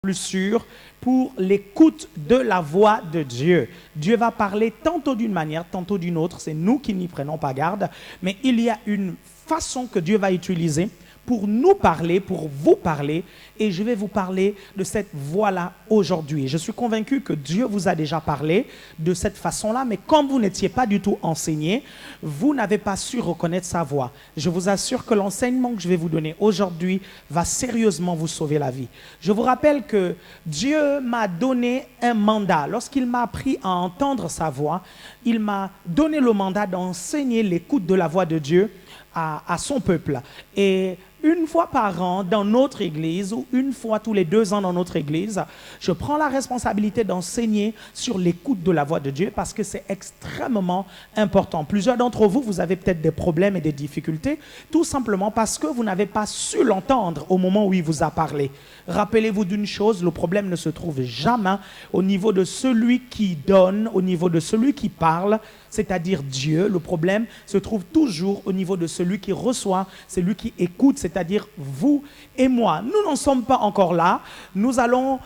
plus sûr pour l'écoute de la voix de Dieu. Dieu va parler tantôt d'une manière, tantôt d'une autre. C'est nous qui n'y prenons pas garde. Mais il y a une façon que Dieu va utiliser pour nous parler, pour vous parler. Et je vais vous parler de cette voix-là aujourd'hui. Je suis convaincu que Dieu vous a déjà parlé de cette façon-là. Mais comme vous n'étiez pas du tout enseigné, vous n'avez pas su reconnaître sa voix. Je vous assure que l'enseignement que je vais vous donner aujourd'hui va sérieusement vous sauver la vie. Je vous rappelle que Dieu m'a donné un mandat. Lorsqu'il m'a appris à entendre sa voix, il m'a donné le mandat d'enseigner l'écoute de la voix de Dieu à son peuple. Et une fois par an dans notre église ou une fois tous les 2 ans dans notre église, je prends la responsabilité d'enseigner sur l'écoute de la voix de Dieu parce que c'est extrêmement important. Plusieurs d'entre vous, vous avez peut-être des problèmes et des difficultés, tout simplement parce que vous n'avez pas su l'entendre au moment où il vous a parlé. Rappelez-vous d'une chose, le problème ne se trouve jamais au niveau de celui qui donne, au niveau de celui qui parle, c'est-à-dire Dieu. Le problème se trouve toujours au niveau de celui qui reçoit, celui qui écoute, c'est-à-dire vous et moi. Nous n'en sommes pas encore là. Nous allons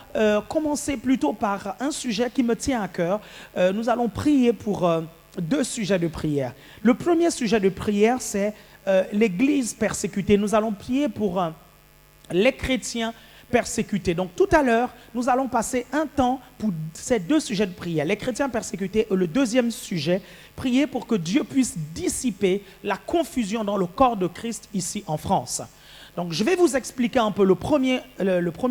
commencer plutôt par un sujet qui me tient à cœur. Nous allons prier pour 2 sujets de prière. Le premier sujet de prière, c'est l'Église persécutée. Nous allons prier pour les chrétiens persécutés. Donc tout à l'heure, nous allons passer un temps pour ces 2 sujets de prière. Les chrétiens persécutés et le deuxième sujet, prier pour que Dieu puisse dissiper la confusion dans le corps de Christ ici en France. Donc je vais vous expliquer un peu le premier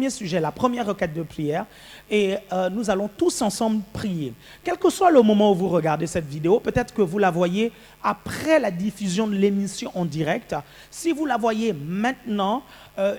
sujet, la première requête de prière et nous allons tous ensemble prier. Quel que soit le moment où vous regardez cette vidéo, peut-être que vous la voyez après la diffusion de l'émission en direct. Si vous la voyez maintenant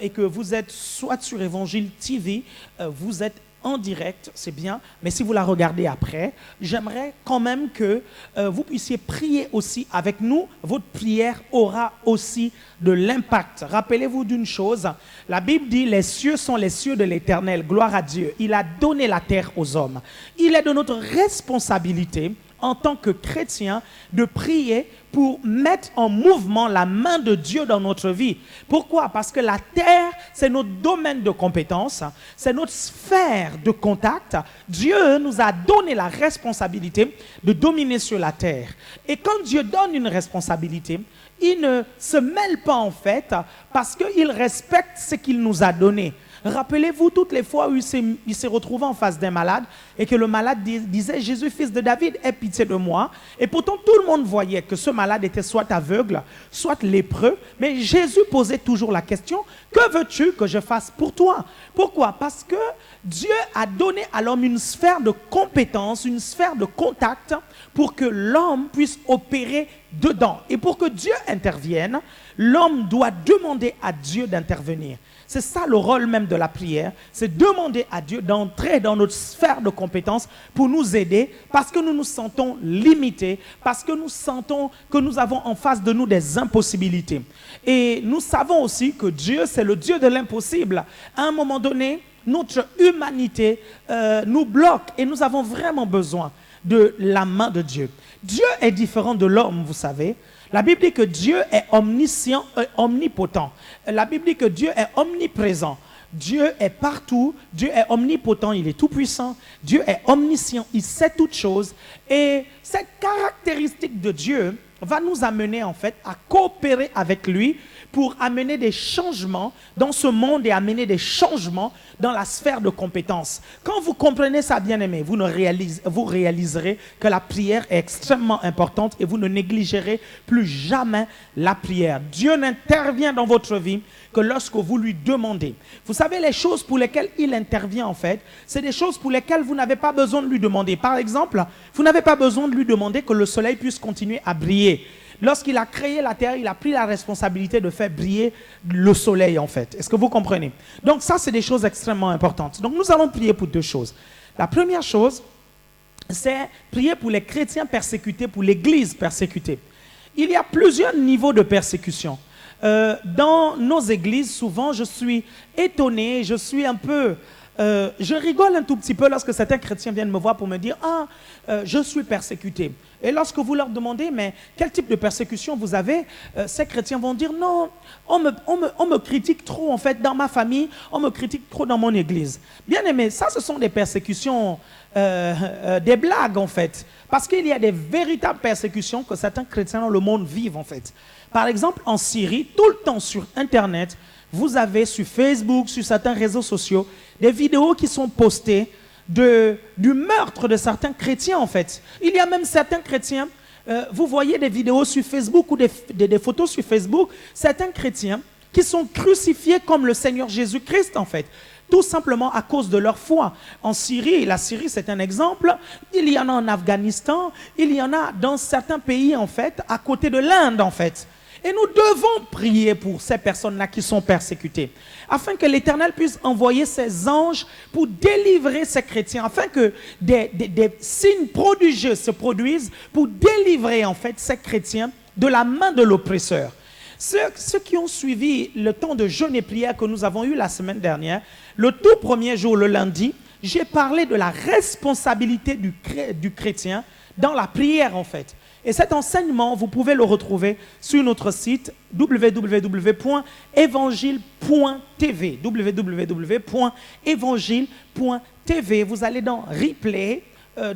et que vous êtes soit sur Évangile TV, vous êtes en direct, c'est bien, mais si vous la regardez après, j'aimerais quand même que vous puissiez prier aussi avec nous. Votre prière aura aussi de l'impact. Rappelez-vous d'une chose, la Bible dit « Les cieux sont les cieux de l'Éternel, gloire à Dieu. Il a donné la terre aux hommes. » Il est de notre responsabilité en tant que chrétien, de prier pour mettre en mouvement la main de Dieu dans notre vie. Pourquoi? Parce que la terre, c'est notre domaine de compétence, c'est notre sphère de contact. Dieu nous a donné la responsabilité de dominer sur la terre. Et quand Dieu donne une responsabilité, il ne se mêle pas en fait parce qu'il respecte ce qu'il nous a donné. Rappelez-vous toutes les fois où il s'est retrouvé en face d'un malade et que le malade disait « Jésus, fils de David, aie pitié de moi ». Et pourtant, tout le monde voyait que ce malade était soit aveugle, soit lépreux. Mais Jésus posait toujours la question « Que veux-tu que je fasse pour toi ?» Pourquoi? Parce que Dieu a donné à l'homme une sphère de compétence, une sphère de contact pour que l'homme puisse opérer dedans. Et pour que Dieu intervienne, l'homme doit demander à Dieu d'intervenir. C'est ça le rôle même de la prière, c'est demander à Dieu d'entrer dans notre sphère de compétences pour nous aider parce que nous nous sentons limités, parce que nous sentons que nous avons en face de nous des impossibilités. Et nous savons aussi que Dieu, c'est le Dieu de l'impossible. À un moment donné, notre humanité nous bloque et nous avons vraiment besoin de la main de Dieu. Dieu est différent de l'homme, vous savez. La Bible dit que Dieu est omniscient et omnipotent. La Bible dit que Dieu est omniprésent. Dieu est partout. Dieu est omnipotent, il est tout puissant. Dieu est omniscient, il sait toutes choses. Et cette caractéristique de Dieu va nous amener en fait à coopérer avec lui pour amener des changements dans ce monde et amener des changements dans la sphère de compétences. Quand vous comprenez ça, bien-aimés, vous réaliserez que la prière est extrêmement importante et vous ne négligerez plus jamais la prière. Dieu n'intervient dans votre vie que lorsque vous lui demandez. Vous savez, les choses pour lesquelles il intervient en fait, c'est des choses pour lesquelles vous n'avez pas besoin de lui demander. Par exemple, vous n'avez pas besoin de lui demander que le soleil puisse continuer à briller. Lorsqu'il a créé la terre, il a pris la responsabilité de faire briller le soleil en fait. Est-ce que vous comprenez? Donc ça, c'est des choses extrêmement importantes. Donc nous allons prier pour 2 choses. La première chose, c'est prier pour les chrétiens persécutés, pour l'église persécutée. Il y a plusieurs niveaux de persécution. Dans nos églises, souvent, je suis étonné, je suis un peu je rigole un tout petit peu lorsque certains chrétiens viennent me voir pour me dire « Ah, je suis persécuté ». Et lorsque vous leur demandez « Mais quel type de persécution vous avez ?» Ces chrétiens vont dire « Non, on me critique trop en fait dans ma famille, on me critique trop dans mon église. » Bien aimé, ça ce sont des persécutions, des blagues en fait. Parce qu'il y a des véritables persécutions que certains chrétiens dans le monde vivent en fait. Par exemple, en Syrie, tout le temps sur Internet, vous avez sur Facebook, sur certains réseaux sociaux, des vidéos qui sont postées du meurtre de certains chrétiens en fait. Il y a même certains chrétiens, vous voyez des vidéos sur Facebook ou des photos sur Facebook, certains chrétiens qui sont crucifiés comme le Seigneur Jésus-Christ en fait. Tout simplement à cause de leur foi. En Syrie, la Syrie c'est un exemple, il y en a en Afghanistan, il y en a dans certains pays en fait, à côté de l'Inde en fait. Et nous devons prier pour ces personnes-là qui sont persécutées, afin que l'Éternel puisse envoyer ses anges pour délivrer ces chrétiens, afin que des signes prodigieux se produisent pour délivrer en fait ces chrétiens de la main de l'oppresseur. Ceux qui ont suivi le temps de jeûne et prière que nous avons eu la semaine dernière, le tout premier jour, le lundi, j'ai parlé de la responsabilité du chrétien dans la prière en fait. Et cet enseignement, vous pouvez le retrouver sur notre site www.évangile.tv. www.évangile.tv. Vous allez dans replay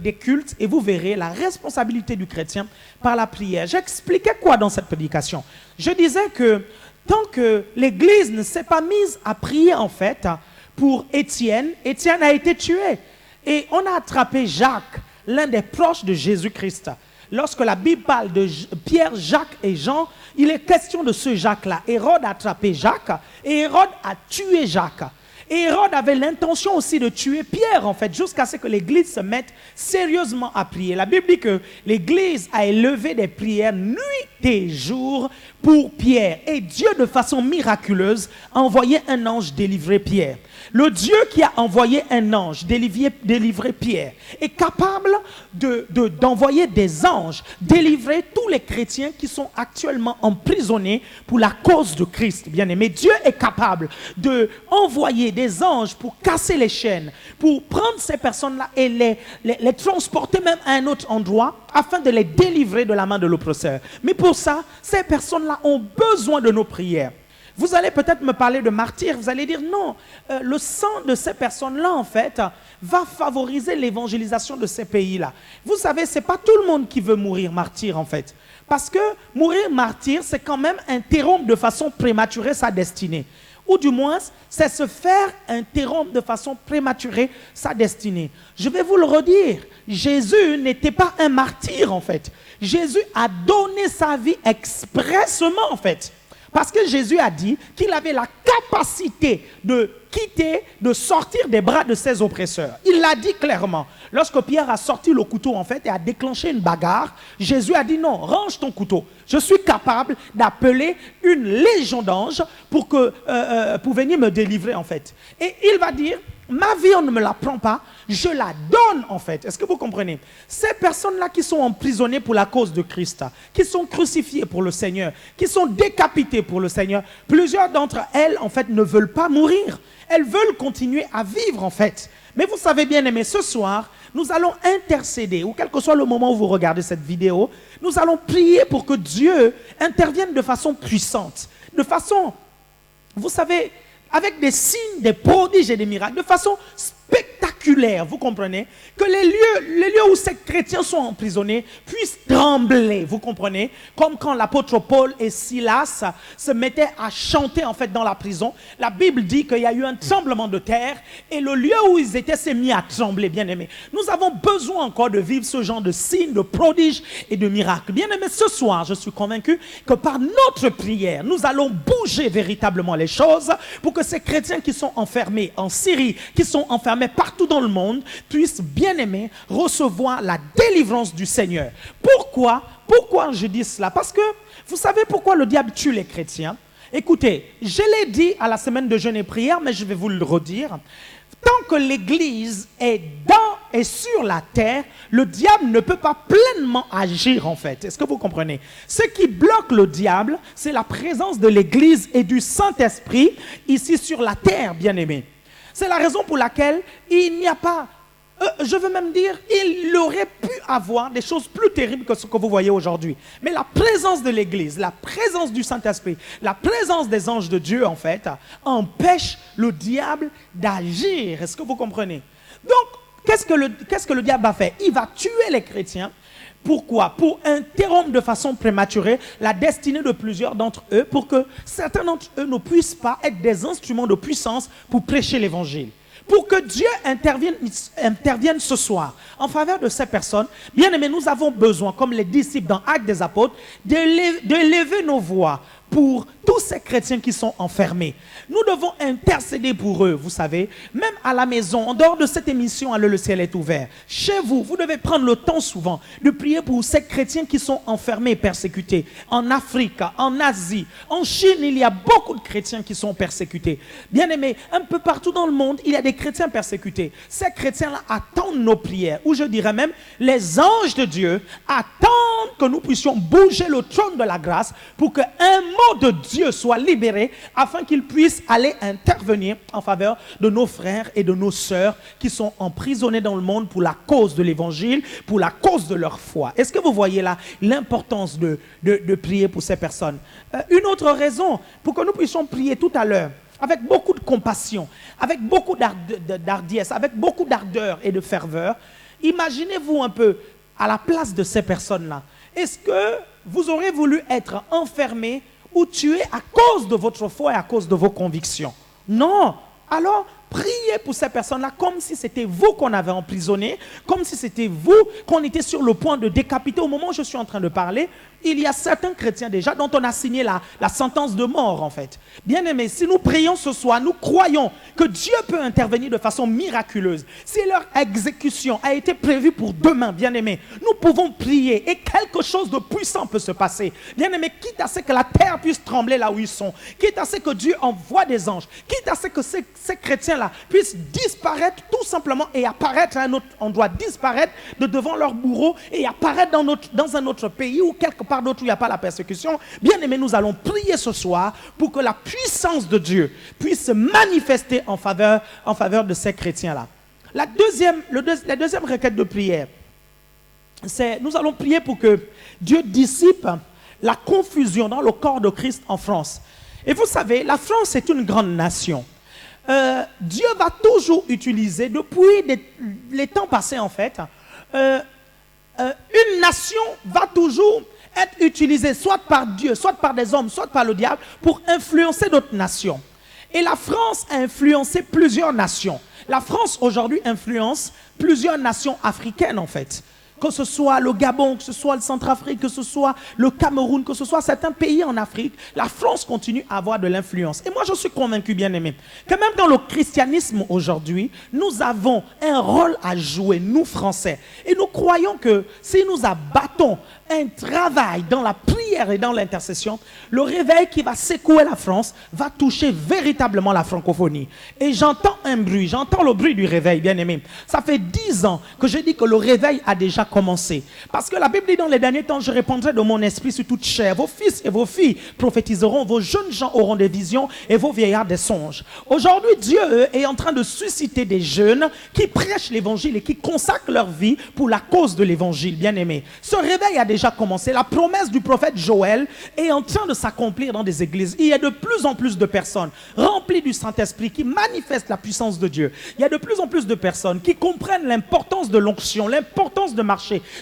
des cultes et vous verrez la responsabilité du chrétien par la prière. J'expliquais quoi dans cette prédication? Je disais que tant que l'Église ne s'est pas mise à prier en fait pour Étienne, Étienne a été tué. Et on a attrapé Jacques, l'un des proches de Jésus-Christ. Lorsque la Bible parle de Pierre, Jacques et Jean, il est question de ce Jacques-là. Hérode a attrapé Jacques et Hérode a tué Jacques. Et Hérode avait l'intention aussi de tuer Pierre, en fait, jusqu'à ce que l'Église se mette sérieusement à prier. La Bible dit que l'Église a élevé des prières nuit et jour pour Pierre. Et Dieu, de façon miraculeuse, a envoyé un ange délivrer Pierre. Le Dieu qui a envoyé un ange délivrer Pierre est capable d'envoyer des anges délivrer tous les chrétiens qui sont actuellement emprisonnés pour la cause de Christ. Bien aimé, Dieu est capable d'envoyer des anges pour casser les chaînes, pour prendre ces personnes-là et les transporter même à un autre endroit afin de les délivrer de la main de l'oppresseur. Mais pour ça, ces personnes-là ont besoin de nos prières. Vous allez peut-être me parler de martyrs, vous allez dire non, le sang de ces personnes-là en fait va favoriser l'évangélisation de ces pays-là. Vous savez, ce n'est pas tout le monde qui veut mourir martyr en fait. Parce que mourir martyr, c'est quand même interrompre de façon prématurée sa destinée. Ou du moins, c'est se faire interrompre de façon prématurée sa destinée. Je vais vous le redire, Jésus n'était pas un martyr en fait. Jésus a donné sa vie expressement en fait. Parce que Jésus a dit qu'il avait la capacité de quitter, de sortir des bras de ses oppresseurs. Il l'a dit clairement. Lorsque Pierre a sorti le couteau en fait et a déclenché une bagarre, Jésus a dit non, range ton couteau. Je suis capable d'appeler une légion d'anges pour venir me délivrer en fait. Et il va dire, ma vie on ne me la prend pas, je la donne en fait. Est-ce que vous comprenez? Ces personnes-là qui sont emprisonnées pour la cause de Christ, qui sont crucifiées pour le Seigneur, qui sont décapitées pour le Seigneur, plusieurs d'entre elles en fait ne veulent pas mourir. Elles veulent continuer à vivre en fait. Mais vous savez bien aimé, ce soir, nous allons intercéder, ou quel que soit le moment où vous regardez cette vidéo, nous allons prier pour que Dieu intervienne de façon puissante, de façon, vous savez, avec des signes, des prodiges et des miracles, de façon spectaculaire, vous comprenez? Que les lieux où ces chrétiens sont emprisonnés puissent trembler, vous comprenez? Comme quand l'apôtre Paul et Silas se mettaient à chanter en fait dans la prison. La Bible dit qu'il y a eu un tremblement de terre et le lieu où ils étaient s'est mis à trembler, bien aimé. Nous avons besoin encore de vivre ce genre de signes, de prodiges et de miracles. Bien aimé, ce soir, je suis convaincu que par notre prière, nous allons bouger véritablement les choses pour que ces chrétiens qui sont enfermés en Syrie, qui sont enfermés partout dans le monde, puissent bien aimer recevoir la délivrance du Seigneur. Pourquoi je dis cela? Parce que vous savez pourquoi le diable tue les chrétiens? Écoutez, je l'ai dit à la semaine de jeûne et prière, mais je vais vous le redire. Tant que l'Église est dans et sur la terre, le diable ne peut pas pleinement agir en fait. Est-ce que vous comprenez? Ce qui bloque le diable, c'est la présence de l'Église et du Saint-Esprit ici sur la terre, bien-aimés. C'est la raison pour laquelle il n'y a pas, je veux même dire, il aurait pu avoir des choses plus terribles que ce que vous voyez aujourd'hui. Mais la présence de l'Église, la présence du Saint-Esprit, la présence des anges de Dieu, en fait, empêche le diable d'agir. Est-ce que vous comprenez? Donc, qu'est-ce que le diable va faire? Il va tuer les chrétiens. Pourquoi? Pour interrompre de façon prématurée la destinée de plusieurs d'entre eux, pour que certains d'entre eux ne puissent pas être des instruments de puissance pour prêcher l'évangile. Pour que Dieu intervienne ce soir en faveur de ces personnes, bien aimés, nous avons besoin, comme les disciples dans Actes des Apôtres, d'élever nos voix pour tous ces chrétiens qui sont enfermés. Nous devons intercéder pour eux, vous savez, même à la maison, en dehors de cette émission, Allez, le ciel est ouvert. Chez vous, vous devez prendre le temps souvent de prier pour ces chrétiens qui sont enfermés et persécutés. En Afrique, en Asie, en Chine, il y a beaucoup de chrétiens qui sont persécutés. Bien aimés, un peu partout dans le monde, il y a des chrétiens persécutés. Ces chrétiens-là attendent nos prières, ou je dirais même, les anges de Dieu attendent que nous puissions bouger le trône de la grâce pour qu'un mot de Dieu soit libéré afin qu'il puisse aller intervenir en faveur de nos frères et de nos sœurs qui sont emprisonnés dans le monde pour la cause de l'évangile, pour la cause de leur foi. Est-ce que vous voyez là l'importance de prier pour ces personnes? Une autre raison pour que nous puissions prier tout à l'heure, avec beaucoup de compassion, avec beaucoup d'hardiesse, avec beaucoup d'ardeur et de ferveur, imaginez-vous un peu à la place de ces personnes-là. Est-ce que vous aurez voulu être enfermé ou tué à cause de votre foi et à cause de vos convictions? Non. Alors, priez pour ces personnes-là comme si c'était vous qu'on avait emprisonné, comme si c'était vous qu'on était sur le point de décapiter. Au moment où je suis en train de parler, il y a certains chrétiens déjà dont on a signé la sentence de mort en fait. Bien aimés, si nous prions ce soir, nous croyons que Dieu peut intervenir de façon miraculeuse. Si leur exécution a été prévue pour demain, bien aimés, nous pouvons prier et quelque chose de puissant peut se passer. Bien aimés, quitte à ce que la terre puisse trembler là où ils sont, quitte à ce que Dieu envoie des anges, quitte à ce que ces chrétiens-là puissent disparaître tout simplement et apparaître à un autre endroit, disparaître de devant leur bourreau et apparaître dans un autre pays ou quelque part d'autre où il n'y a pas la persécution. Bien aimé, nous allons prier ce soir pour que la puissance de Dieu puisse se manifester en faveur de ces chrétiens-là. La deuxième requête de prière, c'est nous allons prier pour que Dieu dissipe la confusion dans le corps de Christ en France. Et vous savez, la France est une grande nation. Dieu va toujours utiliser, depuis les temps passés en fait, une nation va toujours être utilisée soit par Dieu, soit par des hommes, soit par le diable pour influencer d'autres nations. Et la France a influencé plusieurs nations. La France aujourd'hui influence plusieurs nations africaines en fait. Que ce soit le Gabon, que ce soit le Centrafrique, que ce soit le Cameroun, que ce soit certains pays en Afrique, la France continue à avoir de l'influence. Et moi, je suis convaincu, bien aimé, que même dans le christianisme aujourd'hui, nous avons un rôle à jouer, nous Français. Et nous croyons que si nous abattons un travail dans la prière et dans l'intercession, le réveil qui va secouer la France va toucher véritablement la francophonie. Et j'entends un bruit, j'entends le bruit du réveil, bien aimé. Ça fait 10 ans que je dis que le réveil a déjà commencé. Parce que la Bible dit dans les derniers temps, je répandrai de mon esprit sur toute chair. Vos fils et vos filles prophétiseront, vos jeunes gens auront des visions et vos vieillards des songes. Aujourd'hui, Dieu est en train de susciter des jeunes qui prêchent l'évangile et qui consacrent leur vie pour la cause de l'évangile, bien aimé. Ce réveil a déjà commencé. La promesse du prophète Joël est en train de s'accomplir dans des églises. Il y a de plus en plus de personnes remplies du Saint-Esprit qui manifestent la puissance de Dieu. Il y a de plus en plus de personnes qui comprennent l'importance de l'onction, l'importance de marcher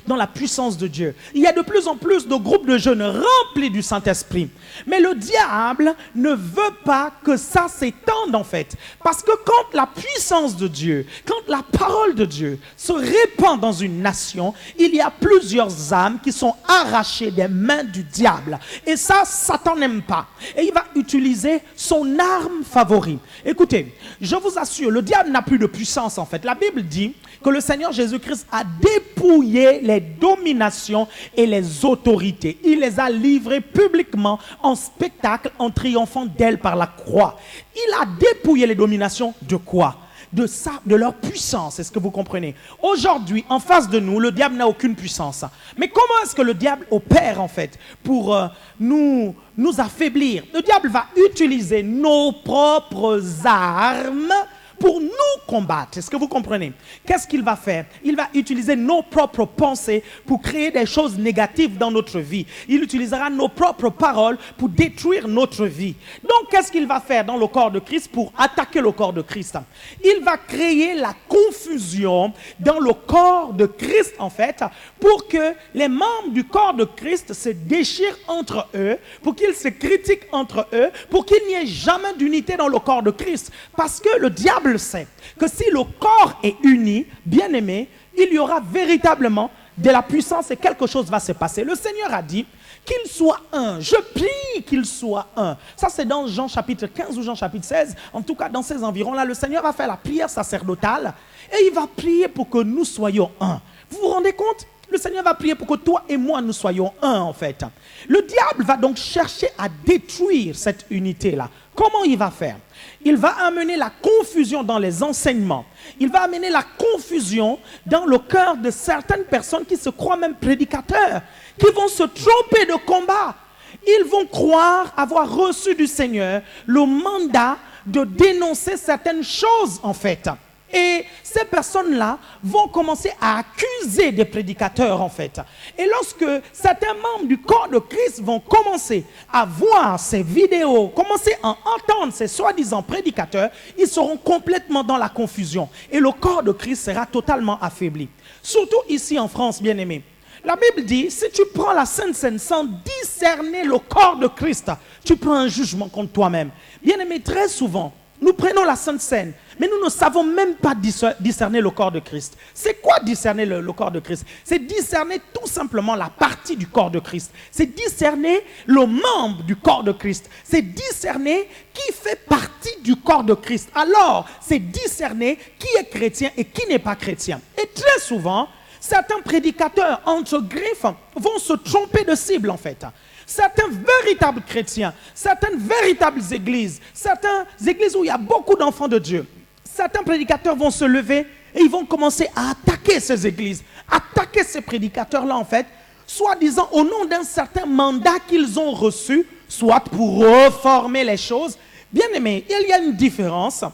dans la puissance de Dieu. Il y a de plus en plus de groupes de jeunes remplis du Saint-Esprit. Mais le diable ne veut pas que ça s'étende en fait. Parce que quand la puissance de Dieu, quand la parole de Dieu se répand dans une nation, il y a plusieurs âmes qui sont arrachées des mains du diable. Et ça, Satan n'aime pas. Et il va utiliser son arme favorite. Écoutez, je vous assure, le diable n'a plus de puissance en fait. La Bible dit que le Seigneur Jésus-Christ a dépouillé les dominations et les autorités. Il les a livrées publiquement en spectacle en triomphant d'elles par la croix. Il a dépouillé les dominations de quoi? De leur puissance. Est-ce que vous comprenez? Aujourd'hui, en face de nous, le diable n'a aucune puissance. Mais comment est-ce que le diable opère en fait pour nous affaiblir? Le diable va utiliser nos propres armes pour nous combattre. Est-ce que vous comprenez? Qu'est-ce qu'il va faire? Il va utiliser nos propres pensées pour créer des choses négatives dans notre vie. Il utilisera nos propres paroles pour détruire notre vie. Donc, qu'est-ce qu'il va faire dans le corps de Christ pour attaquer le corps de Christ? Il va créer la confusion dans le corps de Christ, en fait, pour que les membres du corps de Christ se déchirent entre eux, pour qu'ils se critiquent entre eux, pour qu'il n'y ait jamais d'unité dans le corps de Christ. Parce que le diable sait que si le corps est uni, bien aimé, il y aura véritablement de la puissance et quelque chose va se passer. Le Seigneur a dit qu'il soit un. Je prie qu'il soit un. Ça, c'est dans Jean chapitre 15 ou Jean chapitre 16. En tout cas, dans ces environs-là, le Seigneur va faire la prière sacerdotale et il va prier pour que nous soyons un. Vous vous rendez compte? Le Seigneur va prier pour que toi et moi, nous soyons un, en fait. Le diable va donc chercher à détruire cette unité-là. Comment il va faire? Il va amener la confusion dans les enseignements. Il va amener la confusion dans le cœur de certaines personnes qui se croient même prédicateurs, qui vont se tromper de combat. Ils vont croire avoir reçu du Seigneur le mandat de dénoncer certaines choses, en fait. Et ces personnes-là vont commencer à accuser des prédicateurs, en fait. Et lorsque certains membres du corps de Christ vont commencer à voir ces vidéos, commencer à entendre ces soi-disant prédicateurs, ils seront complètement dans la confusion. Et le corps de Christ sera totalement affaibli. Surtout ici en France, bien-aimés. La Bible dit, si tu prends la Sainte Seine sans discerner le corps de Christ, tu prends un jugement contre toi-même. Bien-aimés, très souvent, nous prenons la Sainte Seine, mais nous ne savons même pas discerner le corps de Christ. C'est quoi discerner le corps de Christ? C'est discerner tout simplement la partie du corps de Christ. C'est discerner le membre du corps de Christ. C'est discerner qui fait partie du corps de Christ. Alors, c'est discerner qui est chrétien et qui n'est pas chrétien. Et très souvent, certains prédicateurs entre griffes vont se tromper de cible, en fait. Certains véritables chrétiens, certaines véritables églises où il y a beaucoup d'enfants de Dieu, certains prédicateurs vont se lever et ils vont commencer à attaquer ces églises, attaquer ces prédicateurs-là, en fait, soi-disant au nom d'un certain mandat qu'ils ont reçu, soit pour reformer les choses. Bien aimé, il y a une différence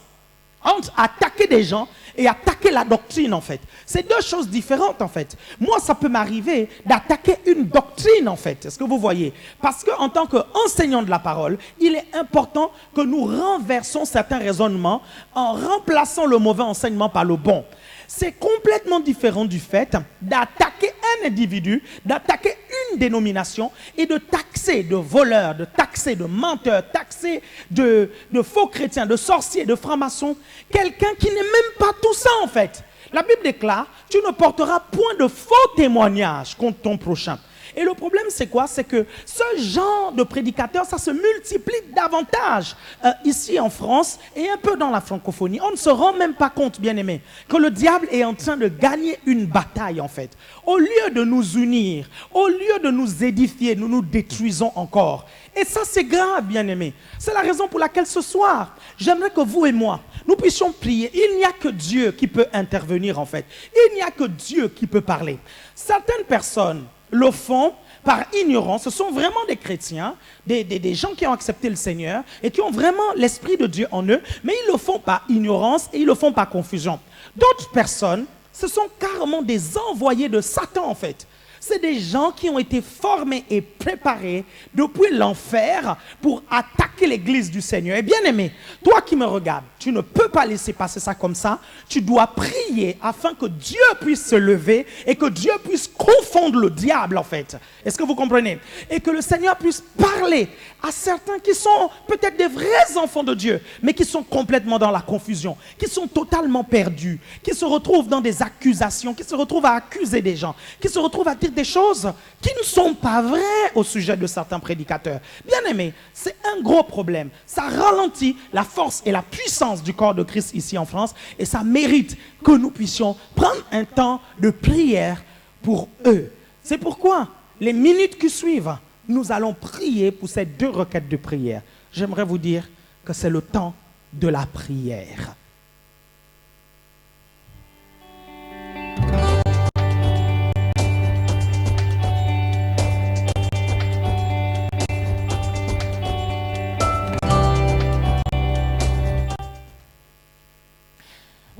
entre attaquer des gens et attaquer la doctrine, en fait. C'est deux choses différentes, en fait. Moi, ça peut m'arriver d'attaquer une doctrine, en fait. Est-ce que vous voyez? Parce qu'en tant qu'enseignant de la parole, il est important que nous renversons certains raisonnements en remplaçant le mauvais enseignement par le bon. C'est complètement différent du fait d'attaquer un individu, d'attaquer une dénomination et de taxer de voleurs, de taxer de menteurs, taxer de faux chrétiens, de sorciers, de francs-maçons, quelqu'un qui n'est même pas tout ça, en fait. La Bible déclare, tu ne porteras point de faux témoignages contre ton prochain. Et le problème, c'est quoi? C'est que ce genre de prédicateurs, ça se multiplie davantage ici en France et un peu dans la francophonie. On ne se rend même pas compte, bien aimé, que le diable est en train de gagner une bataille, en fait. Au lieu de nous unir, au lieu de nous édifier, nous nous détruisons encore. Et ça, c'est grave, bien aimé. C'est la raison pour laquelle ce soir, j'aimerais que vous et moi, nous puissions prier. Il n'y a que Dieu qui peut intervenir, en fait. Il n'y a que Dieu qui peut parler. Certaines personnes le font par ignorance. Ce sont vraiment des chrétiens, des gens qui ont accepté le Seigneur et qui ont vraiment l'Esprit de Dieu en eux, mais ils le font par ignorance et ils le font par confusion. D'autres personnes, ce sont carrément des envoyés de Satan, en fait. C'est des gens qui ont été formés et préparés depuis l'enfer pour attaquer l'église du Seigneur. Et bien aimé, toi qui me regardes, tu ne peux pas laisser passer ça comme ça. Tu dois prier afin que Dieu puisse se lever et que Dieu puisse confondre le diable, en fait. Est-ce que vous comprenez? Et que le Seigneur puisse parler à certains qui sont peut-être des vrais enfants de Dieu, mais qui sont complètement dans la confusion, qui sont totalement perdus, qui se retrouvent dans des accusations, qui se retrouvent à accuser des gens, qui se retrouvent à dire des choses qui ne sont pas vraies au sujet de certains prédicateurs. Bien aimé, c'est un gros problème. Ça ralentit la force et la puissance du corps de Christ ici en France et ça mérite que nous puissions prendre un temps de prière pour eux. C'est pourquoi les minutes qui suivent, nous allons prier pour ces deux requêtes de prière. J'aimerais vous dire que c'est le temps de la prière.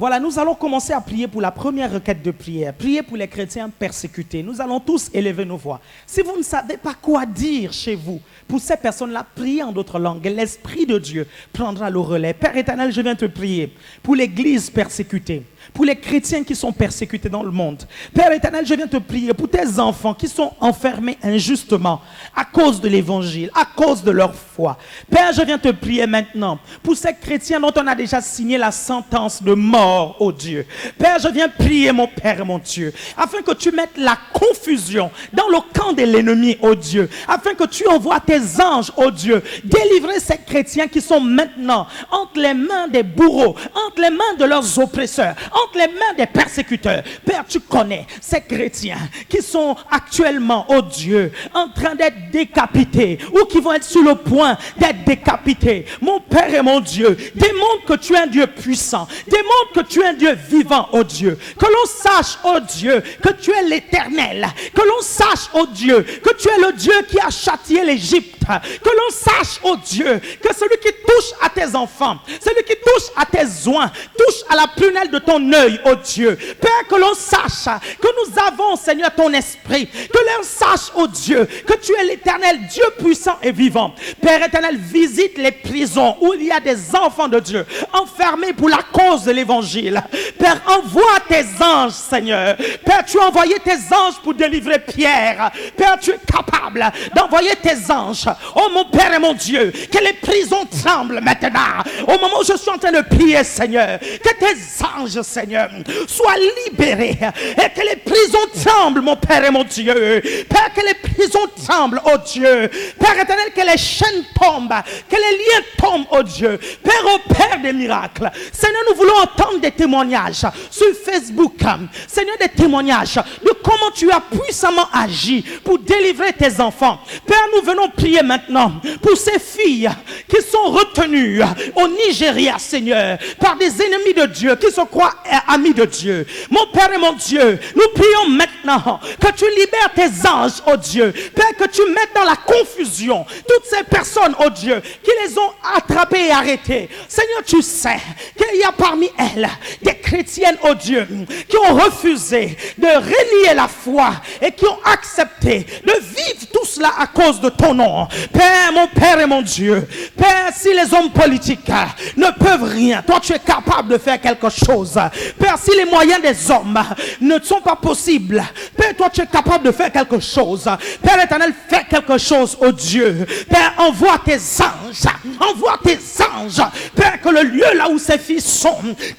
Voilà, nous allons commencer à prier pour la première requête de prière. Prier pour les chrétiens persécutés. Nous allons tous élever nos voix. Si vous ne savez pas quoi dire chez vous, pour ces personnes-là, priez en d'autres langues. L'Esprit de Dieu prendra le relais. Père éternel, je viens te prier pour l'Église persécutée, pour les chrétiens qui sont persécutés dans le monde. Père éternel, je viens te prier pour tes enfants qui sont enfermés injustement à cause de l'évangile, à cause de leur foi. Père, je viens te prier maintenant pour ces chrétiens dont on a déjà signé la sentence de mort, oh Dieu. Père, je viens prier, mon Père et mon Dieu, afin que tu mettes la confusion dans le camp de l'ennemi, oh Dieu, afin que tu envoies tes anges, oh Dieu, délivrer ces chrétiens qui sont maintenant entre les mains des bourreaux, entre les mains de leurs oppresseurs, entre les mains des persécuteurs. Père, tu connais ces chrétiens qui sont actuellement, oh Dieu, en train d'être décapités ou qui vont être sur le point d'être décapités. Mon Père et mon Dieu, démontre que tu es un Dieu puissant, démontre que tu es un Dieu vivant, oh Dieu, que l'on sache, oh Dieu, que tu es l'Éternel, que l'on sache, oh Dieu, que tu es le Dieu qui a châtié l'Égypte, que l'on sache, oh Dieu, que celui qui touche à tes enfants, celui qui touche à tes oins, touche à la prunelle de ton œil, oh Dieu. Père, que l'on sache que nous avons, Seigneur, ton esprit, que l'on sache, oh Dieu, que tu es l'Éternel, Dieu puissant et vivant. Père éternel, visite les prisons où il y a des enfants de Dieu enfermés pour la cause de l'évangile. Père, envoie tes anges, Seigneur. Père, tu as envoyé tes anges pour délivrer Pierre. Père, tu es capable d'envoyer tes anges. Oh mon Père et mon Dieu, que les prisons tremblent maintenant. Au moment où je suis en train de prier, Seigneur, que tes anges, Seigneur, soient libérés et que les prisons tremblent, mon Père et mon Dieu. Père, que les prisons tremblent, oh Dieu. Père éternel, que les chaînes tombent, que les liens tombent, oh Dieu. Père, oh Père des miracles. Seigneur, nous voulons entendre des témoignages sur Facebook. Seigneur, des témoignages de comment tu as puissamment agi pour délivrer tes enfants. Père, nous venons prier maintenant pour ces filles qui sont retenues au Nigeria, Seigneur, par des ennemis de Dieu qui se croient amis de Dieu. Mon Père et mon Dieu, nous prions maintenant que tu libères tes anges, oh Dieu. Père, que tu mettes dans la confusion toutes ces personnes, oh Dieu, qui les ont attrapées et arrêtées. Seigneur, tu sais qu'il y a parmi elles des chrétiennes, oh Dieu, qui ont refusé de renier la foi et qui ont accepté de vivre tout cela à cause de ton nom. Père, mon Père et mon Dieu, Père, si les hommes politiques ne peuvent rien, toi tu es capable de faire quelque chose. Père, si les moyens des hommes ne sont pas possibles, Père, toi tu es capable de faire quelque chose. Père éternel, fais quelque chose, oh Dieu. Père, envoie tes anges, envoie tes anges. Père, que le lieu là où ces filles sont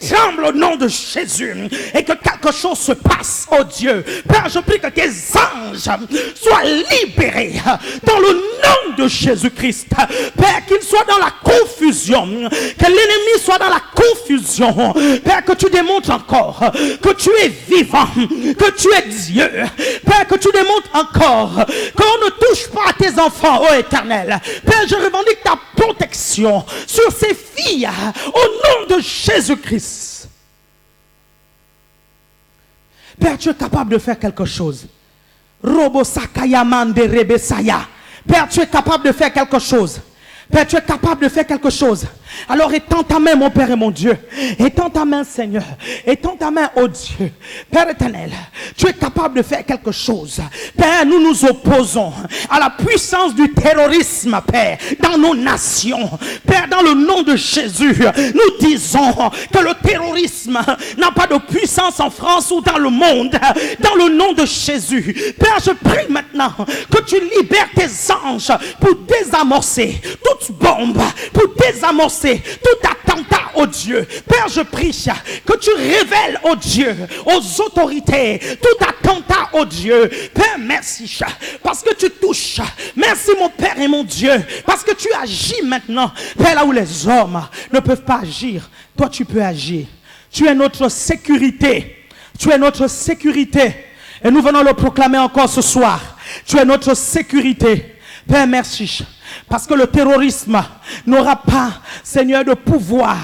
tremble au nom de Jésus et que quelque chose se passe, oh Dieu. Père, je prie que tes anges soient libérés dans le nom de Jésus-Christ. Père, qu'ils soient dans la confusion, que l'ennemi soit dans la confusion. Père, que tu démontres encore que tu es vivant, que tu es Dieu. Père, que tu démontres encore qu'on ne touche pas à tes enfants, oh Éternel. Père, je revendique ta protection sur ces filles au nom de Jésus-Christ. Père, tu es capable de faire quelque chose. Robo Sakayamande Rebesaya. Père, tu es capable de faire quelque chose. Père, tu es capable de faire quelque chose. Alors étends ta main, mon Père et mon Dieu. Étends ta main, Seigneur. Étends ta main, oh Dieu. Père éternel, tu es capable de faire quelque chose. Père, nous nous opposons à la puissance du terrorisme, Père, dans nos nations. Père, dans le nom de Jésus, nous disons que le terrorisme n'a pas de puissance en France ou dans le monde. Dans le nom de Jésus. Père, je prie maintenant que tu libères tes anges pour désamorcer toute bombe, pour désamorcer tout attentat, oh Dieu. Père, je prie que tu révèles, oh Dieu, aux autorités tout attentat, oh Dieu. Père, merci parce que tu touches. Merci mon Père et mon Dieu, parce que tu agis maintenant. Père, là où les hommes ne peuvent pas agir, toi tu peux agir. Tu es notre sécurité. Tu es notre sécurité. Et nous venons le proclamer encore ce soir. Tu es notre sécurité. Père, merci, parce que le terrorisme n'aura pas, Seigneur, de pouvoir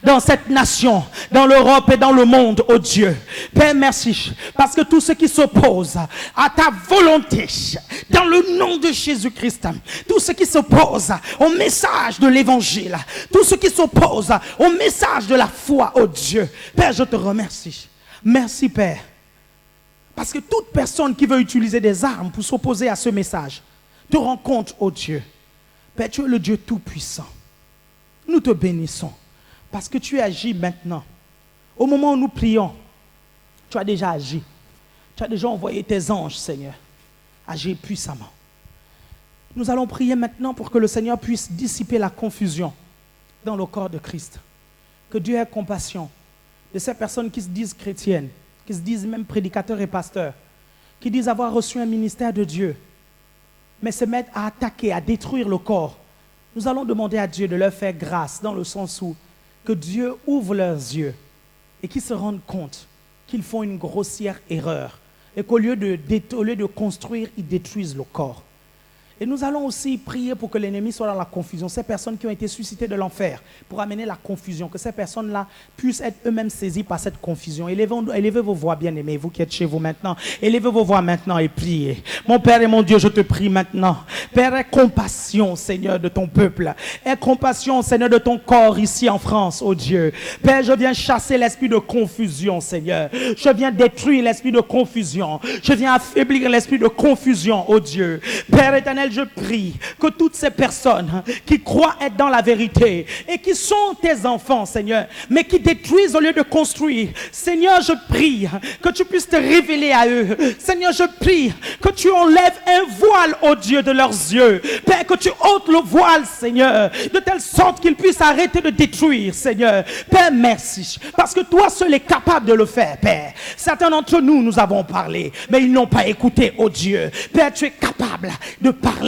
dans cette nation, dans l'Europe et dans le monde, oh Dieu. Père, merci, parce que tout ce qui s'oppose à ta volonté, dans le nom de Jésus-Christ, tout ce qui s'oppose au message de l'évangile, tout ce qui s'oppose au message de la foi, oh Dieu. Père, je te remercie. Merci, Père. Parce que toute personne qui veut utiliser des armes pour s'opposer à ce message te rend compte, oh Dieu. Père, tu es le Dieu tout-puissant. Nous te bénissons parce que tu agis maintenant. Au moment où nous prions, tu as déjà agi. Tu as déjà envoyé tes anges, Seigneur, agir puissamment. Nous allons prier maintenant pour que le Seigneur puisse dissiper la confusion dans le corps de Christ. Que Dieu ait compassion de ces personnes qui se disent chrétiennes, qui se disent même prédicateurs et pasteurs, qui disent avoir reçu un ministère de Dieu, mais se mettent à attaquer, à détruire le corps. Nous allons demander à Dieu de leur faire grâce, dans le sens où que Dieu ouvre leurs yeux et qu'ils se rendent compte qu'ils font une grossière erreur et qu'au lieu de construire, ils détruisent le corps. Et nous allons aussi prier pour que l'ennemi soit dans la confusion. Ces personnes qui ont été suscitées de l'enfer pour amener la confusion, que ces personnes-là puissent être eux-mêmes saisies par cette confusion. Élevez vos voix, bien-aimés, vous qui êtes chez vous maintenant. Élevez vos voix maintenant et priez. Mon Père et mon Dieu, je te prie maintenant. Père, aie compassion, Seigneur, de ton peuple. Aie compassion, Seigneur, de ton corps ici en France, oh Dieu. Père, je viens chasser l'esprit de confusion, Seigneur. Je viens détruire l'esprit de confusion. Je viens affaiblir l'esprit de confusion, oh Dieu. Père éternel, je prie que toutes ces personnes qui croient être dans la vérité et qui sont tes enfants, Seigneur, mais qui détruisent au lieu de construire, Seigneur, je prie que tu puisses te révéler à eux. Seigneur, je prie que tu enlèves un voile, ô Dieu, de leurs yeux. Père, que tu ôtes le voile, Seigneur, de telle sorte qu'ils puissent arrêter de détruire, Seigneur. Père, merci, parce que toi seul es capable de le faire, Père. Certains d'entre nous, nous avons parlé, mais ils n'ont pas écouté, ô Dieu. Père, tu es capable de parler.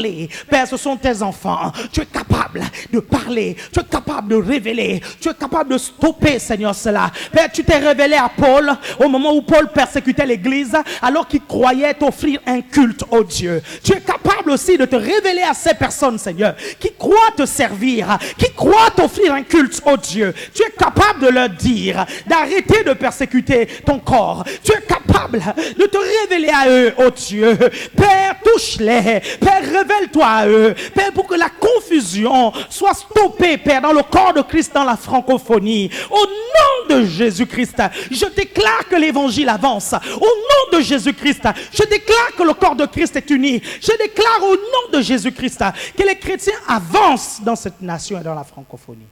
Père, ce sont tes enfants. Tu es capable de parler. Tu es capable de révéler. Tu es capable de stopper, Seigneur, cela. Père, tu t'es révélé à Paul au moment où Paul persécutait l'église alors qu'il croyait t'offrir un culte, oh Dieu. Tu es capable aussi de te révéler à ces personnes, Seigneur, qui croient te servir, qui croient t'offrir un culte, oh Dieu. Tu es capable de leur dire d'arrêter de persécuter ton corps. Tu es capable de te révéler à eux, oh Dieu. Père, touche-les. Père, révèle-toi à eux, Père, pour que la confusion soit stoppée, Père, dans le corps de Christ, dans la francophonie. Au nom de Jésus-Christ, je déclare que l'évangile avance. Au nom de Jésus-Christ, je déclare que le corps de Christ est uni. Je déclare au nom de Jésus-Christ que les chrétiens avancent dans cette nation et dans la francophonie.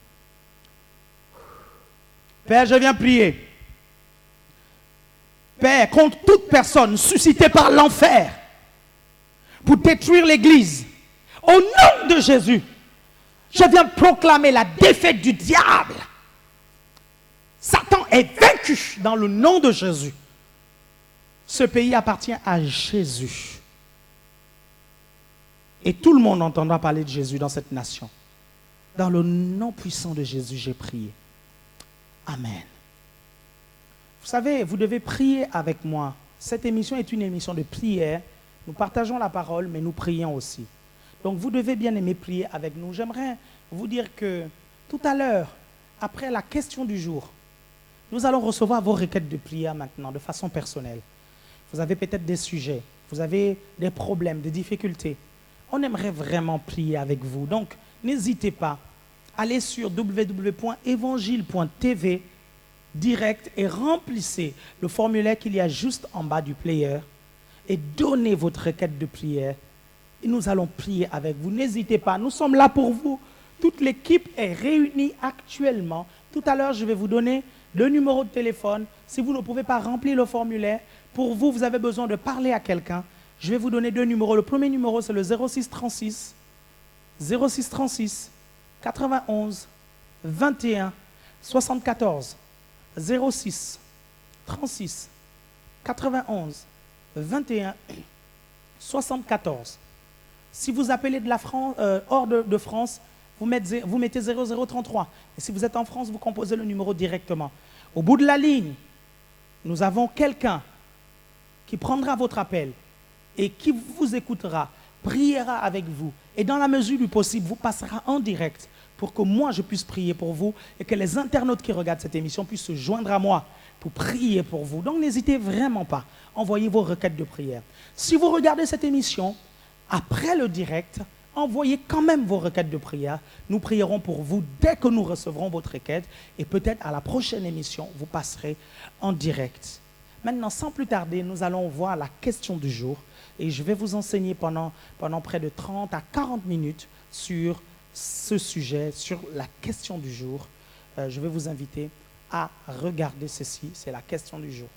Père, je viens prier. Père, contre toute personne suscitée par l'enfer pour détruire l'église, au nom de Jésus, je viens proclamer la défaite du diable. Satan est vaincu dans le nom de Jésus. Ce pays appartient à Jésus. Et tout le monde entendra parler de Jésus dans cette nation. Dans le nom puissant de Jésus, j'ai prié. Amen. Vous savez, vous devez prier avec moi. Cette émission est une émission de prière. Nous partageons la parole, mais nous prions aussi. Donc vous devez bien aimer prier avec nous. J'aimerais vous dire que tout à l'heure, après la question du jour, nous allons recevoir vos requêtes de prière maintenant, de façon personnelle. Vous avez peut-être des sujets, vous avez des problèmes, des difficultés. On aimerait vraiment prier avec vous. Donc, n'hésitez pas. Allez sur www.évangile.tv direct et remplissez le formulaire qu'il y a juste en bas du player et donnez votre requête de prière. Et nous allons prier avec vous. N'hésitez pas, nous sommes là pour vous. Toute l'équipe est réunie actuellement. Tout à l'heure, je vais vous donner le numéro de téléphone. Si vous ne pouvez pas remplir le formulaire, pour vous, vous avez besoin de parler à quelqu'un. Je vais vous donner deux numéros. Le premier numéro, c'est le 0636 91 21 74. 06 36 91 21 74. Si vous appelez de la France, hors de France, vous mettez 0033. Et si vous êtes en France, vous composez le numéro directement. Au bout de la ligne, nous avons quelqu'un qui prendra votre appel et qui vous écoutera priera avec vous. Et dans la mesure du possible, vous passera en direct pour que moi, je puisse prier pour vous et que les internautes qui regardent cette émission puissent se joindre à moi pour prier pour vous. Donc, n'hésitez vraiment pas. Envoyez vos requêtes de prière. Si vous regardez cette émission, après le direct, envoyez quand même vos requêtes de prière. Nous prierons pour vous dès que nous recevrons votre requête. Et peut-être à la prochaine émission, vous passerez en direct. Maintenant, sans plus tarder, nous allons voir la question du jour. Et je vais vous enseigner pendant près de 30 à 40 minutes sur ce sujet, sur la question du jour. Je vais vous inviter à regarder ceci. C'est la question du jour.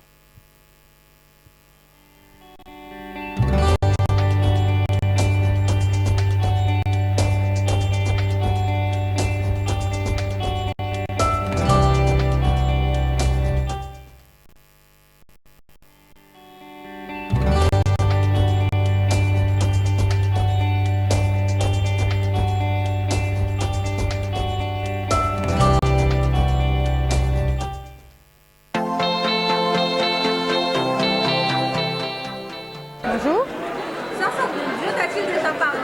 Bonjour. Dieu t'a-t-il déjà parlé?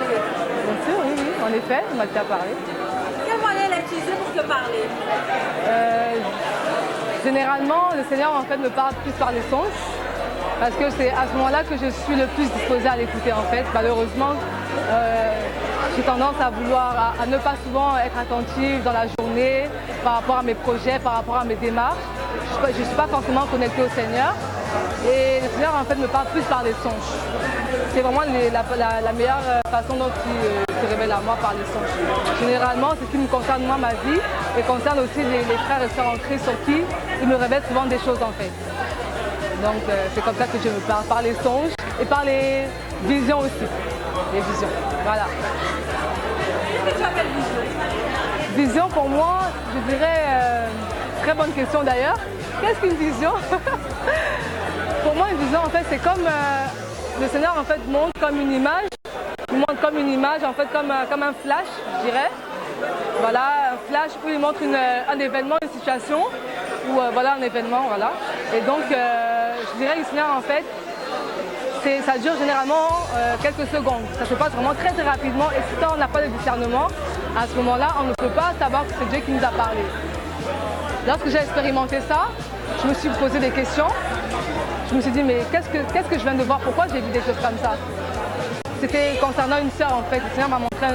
Bien sûr, oui, en effet, on m'a déjà parlé. Quel moyen l'a utilisé pour te parler? Généralement, le Seigneur en fait me parle plus par les songes, parce que c'est à ce moment-là que je suis le plus disposée à l'écouter en fait. Malheureusement, j'ai tendance à vouloir, à ne pas souvent être attentive dans la journée par rapport à mes projets, par rapport à mes démarches. Je ne suis pas forcément connectée au Seigneur. Et le Seigneur en fait me parle plus par les songes. C'est vraiment la meilleure façon dont il se révèle à moi, par les songes. Généralement, c'est ce qui me concerne moi, ma vie, et concerne aussi les frères et sœurs en Christ sur qui il me révèle souvent des choses en fait. Donc c'est comme ça que je me parle, par les songes et par les visions aussi. Les visions, voilà. Qu'est-ce que tu appelles vision? Vision pour moi, je dirais, très bonne question d'ailleurs. Qu'est-ce qu'une vision? Pour moi, une vision, en fait, c'est comme le Seigneur en fait montre comme une image. Il montre comme une image, en fait, comme un flash, je dirais. Voilà, un flash où il montre un événement, une situation, ou voilà, un événement, voilà. Et donc, je dirais que le Seigneur, en fait, ça dure généralement quelques secondes. Ça se passe vraiment très, très rapidement. Et si on n'a pas de discernement, à ce moment-là, on ne peut pas savoir que c'est Dieu qui nous a parlé. Lorsque j'ai expérimenté ça, je me suis posé des questions. Je me suis dit, mais qu'est-ce que je viens de voir? Pourquoi j'ai vu des choses comme ça? C'était concernant une sœur en fait. Le Seigneur m'a montré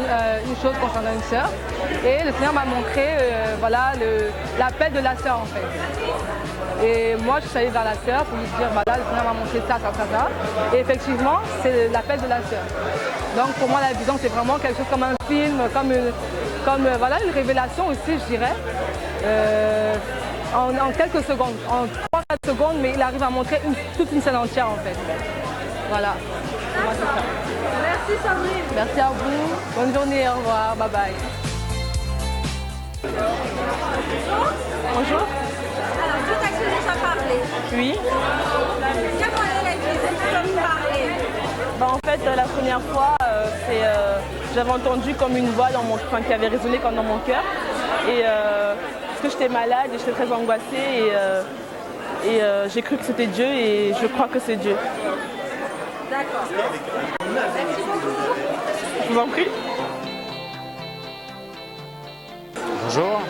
une chose concernant une sœur. Et le Seigneur m'a montré voilà, l'appel de la sœur en fait. Et moi, je suis allée vers la sœur pour lui dire, voilà, le Seigneur m'a montré ça, ça, ça, ça. Et effectivement, c'est l'appel de la sœur. Donc pour moi, la vision, c'est vraiment quelque chose comme un film, comme voilà, une révélation aussi, je dirais. En quelques secondes, en 3-4 secondes, mais il arrive à montrer toute une scène entière en fait. Voilà. Pour moi, c'est ça. Merci Sandrine. Merci à vous. Bonne journée, au revoir, bye bye. Bonjour. Alors, Dieu t'a-t-il déjà parlé? Oui. Quel moyen l'a utilisé pour te parler? En fait, la première fois, j'avais entendu comme une voix qui avait résonné comme dans mon cœur. Et parce que j'étais malade et j'étais très angoissée. Et j'ai cru que c'était Dieu et je crois que c'est Dieu. D'accord. Merci beaucoup. Je vous en prie. Bonjour.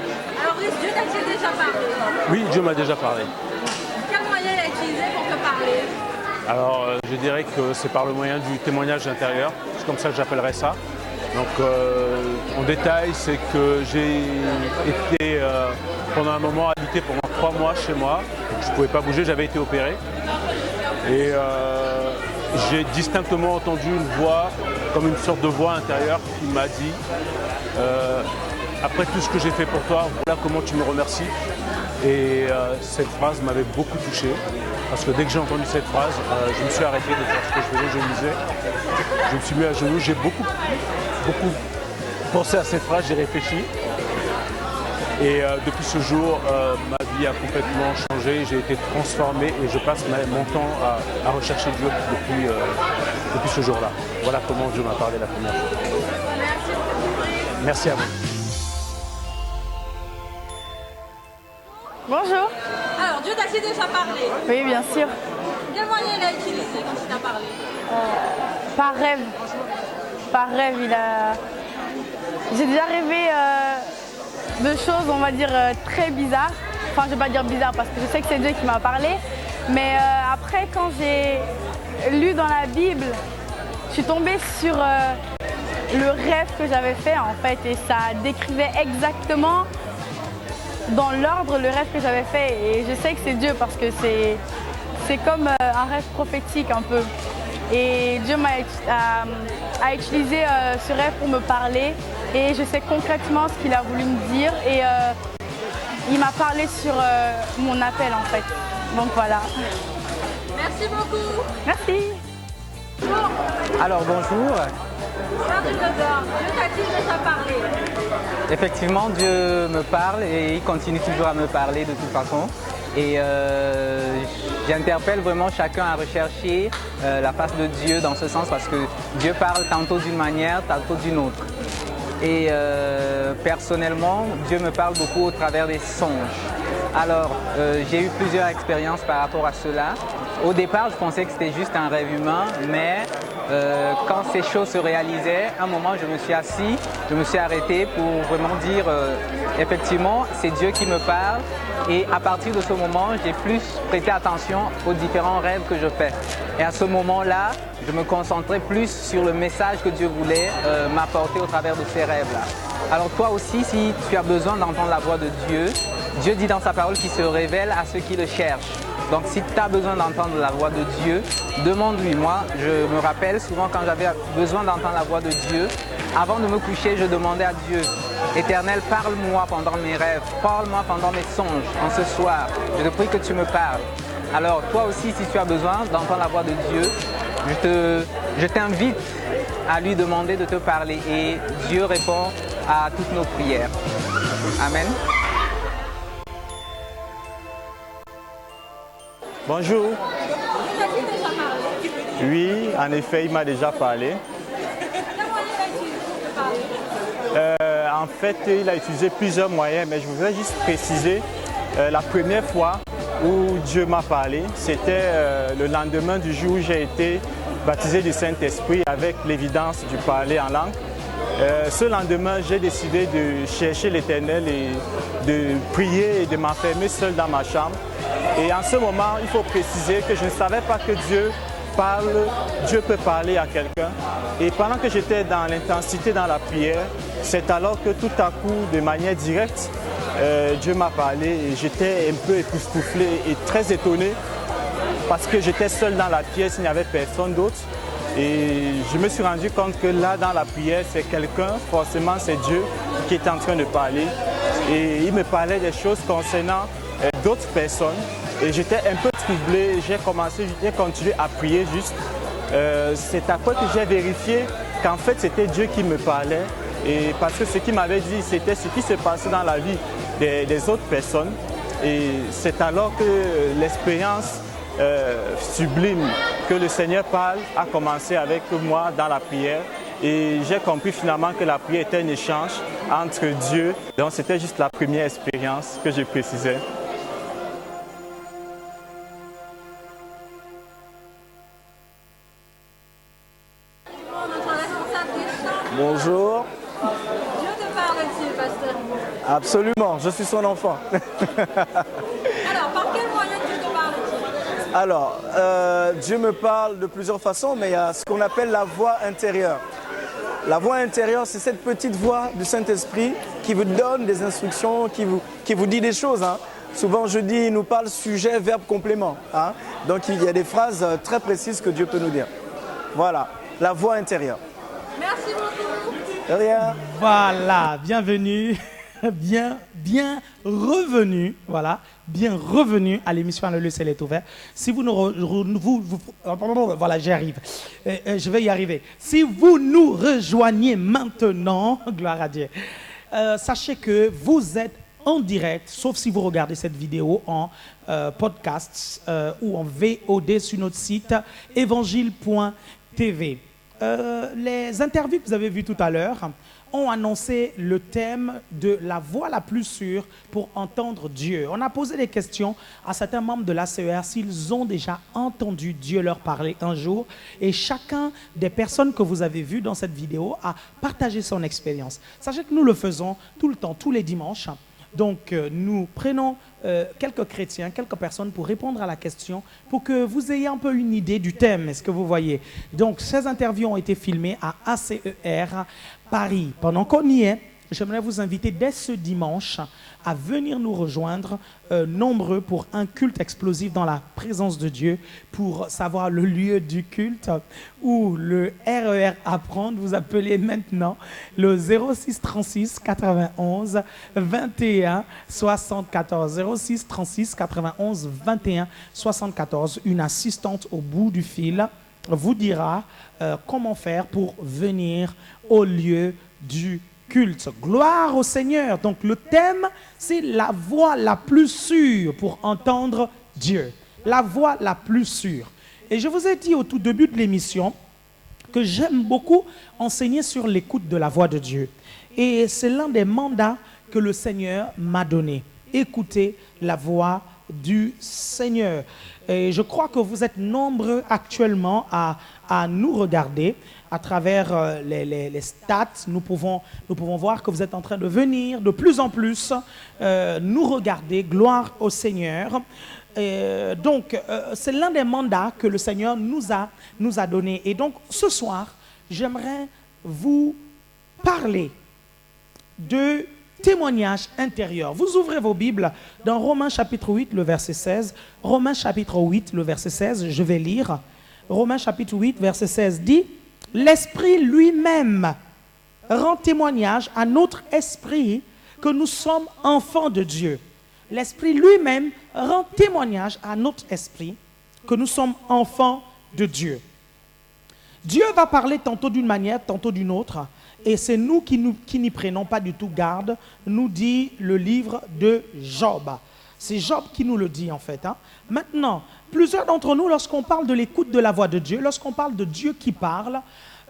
Alors, Brice, Dieu t'a-t-il déjà parlé? Oui, Dieu m'a déjà parlé. Quel moyen l'a utilisé pour te parler? Alors, je dirais que c'est par le moyen du témoignage intérieur. C'est comme ça que j'appellerais ça. Donc, en détail, c'est que j'ai été pendant un moment habité pendant 3 mois chez moi. Donc, je ne pouvais pas bouger, j'avais été opéré. Et j'ai distinctement entendu une voix, comme une sorte de voix intérieure qui m'a dit après tout ce que j'ai fait pour toi, voilà comment tu me remercies. Et cette phrase m'avait beaucoup touché. Parce que dès que j'ai entendu cette phrase, je me suis arrêté de faire ce que je faisais, je lisais. Je me suis mis à genoux, j'ai beaucoup pensé à cette phrase, j'ai réfléchi. Et depuis ce jour, ma vie a complètement changé, j'ai été transformé et je passe mon temps à rechercher Dieu depuis ce jour-là. Voilà comment Dieu m'a parlé la première fois. Merci à vous. Bonjour. Alors, Dieu t'a-t-il déjà parlé? Oui, bien sûr. Quel moyen il a utilisé quand il t'a parlé? Par rêve. par rêve, j'ai déjà rêvé de choses, on va dire, très bizarres. Enfin, je ne vais pas dire bizarres parce que je sais que c'est Dieu qui m'a parlé. Mais après, quand j'ai lu dans la Bible, je suis tombée sur le rêve que j'avais fait en fait. Et ça décrivait exactement dans l'ordre le rêve que j'avais fait. Et je sais que c'est Dieu parce que c'est comme un rêve prophétique un peu. Et Dieu a utilisé ce rêve pour me parler. Et je sais concrètement ce qu'il a voulu me dire. Et il m'a parlé sur mon appel en fait. Donc voilà. Merci beaucoup. Merci. Alors bonjour. Père du Trésor, Dieu t'a-t-il déjà parlé? Effectivement, Dieu me parle et il continue toujours à me parler de toute façon. Et j'interpelle vraiment chacun à rechercher la face de Dieu dans ce sens parce que Dieu parle tantôt d'une manière, tantôt d'une autre. Et personnellement, Dieu me parle beaucoup au travers des songes. Alors, j'ai eu plusieurs expériences par rapport à cela. Au départ, je pensais que c'était juste un rêve humain, mais quand ces choses se réalisaient, à un moment, je me suis assis, je me suis arrêté pour vraiment dire effectivement, c'est Dieu qui me parle. Et à partir de ce moment, j'ai plus prêté attention aux différents rêves que je fais. Et à ce moment-là, je me concentrais plus sur le message que Dieu voulait m'apporter au travers de ces rêves-là. Alors toi aussi, si tu as besoin d'entendre la voix de Dieu, Dieu dit dans sa parole qu'il se révèle à ceux qui le cherchent. Donc si tu as besoin d'entendre la voix de Dieu, demande-lui. Moi, je me rappelle souvent quand j'avais besoin d'entendre la voix de Dieu, avant de me coucher, je demandais à Dieu, Éternel, parle-moi pendant mes rêves, parle-moi pendant mes songes, en ce soir. Je te prie que tu me parles. Alors toi aussi, si tu as besoin d'entendre la voix de Dieu, je t'invite à lui demander de te parler et Dieu répond à toutes nos prières. Amen. Bonjour. Dieu t'a-t-il déjà parlé? Oui, en effet, il m'a déjà parlé. Quel moyen as-tu pour te parler? En fait, il a utilisé plusieurs moyens, mais je voudrais juste préciser, la première fois où Dieu m'a parlé, c'était le lendemain du jour où j'ai été baptisé du Saint-Esprit avec l'évidence du parler en langue. Ce lendemain, j'ai décidé de chercher l'Éternel et de prier et de m'enfermer seul dans ma chambre. Et en ce moment, il faut préciser que je ne savais pas que Dieu peut parler à quelqu'un. Et pendant que j'étais dans l'intensité dans la prière, c'est alors que tout à coup, de manière directe, Dieu m'a parlé et j'étais un peu époustouflé et très étonné parce que j'étais seul dans la pièce, il n'y avait personne d'autre. Et je me suis rendu compte que là, dans la prière, c'est quelqu'un, forcément c'est Dieu qui est en train de parler. Et il me parlait des choses concernant d'autres personnes. Et j'étais un peu troublé, j'ai continué à prier juste. C'est après que j'ai vérifié qu'en fait c'était Dieu qui me parlait. Et parce que ce qu'il m'avait dit, c'était ce qui se passait dans la vie des autres personnes. Et c'est alors que l'expérience sublime que le Seigneur parle a commencé avec moi dans la prière. Et j'ai compris finalement que la prière était un échange entre Dieu. Donc c'était juste la première expérience que je précisais. Notre responsable des chants. Bonjour. Dieu te parle-t-il, pasteur? Absolument, je suis son enfant. Alors, par quel moyen Dieu te parle-t-il? Alors, Dieu me parle de plusieurs façons, mais il y a ce qu'on appelle la voix intérieure. La voix intérieure, c'est cette petite voix du Saint-Esprit qui vous donne des instructions, qui vous dit des choses. Hein. Souvent, je dis, il nous parle sujet, verbe, complément. Hein. Donc, il y a des phrases très précises que Dieu peut nous dire. Voilà, la voix intérieure. Merci beaucoup. De rien. Voilà, bienvenue, bien revenu, voilà, bien revenu à l'émission Le ciel est ouvert. Si vous nous voilà, j'y arrive, je vais y arriver. Si vous nous rejoignez maintenant, gloire à Dieu, sachez que vous êtes en direct, sauf si vous regardez cette vidéo en podcast ou en VOD sur notre site évangile.tv. les interviews que vous avez vues tout à l'heure ont annoncé le thème de la voie la plus sûre pour entendre Dieu. On a posé des questions à certains membres de l'ACER s'ils ont déjà entendu Dieu leur parler un jour. Et chacun des personnes que vous avez vues dans cette vidéo a partagé son expérience. Sachez que nous le faisons tout le temps, tous les dimanches. Donc, nous prenons quelques chrétiens, quelques personnes pour répondre à la question, pour que vous ayez un peu une idée du thème, est-ce que vous voyez. Donc, ces interviews ont été filmées à ACER Paris. Pendant qu'on y est, j'aimerais vous inviter dès ce dimanche à venir nous rejoindre nombreux pour un culte explosif dans la présence de Dieu. Pour savoir le lieu du culte ou le RER Apprendre, vous appelez maintenant le 06 36 91 21 74. 06 36 91 21 74. Une assistante au bout du fil vous dira comment faire pour venir au lieu du culte. Gloire au Seigneur. Donc le thème, c'est la voie la plus sûre pour entendre Dieu. La voie la plus sûre. Et je vous ai dit au tout début de l'émission que j'aime beaucoup enseigner sur l'écoute de la voix de Dieu. Et c'est l'un des mandats que le Seigneur m'a donné. Écoutez la voix du Seigneur. Et je crois que vous êtes nombreux actuellement à nous regarder à travers les stats. Nous pouvons voir que vous êtes en train de venir de plus en plus nous regarder. Gloire au Seigneur. Donc, c'est l'un des mandats que le Seigneur nous a donné. Et donc, ce soir, j'aimerais vous parler de témoignage intérieur. Vous ouvrez vos Bibles dans Romains chapitre 8, le verset 16. Romains chapitre 8, le verset 16, je vais lire. Romains chapitre 8, verset 16 dit « L'Esprit lui-même rend témoignage à notre esprit que nous sommes enfants de Dieu. » L'Esprit lui-même rend témoignage à notre esprit que nous sommes enfants de Dieu. Dieu va parler tantôt d'une manière, tantôt d'une autre. Et c'est nous qui n'y prenons pas du tout garde, nous dit le livre de Job. C'est Job qui nous le dit en fait. Maintenant, plusieurs d'entre nous, lorsqu'on parle de l'écoute de la voix de Dieu, lorsqu'on parle de Dieu qui parle,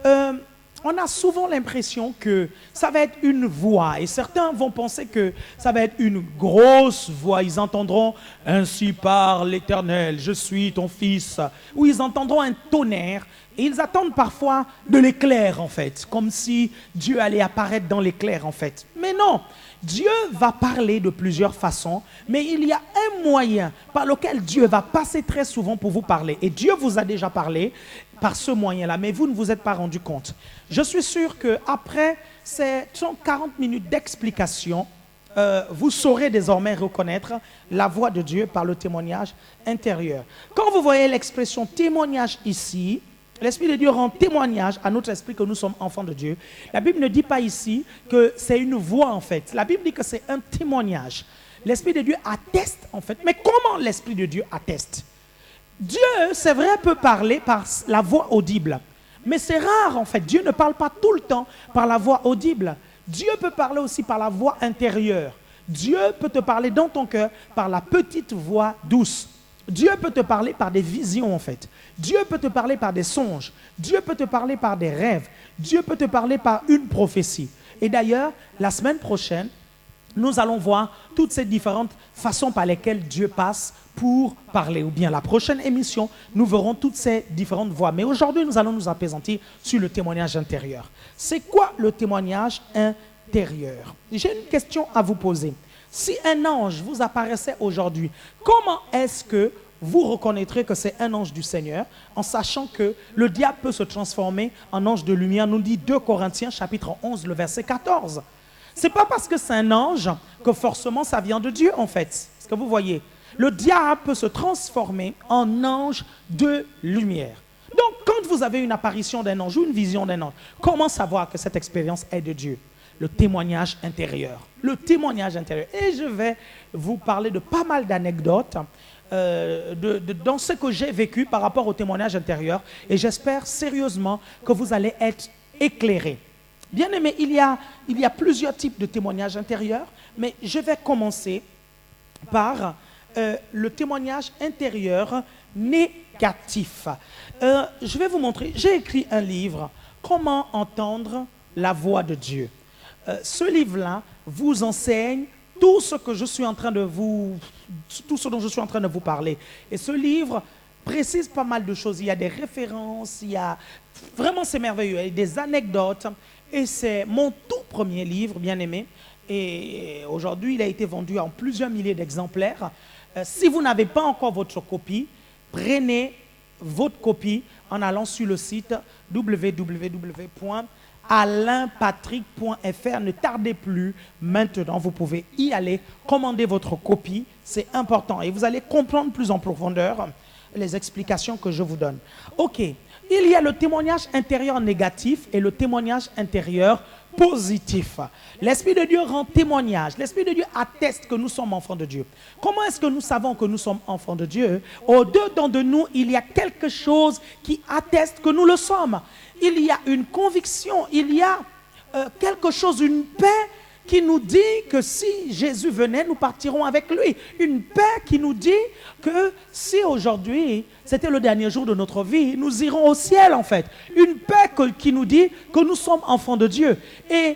on a souvent l'impression que ça va être une voix. Et certains vont penser que ça va être une grosse voix. Ils entendront « Ainsi parle l'Éternel, je suis ton fils ». Ou ils entendront un tonnerre. Et ils attendent parfois de l'éclair en fait. Comme si Dieu allait apparaître dans l'éclair en fait. Mais non, Dieu va parler de plusieurs façons. Mais il y a un moyen par lequel Dieu va passer très souvent pour vous parler. Et Dieu vous a déjà parlé par ce moyen-là, mais vous ne vous êtes pas rendu compte. Je suis sûr qu'après ces 40 minutes d'explication, vous saurez désormais reconnaître la voix de Dieu par le témoignage intérieur. Quand vous voyez l'expression témoignage ici, l'Esprit de Dieu rend témoignage à notre esprit que nous sommes enfants de Dieu. La Bible ne dit pas ici que c'est une voix en fait. La Bible dit que c'est un témoignage. L'Esprit de Dieu atteste en fait. Mais comment l'Esprit de Dieu atteste? Dieu, c'est vrai, peut parler par la voix audible. Mais c'est rare en fait. Dieu ne parle pas tout le temps par la voix audible. Dieu peut parler aussi par la voix intérieure. Dieu peut te parler dans ton cœur par la petite voix douce. Dieu peut te parler par des visions en fait. Dieu peut te parler par des songes. Dieu peut te parler par des rêves. Dieu peut te parler par une prophétie. Et d'ailleurs, la semaine prochaine, nous allons voir toutes ces différentes façons par lesquelles Dieu passe pour parler. Ou bien la prochaine émission, nous verrons toutes ces différentes voies. Mais aujourd'hui, nous allons nous appesantir sur le témoignage intérieur. C'est quoi le témoignage intérieur? J'ai une question à vous poser. Si un ange vous apparaissait aujourd'hui, comment est-ce que vous reconnaîtrez que c'est un ange du Seigneur, en sachant que le diable peut se transformer en ange de lumière, nous dit 2 Corinthiens chapitre 11, le verset 14. Ce n'est pas parce que c'est un ange que forcément ça vient de Dieu en fait. Est-ce que vous voyez? Le diable peut se transformer en ange de lumière. Donc quand vous avez une apparition d'un ange ou une vision d'un ange, comment savoir que cette expérience est de Dieu? Le témoignage intérieur. Le témoignage intérieur. Et je vais vous parler de pas mal d'anecdotes dans ce que j'ai vécu par rapport au témoignage intérieur. Et j'espère sérieusement que vous allez être éclairés. Bien aimé, il y a plusieurs types de témoignages intérieurs, mais je vais commencer par le témoignage intérieur né négatif. Je vais vous montrer, j'ai écrit un livre, Comment entendre la voix de Dieu. Ce livre-là vous enseigne tout ce que je suis en train de vous, tout ce dont je suis en train de vous parler. Et ce livre précise pas mal de choses. Il y a des références, il y a vraiment c'est merveilleux, il y a des anecdotes. Et c'est mon tout premier livre, bien aimé. Et aujourd'hui, il a été vendu en plusieurs milliers d'exemplaires. Si vous n'avez pas encore votre copie, prenez votre copie en allant sur le site www.alainpatrick.fr. Ne tardez plus, maintenant vous pouvez y aller, commander votre copie, c'est important. Et vous allez comprendre plus en profondeur les explications que je vous donne. Ok, il y a le témoignage intérieur négatif et le témoignage intérieur positif. L'Esprit de Dieu rend témoignage. L'Esprit de Dieu atteste que nous sommes enfants de Dieu. Comment est-ce que nous savons que nous sommes enfants de Dieu? Au-dedans de nous, il y a quelque chose qui atteste que nous le sommes. Il y a une conviction, il y a quelque chose, une paix qui nous dit que si Jésus venait, nous partirons avec lui. Une paix qui nous dit que si aujourd'hui, c'était le dernier jour de notre vie, nous irons au ciel en fait. Une paix qui nous dit que nous sommes enfants de Dieu. Et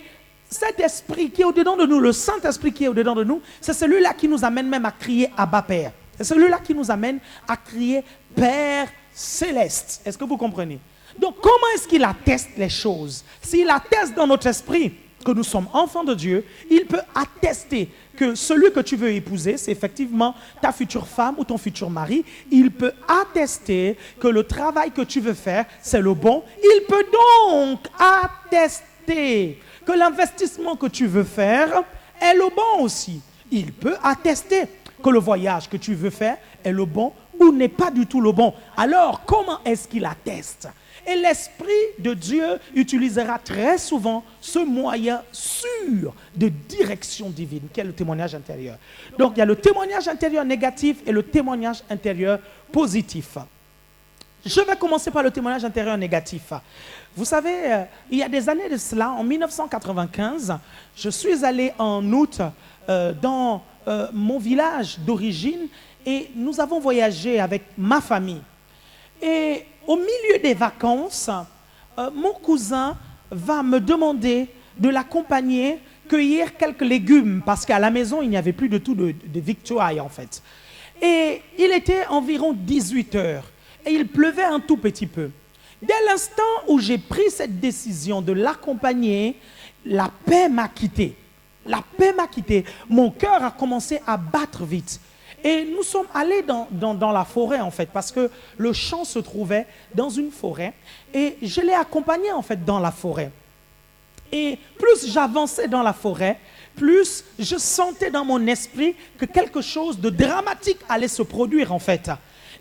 cet esprit qui est au-dedans de nous, le Saint-Esprit qui est au-dedans de nous, c'est celui-là qui nous amène même à crier Abba Père. C'est celui-là qui nous amène à crier Père Céleste. Est-ce que vous comprenez? Donc comment est-ce qu'il atteste les choses? S'il atteste dans notre esprit que nous sommes enfants de Dieu, il peut attester que celui que tu veux épouser, c'est effectivement ta future femme ou ton futur mari. Il peut attester que le travail que tu veux faire, c'est le bon. Il peut donc attester que l'investissement que tu veux faire est le bon aussi. Il peut attester que le voyage que tu veux faire est le bon ou n'est pas du tout le bon. Alors, comment est-ce qu'il atteste? Et l'Esprit de Dieu utilisera très souvent ce moyen sûr de direction divine, qui est le témoignage intérieur. Donc, il y a le témoignage intérieur négatif et le témoignage intérieur positif. Je vais commencer par le témoignage intérieur négatif. Vous savez, il y a des années de cela, en 1995, je suis allé en août dans mon village d'origine et nous avons voyagé avec ma famille. Et au milieu des vacances, mon cousin va me demander de l'accompagner cueillir quelques légumes parce qu'à la maison, il n'y avait plus de tout de victuailles en fait. Et il était environ 18 heures et il pleuvait un tout petit peu. Dès l'instant où j'ai pris cette décision de l'accompagner, la paix m'a quitté. La paix m'a quitté. Mon cœur a commencé à battre vite. Et nous sommes allés dans la forêt en fait, parce que le champ se trouvait dans une forêt. Et je l'ai accompagné en fait dans la forêt. Et plus j'avançais dans la forêt, plus je sentais dans mon esprit que quelque chose de dramatique allait se produire en fait.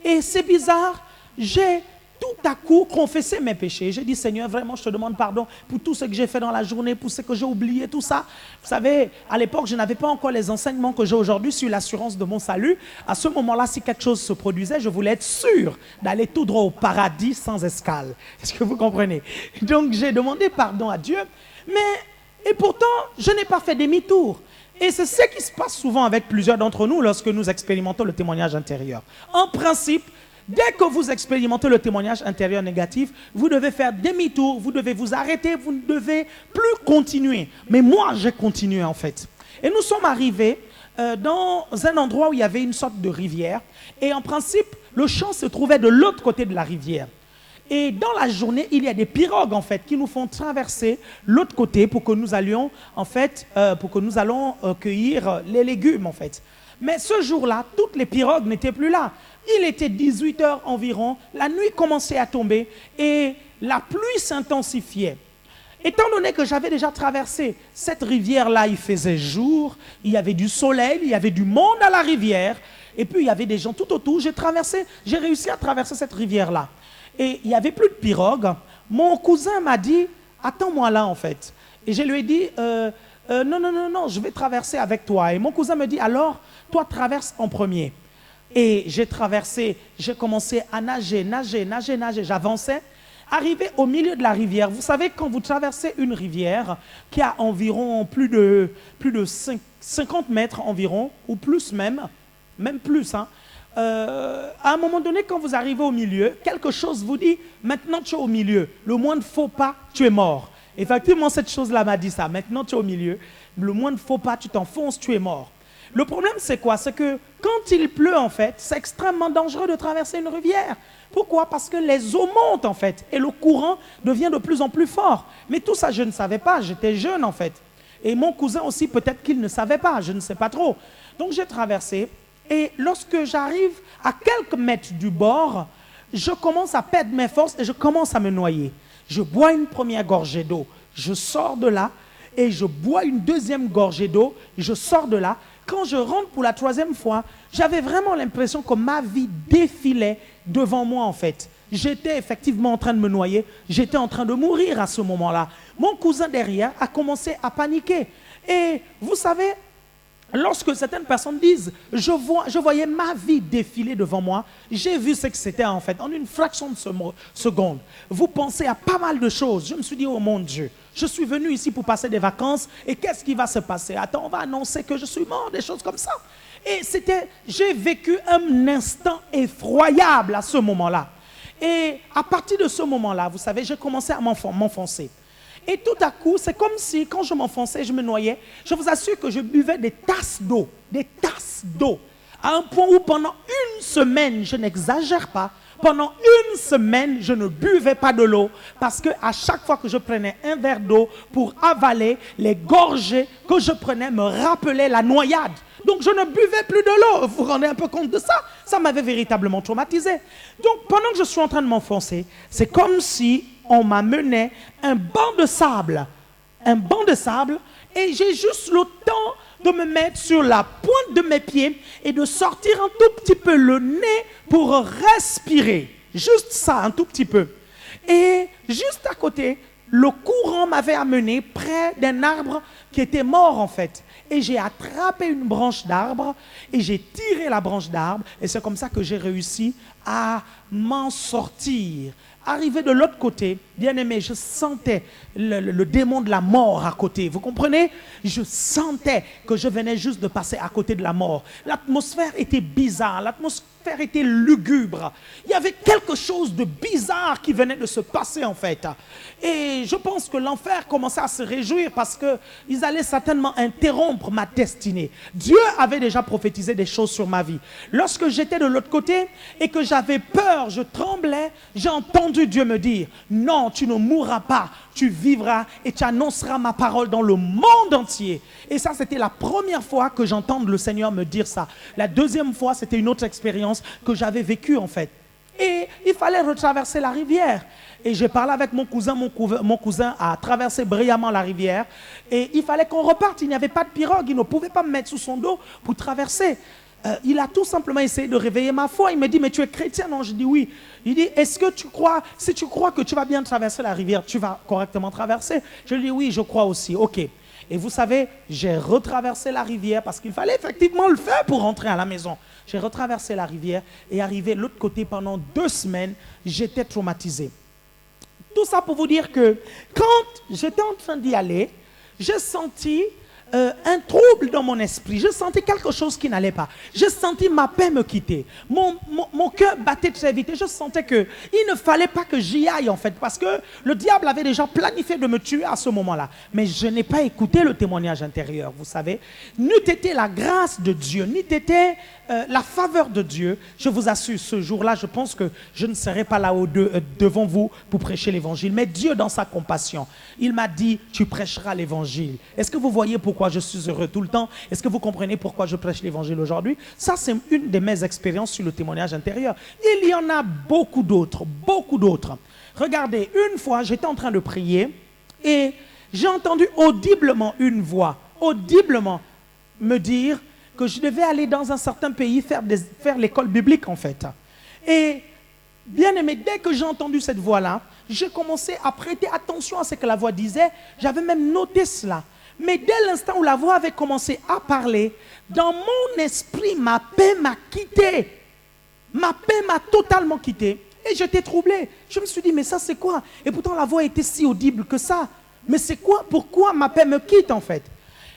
Et c'est bizarre, j'ai tout à coup confessé mes péchés. J'ai dit, Seigneur, vraiment, je te demande pardon pour tout ce que j'ai fait dans la journée, pour ce que j'ai oublié, tout ça. Vous savez, à l'époque, je n'avais pas encore les enseignements que j'ai aujourd'hui sur l'assurance de mon salut. À ce moment-là, si quelque chose se produisait, je voulais être sûr d'aller tout droit au paradis sans escale. Est-ce que vous comprenez? Donc, j'ai demandé pardon à Dieu. Et pourtant, je n'ai pas fait demi-tour. Et c'est ce qui se passe souvent avec plusieurs d'entre nous lorsque nous expérimentons le témoignage intérieur. En principe, dès que vous expérimentez le témoignage intérieur négatif, vous devez faire demi-tour, vous devez vous arrêter, vous ne devez plus continuer. Mais moi, j'ai continué en fait. Et nous sommes arrivés dans un endroit où il y avait une sorte de rivière. Et en principe, le champ se trouvait de l'autre côté de la rivière. Et dans la journée, il y a des pirogues en fait qui nous font traverser l'autre côté pour que nous allions en fait, cueillir les légumes en fait. Mais ce jour-là, toutes les pirogues n'étaient plus là. Il était 18 heures environ, la nuit commençait à tomber et la pluie s'intensifiait. Étant donné que j'avais déjà traversé cette rivière-là, il faisait jour, il y avait du soleil, il y avait du monde à la rivière, et puis il y avait des gens tout autour. J'ai réussi à traverser cette rivière-là. Et il n'y avait plus de pirogue. Mon cousin m'a dit, attends-moi là en fait. Et je lui ai dit, non, je vais traverser avec toi. Et mon cousin me dit, alors, toi traverse en premier. Et j'ai traversé, j'ai commencé à nager. J'avançais. Arrivé au milieu de la rivière, vous savez, quand vous traversez une rivière qui a environ plus de 50 mètres environ, ou plus même plus, hein, à un moment donné, quand vous arrivez au milieu, quelque chose vous dit, maintenant tu es au milieu, le moindre faux pas, tu es mort. Effectivement, cette chose-là m'a dit ça, maintenant tu es au milieu, le moindre faux pas, tu t'enfonces, tu es mort. Le problème, c'est quoi? C'est que quand il pleut, en fait, c'est extrêmement dangereux de traverser une rivière. Pourquoi? Parce que les eaux montent, en fait, et le courant devient de plus en plus fort. Mais tout ça, je ne savais pas, j'étais jeune, en fait. Et mon cousin aussi, peut-être qu'il ne savait pas, je ne sais pas trop. Donc j'ai traversé, et lorsque j'arrive à quelques mètres du bord, je commence à perdre mes forces et je commence à me noyer. Je bois une première gorgée d'eau, je sors de là, et je bois une deuxième gorgée d'eau, je sors de là. Quand je rentre pour la troisième fois, j'avais vraiment l'impression que ma vie défilait devant moi, en fait. J'étais effectivement en train de me noyer, j'étais en train de mourir à ce moment-là. Mon cousin derrière a commencé à paniquer. Et vous savez, lorsque certaines personnes disent « je voyais ma vie défiler devant moi », j'ai vu ce que c'était en fait, en une fraction de seconde. Vous pensez à pas mal de choses. Je me suis dit « oh mon Dieu, je suis venu ici pour passer des vacances et qu'est-ce qui va se passer? Attends, on va annoncer que je suis mort, des choses comme ça. » Et j'ai vécu un instant effroyable à ce moment-là. Et à partir de ce moment-là, vous savez, j'ai commencé à m'enfoncer. Et tout à coup, c'est comme si, quand je m'enfonçais, je me noyais, je vous assure que je buvais des tasses d'eau, à un point où pendant une semaine, je n'exagère pas, pendant une semaine, je ne buvais pas de l'eau, parce qu'à chaque fois que je prenais un verre d'eau pour avaler, les gorgées que je prenais me rappelaient la noyade. Donc je ne buvais plus de l'eau. Vous vous rendez un peu compte de ça? Ça m'avait véritablement traumatisé. Donc pendant que je suis en train de m'enfoncer, c'est comme si on m'amenait un banc de sable, et j'ai juste le temps de me mettre sur la pointe de mes pieds et de sortir un tout petit peu le nez pour respirer. Juste ça, un tout petit peu. Et juste à côté, le courant m'avait amené près d'un arbre qui était mort en fait. Et j'ai attrapé une branche d'arbre et j'ai tiré la branche d'arbre et c'est comme ça que j'ai réussi à m'en sortir. Arrivé de l'autre côté, bien aimé, je sentais le démon de la mort à côté. Vous comprenez? Je sentais que je venais juste de passer à côté de la mort. L'atmosphère était bizarre, l'atmosphère était lugubre. Il y avait quelque chose de bizarre qui venait de se passer en fait. Et je pense que l'enfer commençait à se réjouir parce qu'ils allaient certainement interrompre ma destinée. Dieu avait déjà prophétisé des choses sur ma vie. Lorsque j'étais de l'autre côté et que j'avais peur, je tremblais, j'ai entendu Dieu me dire, non, tu ne mourras pas, tu vivras et tu annonceras ma parole dans le monde entier. Et ça, c'était la première fois que j'entends le Seigneur me dire ça. La deuxième fois, c'était une autre expérience que j'avais vécue en fait. Et il fallait retraverser la rivière. Et j'ai parlé avec mon cousin. Mon cousin a traversé brillamment la rivière. Et il fallait qu'on reparte. Il n'y avait pas de pirogue. Il ne pouvait pas me mettre sous son dos pour traverser. Il a tout simplement essayé de réveiller ma foi. Il me dit, mais tu es chrétien? Non, je dis oui. Il dit, est-ce que tu crois, si tu crois que tu vas bien traverser la rivière, tu vas correctement traverser? Je lui dis, oui, je crois aussi. Ok. Et vous savez, j'ai retraversé la rivière parce qu'il fallait effectivement le faire pour rentrer à la maison. J'ai retraversé la rivière et arrivé de l'autre côté pendant 2 semaines, j'étais traumatisé. Tout ça pour vous dire que quand j'étais en train d'y aller, j'ai senti un trouble dans mon esprit. Je sentais quelque chose qui n'allait pas. J'ai senti ma paix me quitter. Mon cœur battait très vite et je sentais qu'il ne fallait pas que j'y aille en fait parce que le diable avait déjà planifié de me tuer à ce moment-là. Mais je n'ai pas écouté le témoignage intérieur, vous savez. N'eût été la grâce de Dieu, n'eût été la faveur de Dieu, je vous assure, ce jour-là, je pense que je ne serai pas là-haut devant vous pour prêcher l'évangile. Mais Dieu, dans sa compassion, il m'a dit, tu prêcheras l'évangile. Est-ce que vous voyez pourquoi je suis heureux tout le temps? Est-ce que vous comprenez pourquoi je prêche l'évangile aujourd'hui? Ça, c'est une de mes expériences sur le témoignage intérieur. Il y en a beaucoup d'autres, beaucoup d'autres. Regardez, une fois, j'étais en train de prier et j'ai entendu audiblement une voix, audiblement me dire que je devais aller dans un certain pays faire l'école biblique en fait. Et bien aimé, dès que j'ai entendu cette voix-là, j'ai commencé à prêter attention à ce que la voix disait. J'avais même noté cela. Mais dès l'instant où la voix avait commencé à parler, dans mon esprit, ma paix m'a quitté. Ma paix m'a totalement quitté. Et j'étais troublé. Je me suis dit, mais ça c'est quoi? Et pourtant la voix était si audible que ça. Mais c'est quoi? Pourquoi ma paix me quitte en fait?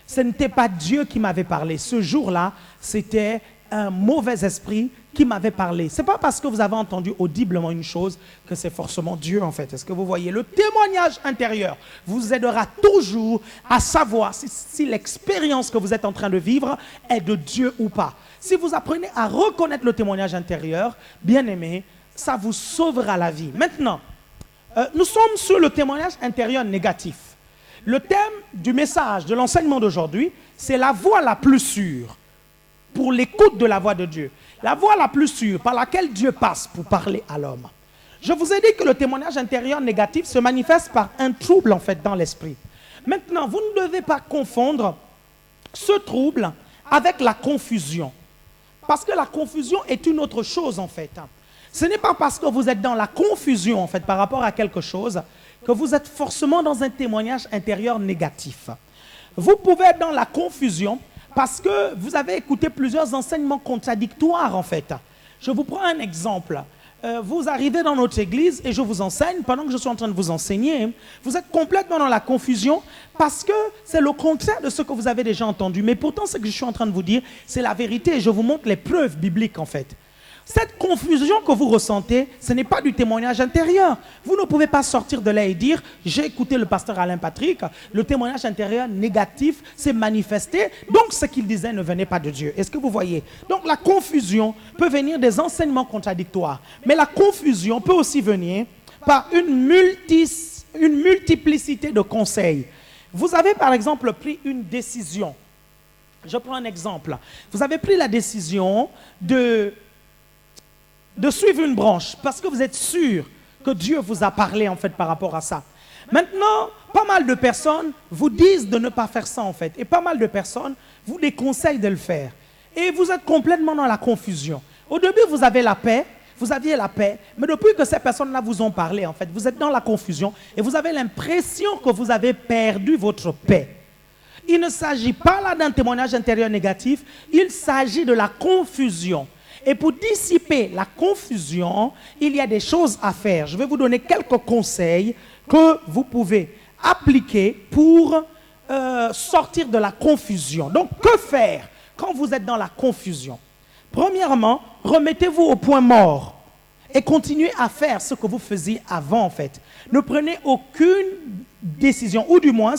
Ce n'était pas Dieu qui m'avait parlé. Ce jour-là, c'était un mauvais esprit qui m'avait parlé. Ce n'est pas parce que vous avez entendu audiblement une chose que c'est forcément Dieu en fait. Est-ce que vous voyez? Le témoignage intérieur vous aidera toujours à savoir si l'expérience que vous êtes en train de vivre est de Dieu ou pas. Si vous apprenez à reconnaître le témoignage intérieur, bien aimé, ça vous sauvera la vie. Maintenant, nous sommes sur le témoignage intérieur négatif. Le thème du message, de l'enseignement d'aujourd'hui, c'est la voie la plus sûre pour l'écoute de la voix de Dieu. La voie la plus sûre par laquelle Dieu passe pour parler à l'homme. Je vous ai dit que le témoignage intérieur négatif se manifeste par un trouble en fait dans l'esprit. Maintenant, vous ne devez pas confondre ce trouble avec la confusion. Parce que la confusion est une autre chose en fait. Ce n'est pas parce que vous êtes dans la confusion en fait par rapport à quelque chose que vous êtes forcément dans un témoignage intérieur négatif. Vous pouvez être dans la confusion parce que vous avez écouté plusieurs enseignements contradictoires en fait. Je vous prends un exemple. Vous arrivez dans notre église et je vous enseigne, pendant que je suis en train de vous enseigner, vous êtes complètement dans la confusion parce que c'est le contraire de ce que vous avez déjà entendu. Mais pourtant, ce que je suis en train de vous dire, c'est la vérité et je vous montre les preuves bibliques en fait. Cette confusion que vous ressentez, ce n'est pas du témoignage intérieur. Vous ne pouvez pas sortir de là et dire « J'ai écouté le pasteur Alain Patrick, le témoignage intérieur négatif s'est manifesté, donc ce qu'il disait ne venait pas de Dieu. » Est-ce que vous voyez? Donc la confusion peut venir des enseignements contradictoires. Mais la confusion peut aussi venir par une multiplicité de conseils. Vous avez par exemple pris une décision. Je prends un exemple. Vous avez pris la décision de suivre une branche parce que vous êtes sûr que Dieu vous a parlé en fait par rapport à ça. Maintenant, pas mal de personnes vous disent de ne pas faire ça en fait et pas mal de personnes vous déconseillent de le faire et vous êtes complètement dans la confusion. Au début, vous aviez la paix, mais depuis que ces personnes-là vous ont parlé en fait, vous êtes dans la confusion et vous avez l'impression que vous avez perdu votre paix. Il ne s'agit pas là d'un témoignage intérieur négatif, il s'agit de la confusion. Et pour dissiper la confusion, il y a des choses à faire. Je vais vous donner quelques conseils que vous pouvez appliquer pour sortir de la confusion. Donc, que faire quand vous êtes dans la confusion? Premièrement, remettez-vous au point mort et continuez à faire ce que vous faisiez avant, en fait. Ne prenez aucune décision, ou du moins,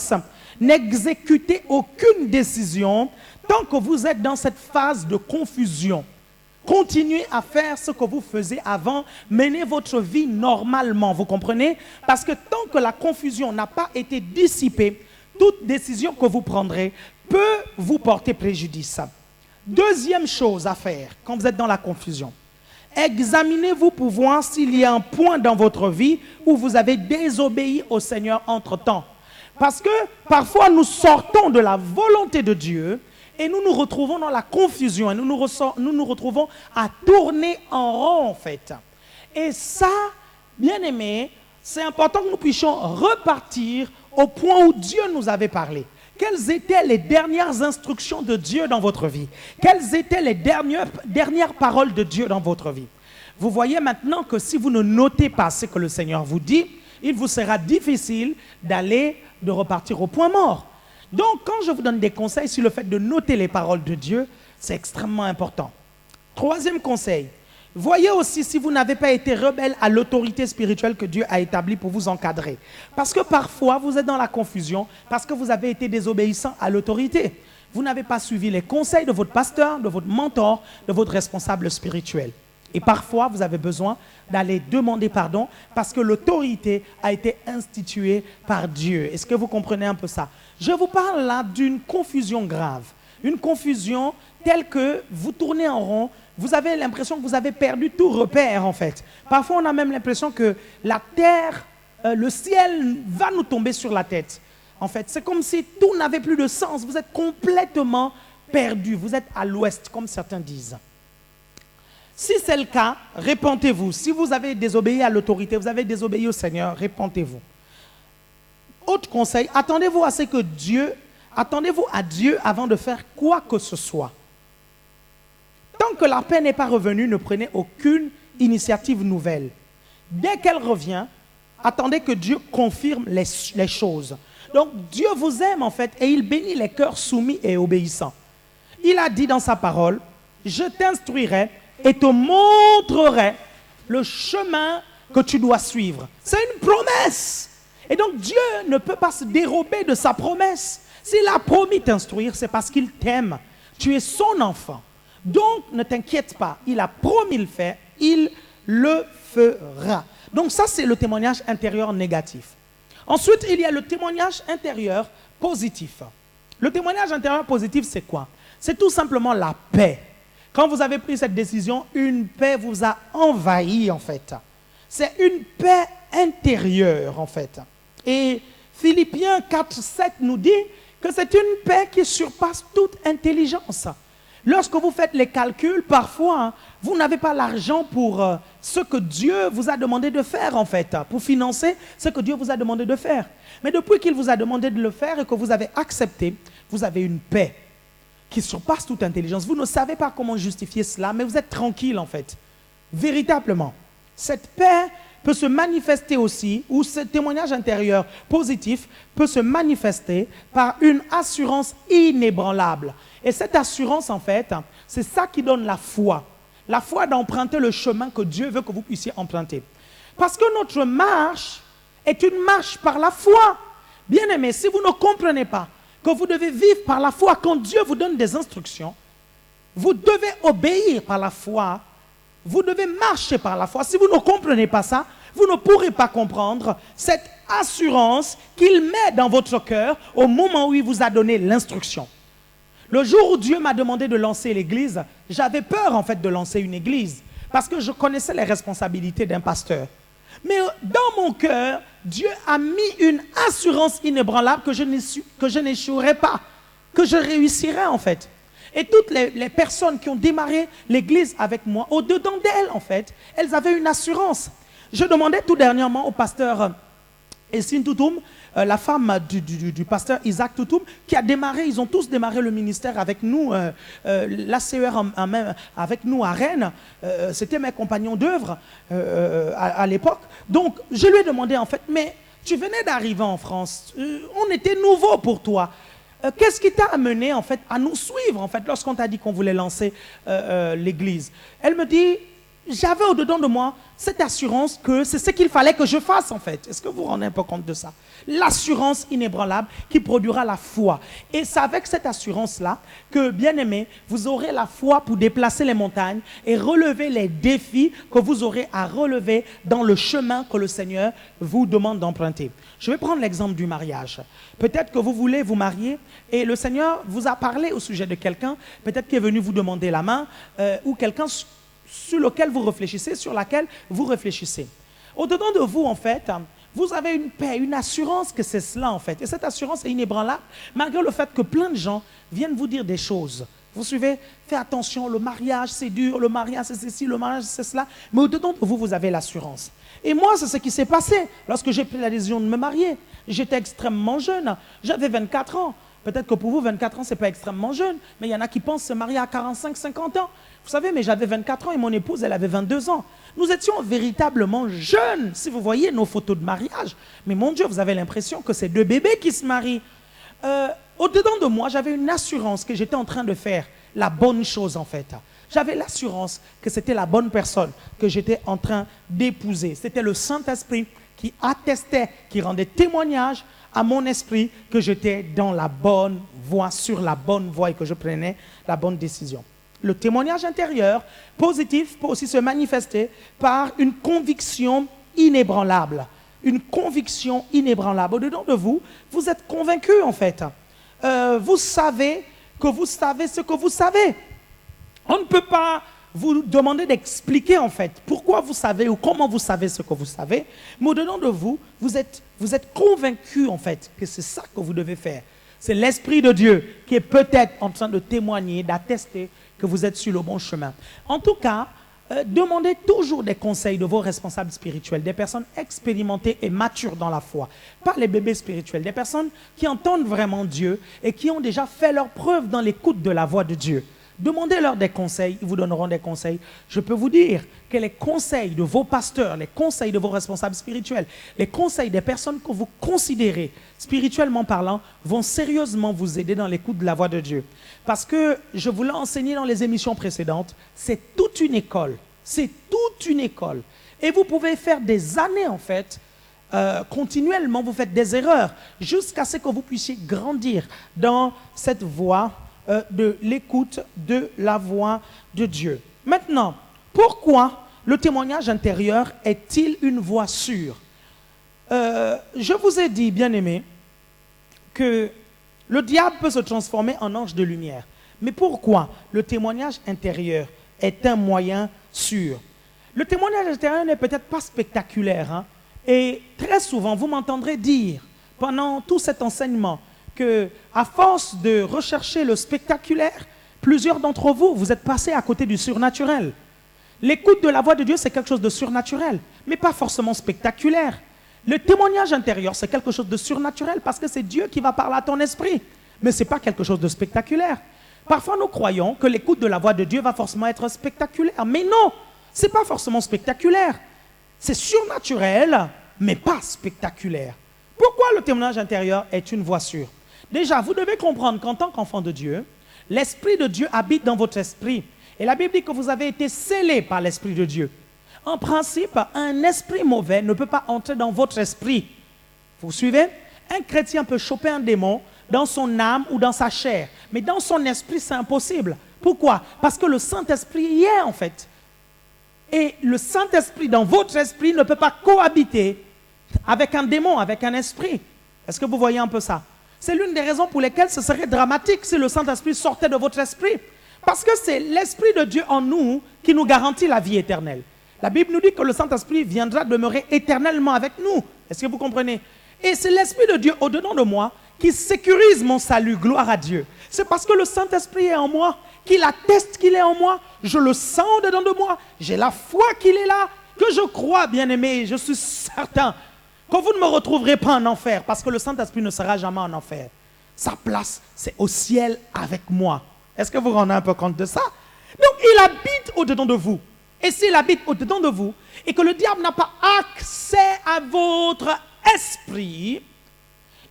n'exécutez aucune décision tant que vous êtes dans cette phase de confusion. Continuez à faire ce que vous faisiez avant, menez votre vie normalement, vous comprenez? Parce que tant que la confusion n'a pas été dissipée, toute décision que vous prendrez peut vous porter préjudice. Deuxième chose à faire quand vous êtes dans la confusion, examinez-vous pour voir s'il y a un point dans votre vie où vous avez désobéi au Seigneur entre-temps. Parce que parfois nous sortons de la volonté de Dieu et nous nous retrouvons dans la confusion et nous nous retrouvons à tourner en rond en fait. Et ça, bien aimé, c'est important que nous puissions repartir au point où Dieu nous avait parlé. Quelles étaient les dernières instructions de Dieu dans votre vie? Quelles étaient les dernières paroles de Dieu dans votre vie? Vous voyez maintenant que si vous ne notez pas ce que le Seigneur vous dit, il vous sera difficile de repartir au point mort. Donc, quand je vous donne des conseils sur le fait de noter les paroles de Dieu, c'est extrêmement important. Troisième conseil, voyez aussi si vous n'avez pas été rebelle à l'autorité spirituelle que Dieu a établie pour vous encadrer. Parce que parfois, vous êtes dans la confusion parce que vous avez été désobéissant à l'autorité. Vous n'avez pas suivi les conseils de votre pasteur, de votre mentor, de votre responsable spirituel. Et parfois, vous avez besoin d'aller demander pardon parce que l'autorité a été instituée par Dieu. Est-ce que vous comprenez un peu ça? Je vous parle là d'une confusion grave. Une confusion telle que vous tournez en rond, vous avez l'impression que vous avez perdu tout repère en fait. Parfois, on a même l'impression que la terre, le ciel va nous tomber sur la tête. En fait, c'est comme si tout n'avait plus de sens. Vous êtes complètement perdu. Vous êtes à l'ouest, comme certains disent. Si c'est le cas, repentez-vous. Si vous avez désobéi à l'autorité, vous avez désobéi au Seigneur, repentez-vous. Autre conseil, attendez-vous à Dieu avant de faire quoi que ce soit. Tant que la paix n'est pas revenue, ne prenez aucune initiative nouvelle. Dès qu'elle revient, attendez que Dieu confirme les choses. Donc Dieu vous aime en fait et il bénit les cœurs soumis et obéissants. Il a dit dans sa parole, je t'instruirai et te montrerai le chemin que tu dois suivre. C'est une promesse. Et donc Dieu ne peut pas se dérober de sa promesse. S'il a promis t'instruire, c'est parce qu'il t'aime. Tu es son enfant. Donc ne t'inquiète pas, il a promis le faire, il le fera. Donc ça, c'est le témoignage intérieur négatif. Ensuite, il y a le témoignage intérieur positif. Le témoignage intérieur positif, c'est quoi? C'est tout simplement la paix. Quand vous avez pris cette décision, une paix vous a envahi en fait. C'est une paix intérieure en fait. Et Philippiens 4:7 nous dit que c'est une paix qui surpasse toute intelligence. Lorsque vous faites les calculs, parfois, vous n'avez pas l'argent pour ce que Dieu vous a demandé de faire, en fait, pour financer ce que Dieu vous a demandé de faire. Mais depuis qu'il vous a demandé de le faire et que vous avez accepté, vous avez une paix qui surpasse toute intelligence. Vous ne savez pas comment justifier cela, mais vous êtes tranquille, en fait. Véritablement. Cette paix peut se manifester aussi, ou ce témoignage intérieur positif peut se manifester par une assurance inébranlable. Et cette assurance, en fait, c'est ça qui donne la foi. La foi d'emprunter le chemin que Dieu veut que vous puissiez emprunter. Parce que notre marche est une marche par la foi. Bien-aimés, si vous ne comprenez pas que vous devez vivre par la foi, quand Dieu vous donne des instructions, vous devez obéir par la foi. Vous devez marcher par la foi. Si vous ne comprenez pas ça, vous ne pourrez pas comprendre cette assurance qu'il met dans votre cœur au moment où il vous a donné l'instruction. Le jour où Dieu m'a demandé de lancer l'église, j'avais peur en fait de lancer une église parce que je connaissais les responsabilités d'un pasteur. Mais dans mon cœur, Dieu a mis une assurance inébranlable que je n'échouerai pas, que je réussirai en fait. Et toutes les personnes qui ont démarré l'église avec moi, au-dedans d'elles, en fait, elles avaient une assurance. Je demandais tout dernièrement au pasteur Essine Toutoum, la femme du pasteur Isaac Toutoum, qui a démarré, ils ont tous démarré le ministère avec nous, l'ACER avec nous à Rennes. C'était mes compagnons d'œuvre à l'époque. Donc, je lui ai demandé, en fait, mais tu venais d'arriver en France, on était nouveau pour toi. Qu'est-ce qui t'a amené en fait à nous suivre en fait lorsqu'on t'a dit qu'on voulait lancer l'église? Elle me dit, j'avais au-dedans de moi cette assurance que c'est ce qu'il fallait que je fasse en fait. Est-ce que vous vous rendez un peu compte de ça? L'assurance inébranlable qui produira la foi. Et c'est avec cette assurance-là que, bien aimé, vous aurez la foi pour déplacer les montagnes et relever les défis que vous aurez à relever dans le chemin que le Seigneur vous demande d'emprunter. Je vais prendre l'exemple du mariage. Peut-être que vous voulez vous marier et le Seigneur vous a parlé au sujet de quelqu'un, peut-être qu'il est venu vous demander la main ou quelqu'un sur lequel vous réfléchissez, sur laquelle vous réfléchissez. Au-dedans de vous, en fait, vous avez une paix, une assurance que c'est cela, en fait. Et cette assurance est inébranlable, malgré le fait que plein de gens viennent vous dire des choses. Vous suivez? Faites attention, le mariage, c'est dur, le mariage, c'est ceci, le mariage, c'est cela. Mais au-dedans de vous, vous avez l'assurance. Et moi, c'est ce qui s'est passé lorsque j'ai pris la décision de me marier. J'étais extrêmement jeune, j'avais 24 ans. Peut-être que pour vous, 24 ans, ce n'est pas extrêmement jeune, mais il y en a qui pensent se marier à 45, 50 ans. Vous savez, mais j'avais 24 ans et mon épouse, elle avait 22 ans. Nous étions véritablement jeunes, si vous voyez nos photos de mariage. Mais mon Dieu, vous avez l'impression que c'est deux bébés qui se marient. Au-dedans de moi, j'avais une assurance que j'étais en train de faire la bonne chose, en fait. J'avais l'assurance que c'était la bonne personne que j'étais en train d'épouser. C'était le Saint-Esprit qui attestait, qui rendait témoignage à mon esprit que j'étais dans la bonne voie, sur la bonne voie et que je prenais la bonne décision. Le témoignage intérieur positif peut aussi se manifester par une conviction inébranlable. Une conviction inébranlable. Au-dedans de vous, vous êtes convaincu en fait. Vous savez que vous savez ce que vous savez. On ne peut pas vous demander d'expliquer en fait pourquoi vous savez ou comment vous savez ce que vous savez, mais au-dedans de vous, vous êtes convaincu en fait que c'est ça que vous devez faire. C'est l'Esprit de Dieu qui est peut-être en train de témoigner, d'attester que vous êtes sur le bon chemin. En tout cas, demandez toujours des conseils de vos responsables spirituels, des personnes expérimentées et matures dans la foi, pas les bébés spirituels, des personnes qui entendent vraiment Dieu et qui ont déjà fait leur preuve dans l'écoute de la voix de Dieu. Demandez-leur des conseils, ils vous donneront des conseils. Je peux vous dire que les conseils de vos pasteurs, les conseils de vos responsables spirituels, les conseils des personnes que vous considérez, spirituellement parlant, vont sérieusement vous aider dans l'écoute de la voix de Dieu. Parce que, je vous l'ai enseigné dans les émissions précédentes, c'est toute une école. C'est toute une école. Et vous pouvez faire des années, en fait, continuellement, vous faites des erreurs, jusqu'à ce que vous puissiez grandir dans cette voie de l'écoute de la voix de Dieu. Maintenant, pourquoi le témoignage intérieur est-il une voix sûre? Je vous ai dit, bien-aimés, que le diable peut se transformer en ange de lumière. Mais pourquoi le témoignage intérieur est un moyen sûr? Le témoignage intérieur n'est peut-être pas spectaculaire, hein? Et très souvent, vous m'entendrez dire, pendant tout cet enseignement, que à force de rechercher le spectaculaire, plusieurs d'entre vous, vous êtes passés à côté du surnaturel. L'écoute de la voix de Dieu, c'est quelque chose de surnaturel, mais pas forcément spectaculaire. Le témoignage intérieur, c'est quelque chose de surnaturel parce que c'est Dieu qui va parler à ton esprit, mais ce n'est pas quelque chose de spectaculaire. Parfois, nous croyons que l'écoute de la voix de Dieu va forcément être spectaculaire, mais non, ce n'est pas forcément spectaculaire. C'est surnaturel, mais pas spectaculaire. Pourquoi le témoignage intérieur est une voix sûre? Déjà, vous devez comprendre qu'en tant qu'enfant de Dieu, l'Esprit de Dieu habite dans votre esprit. Et la Bible dit que vous avez été scellés par l'Esprit de Dieu. En principe, un esprit mauvais ne peut pas entrer dans votre esprit. Vous suivez? Un chrétien peut choper un démon dans son âme ou dans sa chair. Mais dans son esprit, c'est impossible. Pourquoi? Parce que le Saint-Esprit y est en fait. Et le Saint-Esprit dans votre esprit ne peut pas cohabiter avec un démon, avec un esprit. Est-ce que vous voyez un peu ça? C'est l'une des raisons pour lesquelles ce serait dramatique si le Saint-Esprit sortait de votre esprit. Parce que c'est l'Esprit de Dieu en nous qui nous garantit la vie éternelle. La Bible nous dit que le Saint-Esprit viendra demeurer éternellement avec nous. Est-ce que vous comprenez? Et c'est l'Esprit de Dieu au-dedans de moi qui sécurise mon salut. Gloire à Dieu. C'est parce que le Saint-Esprit est en moi, qu'il atteste qu'il est en moi. Je le sens au-dedans de moi. J'ai la foi qu'il est là, que je crois, bien-aimé. Je suis certain que vous ne me retrouverez pas en enfer, parce que le Saint-Esprit ne sera jamais en enfer. Sa place, c'est au ciel avec moi. Est-ce que vous vous rendez un peu compte de ça? Donc, il habite au-dedans de vous. Et s'il habite au-dedans de vous, et que le diable n'a pas accès à votre esprit,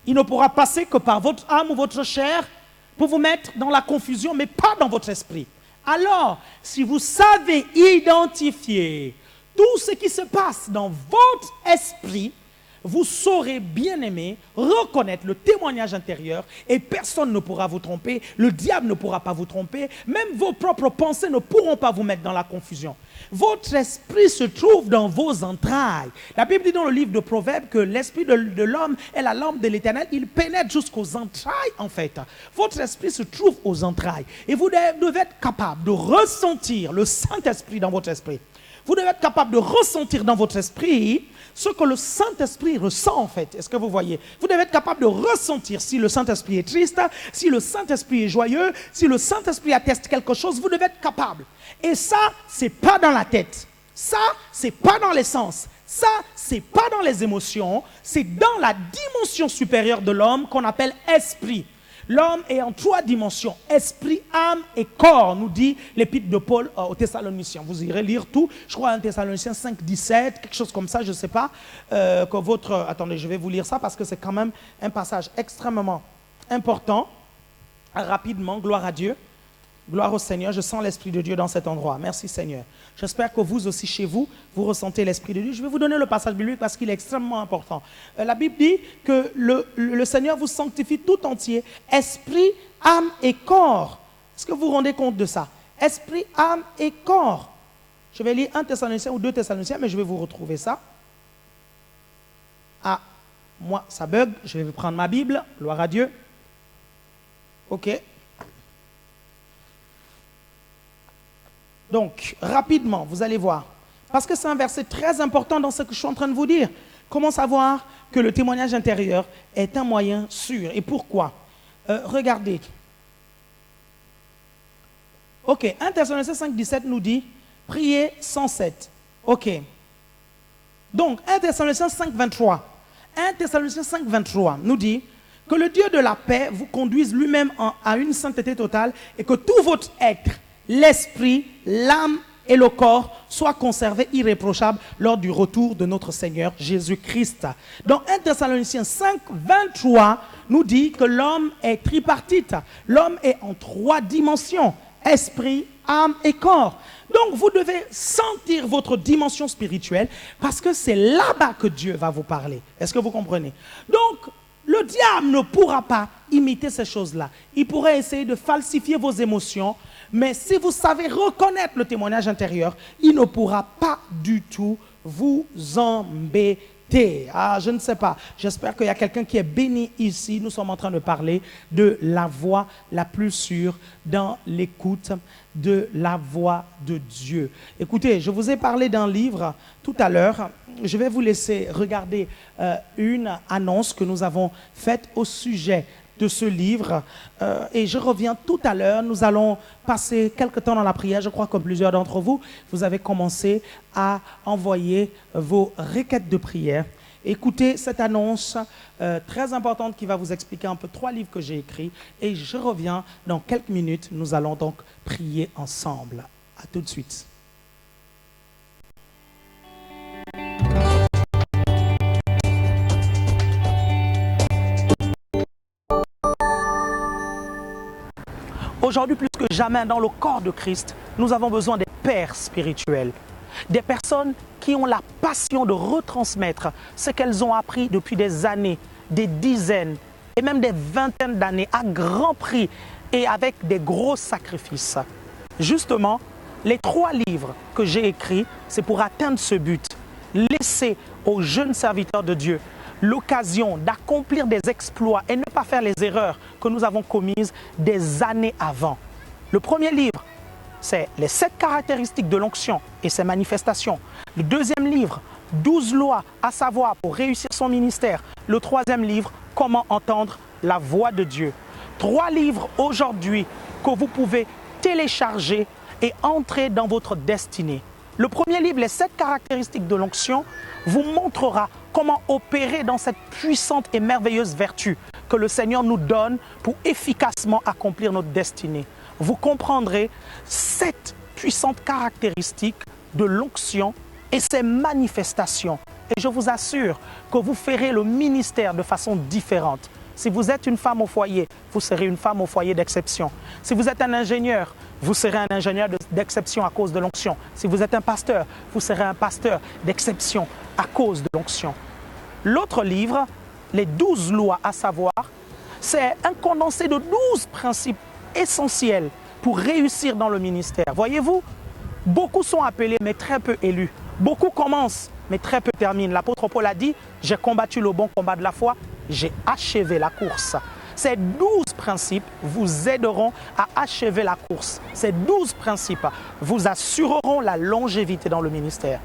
il ne pourra passer que par votre âme ou votre chair pour vous mettre dans la confusion, mais pas dans votre esprit. Alors, si vous savez identifier tout ce qui se passe dans votre esprit, vous saurez, bien aimer, reconnaître le témoignage intérieur et personne ne pourra vous tromper, le diable ne pourra pas vous tromper, même vos propres pensées ne pourront pas vous mettre dans la confusion. Votre esprit se trouve dans vos entrailles. La Bible dit dans le livre de Proverbes que l'esprit de l'homme est la lampe de l'Éternel, il pénètre jusqu'aux entrailles en fait. Votre esprit se trouve aux entrailles et vous devez être capable de ressentir le Saint-Esprit dans votre esprit. Vous devez être capable de ressentir dans votre esprit ce que le Saint-Esprit ressent en fait. Est-ce que vous voyez? Vous devez être capable de ressentir si le Saint-Esprit est triste, si le Saint-Esprit est joyeux, si le Saint-Esprit atteste quelque chose, vous devez être capable. Et ça, c'est pas dans la tête. Ça, c'est pas dans les sens. Ça, c'est pas dans les émotions. C'est dans la dimension supérieure de l'homme qu'on appelle esprit. L'homme est en 3 dimensions, esprit, âme et corps, nous dit l'épître de Paul aux Thessaloniciens. Vous irez lire tout, je crois, 1 Thessaloniciens 5, 17, quelque chose comme ça, je ne sais pas. Attendez, je vais vous lire ça parce que c'est quand même un passage extrêmement important. Rapidement, gloire à Dieu, gloire au Seigneur. Je sens l'Esprit de Dieu dans cet endroit. Merci Seigneur. J'espère que vous aussi chez vous, vous ressentez l'Esprit de Dieu. Je vais vous donner le passage biblique parce qu'il est extrêmement important. La Bible dit que le Seigneur vous sanctifie tout entier, esprit, âme et corps. Est-ce que vous vous rendez compte de ça? Esprit, âme et corps. Je vais lire 1 Thessaloniciens ou 2 Thessaloniciens, mais je vais vous retrouver ça. Ah, moi, ça bug. Je vais prendre ma Bible. Gloire à Dieu. OK. Donc, rapidement, vous allez voir. Parce que c'est un verset très important dans ce que je suis en train de vous dire. Comment savoir que le témoignage intérieur est un moyen sûr? Et pourquoi? Regardez. Ok, 1 Thessaloniciens 5, 17 nous dit, priez sans cesse. Ok. Donc, 1 Thessaloniciens 5, 23. 1 Thessaloniciens 5, 23 nous dit Que le Dieu de la paix vous conduise lui-même à une sainteté totale et que tout votre être, l'esprit, l'âme et le corps soient conservés irréprochables lors du retour de notre Seigneur Jésus-Christ. Dans 1 Thessaloniciens 5, 23, nous dit que l'homme est tripartite. L'homme est en 3 dimensions, esprit, âme et corps. Donc vous devez sentir votre dimension spirituelle parce que c'est là-bas que Dieu va vous parler. Est-ce que vous comprenez? Donc, le diable ne pourra pas imiter ces choses-là. Il pourrait essayer de falsifier vos émotions, mais si vous savez reconnaître le témoignage intérieur, il ne pourra pas du tout vous embêter. Ah, je ne sais pas. J'espère qu'il y a quelqu'un qui est béni ici. Nous sommes en train de parler de la voix la plus sûre dans l'écoute de la voix de Dieu. Écoutez, je vous ai parlé d'un livre tout à l'heure. Je vais vous laisser regarder une annonce que nous avons faite au sujet de ce livre et je reviens tout à l'heure. Nous allons passer quelque temps dans la prière. Je crois que plusieurs d'entre vous, vous avez commencé à envoyer vos requêtes de prière. Écoutez cette annonce très importante qui va vous expliquer un peu 3 livres que j'ai écrits et je reviens dans quelques minutes. Nous allons donc prier ensemble. À tout de suite. Aujourd'hui, plus que jamais, dans le corps de Christ, nous avons besoin des pères spirituels, des personnes qui ont la passion de retransmettre ce qu'elles ont appris depuis des années, des dizaines et même des vingtaines d'années à grand prix et avec des gros sacrifices. Justement, les 3 livres que j'ai écrits, c'est pour atteindre ce but, laisser aux jeunes serviteurs de Dieu l'occasion d'accomplir des exploits et ne pas faire les erreurs que nous avons commises des années avant. Le premier livre, c'est les 7 caractéristiques de l'onction et ses manifestations. Le deuxième livre, 12 lois à savoir pour réussir son ministère. Le 3e livre, comment entendre la voix de Dieu. 3 livres aujourd'hui que vous pouvez télécharger et entrer dans votre destinée. Le premier livre, les 7 caractéristiques de l'onction, vous montrera comment opérer dans cette puissante et merveilleuse vertu que le Seigneur nous donne pour efficacement accomplir notre destinée. Vous comprendrez 7 puissantes caractéristiques de l'onction et ses manifestations. Et je vous assure que vous ferez le ministère de façon différente. Si vous êtes une femme au foyer, vous serez une femme au foyer d'exception. Si vous êtes un ingénieur, vous serez un ingénieur d'exception à cause de l'onction. Si vous êtes un pasteur, vous serez un pasteur d'exception à cause de l'onction. L'autre livre, les 12 lois à savoir, c'est un condensé de 12 principes essentiels pour réussir dans le ministère. Voyez-vous, beaucoup sont appelés mais très peu élus. Beaucoup commencent mais très peu terminent. L'apôtre Paul a dit, j'ai combattu le bon combat de la foi, j'ai achevé la course. Ces 12 principes vous aideront à achever la course. Ces 12 principes vous assureront la longévité dans le ministère.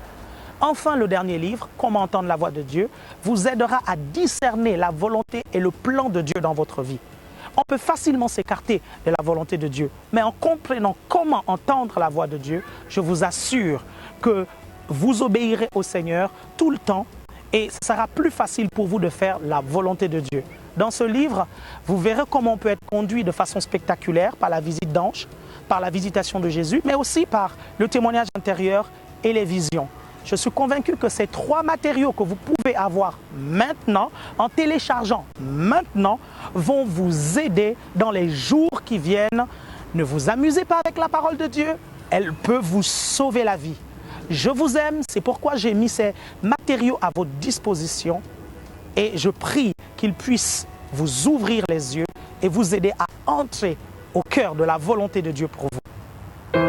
Enfin, le dernier livre, Comment entendre la voix de Dieu, vous aidera à discerner la volonté et le plan de Dieu dans votre vie. On peut facilement s'écarter de la volonté de Dieu, mais en comprenant comment entendre la voix de Dieu, je vous assure que vous obéirez au Seigneur tout le temps et ce sera plus facile pour vous de faire la volonté de Dieu. Dans ce livre, vous verrez comment on peut être conduit de façon spectaculaire par la visite d'anges, par la visitation de Jésus, mais aussi par le témoignage intérieur et les visions. Je suis convaincu que ces 3 matériaux que vous pouvez avoir maintenant, en téléchargeant maintenant, vont vous aider dans les jours qui viennent. Ne vous amusez pas avec la parole de Dieu, elle peut vous sauver la vie. Je vous aime, c'est pourquoi j'ai mis ces matériaux à votre disposition et je prie qu'ils puissent vous ouvrir les yeux et vous aider à entrer au cœur de la volonté de Dieu pour vous.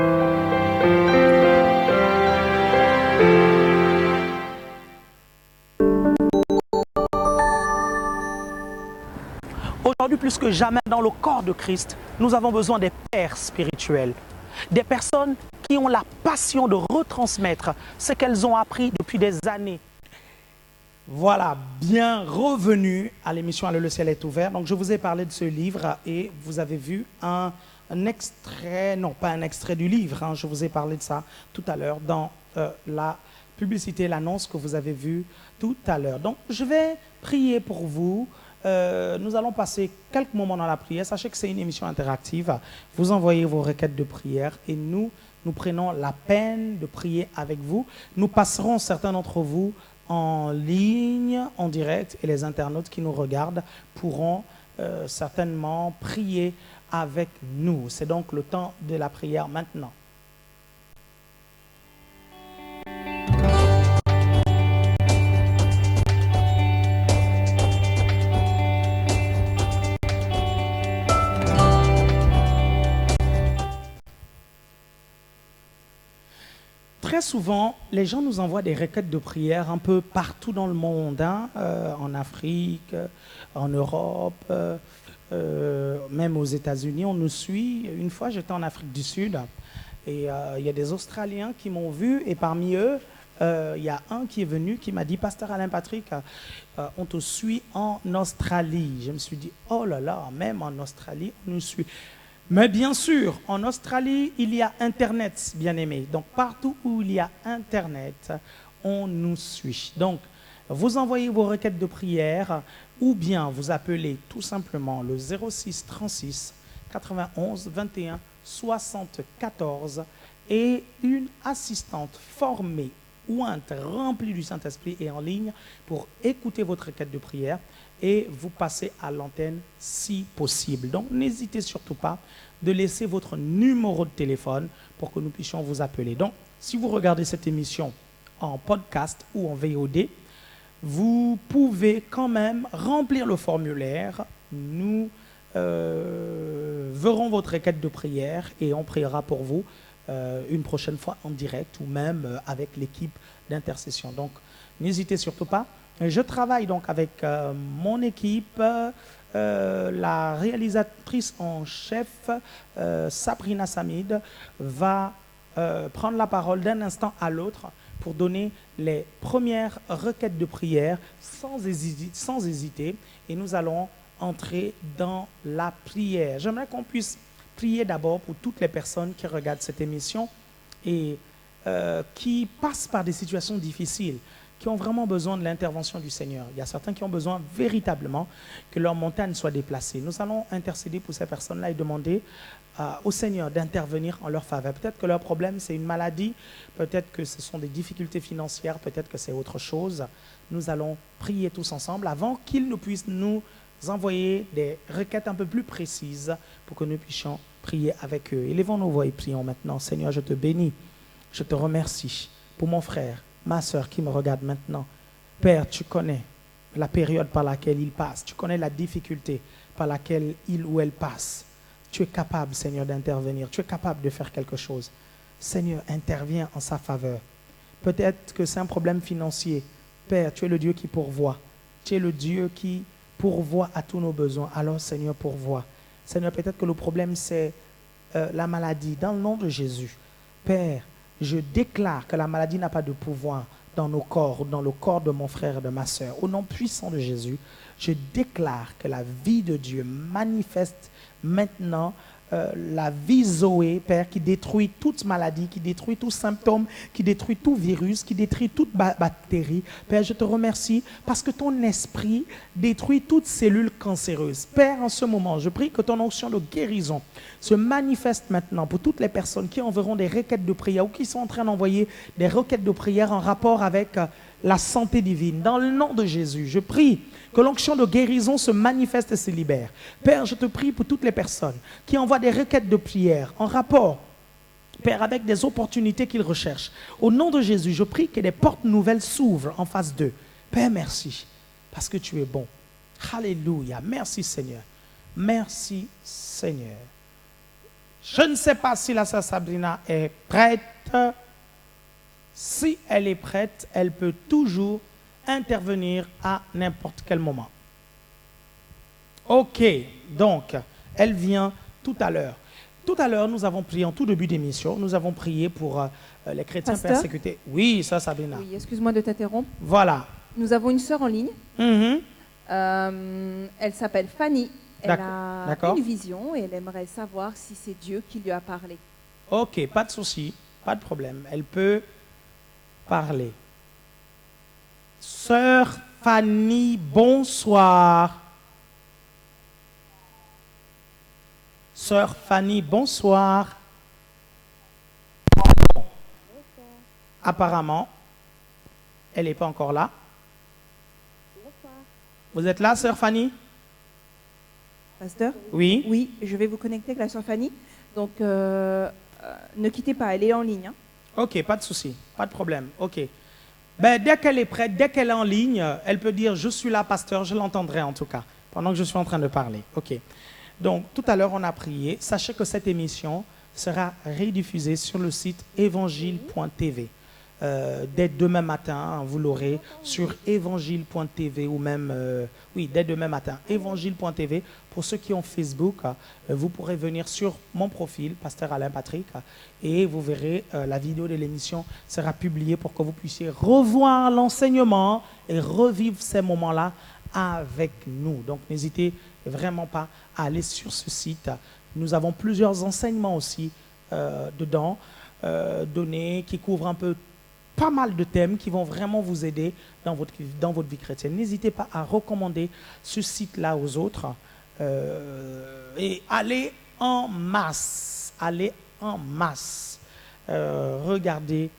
Aujourd'hui, plus que jamais, dans le corps de Christ, nous avons besoin des pères spirituels, des personnes qui ont la passion de retransmettre ce qu'elles ont appris depuis des années. Voilà, bien revenu à l'émission Allez, le ciel est ouvert. Donc, je vous ai parlé de ce livre et vous avez vu un extrait, non pas un extrait du livre, hein, je vous ai parlé de ça tout à l'heure dans la publicité, l'annonce que vous avez vue tout à l'heure. Donc, je vais prier pour vous nous allons passer quelques moments dans la prière. Sachez que c'est une émission interactive. Vous envoyez vos requêtes de prière et nous prenons la peine de prier avec vous. Nous passerons certains d'entre vous en ligne, en direct, et les internautes qui nous regardent pourront certainement prier avec nous. C'est donc le temps de la prière maintenant. Très souvent, les gens nous envoient des requêtes de prière un peu partout dans le monde, hein, en Afrique, en Europe, même aux États-Unis. On nous suit. Une fois, j'étais en Afrique du Sud et il y a des Australiens qui m'ont vu et parmi eux, il y a un qui est venu qui m'a dit « Pasteur Alain Patrick, on te suit en Australie ». Je me suis dit « Oh là là, même en Australie, on nous suit ». Mais bien sûr, en Australie, il y a Internet, bien-aimés. Donc, partout où il y a Internet, on nous suit. Donc, vous envoyez vos requêtes de prière ou bien vous appelez tout simplement le 06 36 91 21 74 et une assistante formée, ointe, remplie du Saint-Esprit est en ligne pour écouter votre requête de prière et vous passez à l'antenne si possible. Donc, n'hésitez surtout pas de laisser votre numéro de téléphone pour que nous puissions vous appeler. Donc, si vous regardez cette émission en podcast ou en VOD, vous pouvez quand même remplir le formulaire. Nous verrons votre requête de prière et on priera pour vous une prochaine fois en direct ou même avec l'équipe d'intercession. Donc, n'hésitez surtout pas. Je travaille donc avec mon équipe, la réalisatrice en chef, Sabrina Samid, va prendre la parole d'un instant à l'autre pour donner les premières requêtes de prière sans hésiter. Et nous allons entrer dans la prière. J'aimerais qu'on puisse prier d'abord pour toutes les personnes qui regardent cette émission et qui passent par des situations difficiles, qui ont vraiment besoin de l'intervention du Seigneur. Il y a certains qui ont besoin véritablement que leur montagne soit déplacée. Nous allons intercéder pour ces personnes-là et demander au Seigneur d'intervenir en leur faveur. Peut-être que leur problème, c'est une maladie, peut-être que ce sont des difficultés financières, peut-être que c'est autre chose. Nous allons prier tous ensemble avant qu'ils ne puissent nous envoyer des requêtes un peu plus précises pour que nous puissions prier avec eux. Élevons nos voix et prions maintenant. Seigneur, je te bénis, je te remercie pour mon frère, ma soeur qui me regarde maintenant. Père, tu connais la période par laquelle il passe. Tu connais la difficulté par laquelle il ou elle passe. Tu es capable, Seigneur, d'intervenir. Tu es capable de faire quelque chose. Seigneur, interviens en sa faveur. Peut-être que c'est un problème financier. Père, tu es le Dieu qui pourvoit. Tu es le Dieu qui pourvoit à tous nos besoins. Alors, Seigneur, pourvois. Seigneur, peut-être que le problème, c'est la maladie. Dans le nom de Jésus, Père, je déclare que la maladie n'a pas de pouvoir dans nos corps, dans le corps de mon frère et de ma soeur. Au nom puissant de Jésus, je déclare que la vie de Dieu manifeste maintenant la vie Zoé, Père, qui détruit toute maladie, qui détruit tout symptôme, qui détruit tout virus, qui détruit toute bactérie. Père, je te remercie parce que ton esprit détruit toute cellule cancéreuse. Père, en ce moment, je prie que ton onction de guérison se manifeste maintenant pour toutes les personnes qui enverront des requêtes de prière ou qui sont en train d'envoyer des requêtes de prière en rapport avec la santé divine. Dans le nom de Jésus, je prie que l'onction de guérison se manifeste et se libère. Père, je te prie pour toutes les personnes qui envoient des requêtes de prière en rapport, Père, avec des opportunités qu'ils recherchent. Au nom de Jésus, je prie que des portes nouvelles s'ouvrent en face d'eux. Père, merci, parce que tu es bon. Alléluia. Merci, Seigneur. Merci, Seigneur. Je ne sais pas si la sœur Sabrina est prête. Si elle est prête, elle peut toujours intervenir à n'importe quel moment. Ok, donc, elle vient tout à l'heure. Tout à l'heure, nous avons prié en tout début d'émission, nous avons prié pour les chrétiens Pasteur? Persécutés. Oui, ça, Sabrina. Oui, excuse-moi de t'interrompre. Voilà. Nous avons une sœur en ligne. Mhm. Elle s'appelle Fanny. Elle a D'accord. une vision et elle aimerait savoir si c'est Dieu qui lui a parlé. Ok, pas de souci, pas de problème. Elle peut parler. Sœur Fanny, bonsoir. Sœur Fanny, bonsoir. Apparemment, elle n'est pas encore là. Vous êtes là, sœur Fanny? Pasteur? Oui. Oui, je vais vous connecter avec la sœur Fanny. Donc, ne quittez pas, elle est en ligne. Hein. Ok, pas de souci, pas de problème. Ok. Ben, dès qu'elle est prête, dès qu'elle est en ligne, elle peut dire « Je suis là, pasteur », je l'entendrai en tout cas, pendant que je suis en train de parler. Ok. Donc, tout à l'heure, on a prié. Sachez que cette émission sera rediffusée sur le site évangile.tv. Dès demain matin, vous l'aurez sur évangile.tv ou même, oui, dès demain matin, évangile.tv. Pour ceux qui ont Facebook, vous pourrez venir sur mon profil, Pasteur Alain Patrick, et vous verrez la vidéo de l'émission sera publiée pour que vous puissiez revoir l'enseignement et revivre ces moments-là avec nous. Donc, n'hésitez vraiment pas à aller sur ce site. Nous avons plusieurs enseignements aussi dedans, donnés, qui couvrent un peu pas mal de thèmes qui vont vraiment vous aider dans votre vie chrétienne. N'hésitez pas à recommander ce site-là aux autres et allez en masse. Allez en masse. Regardez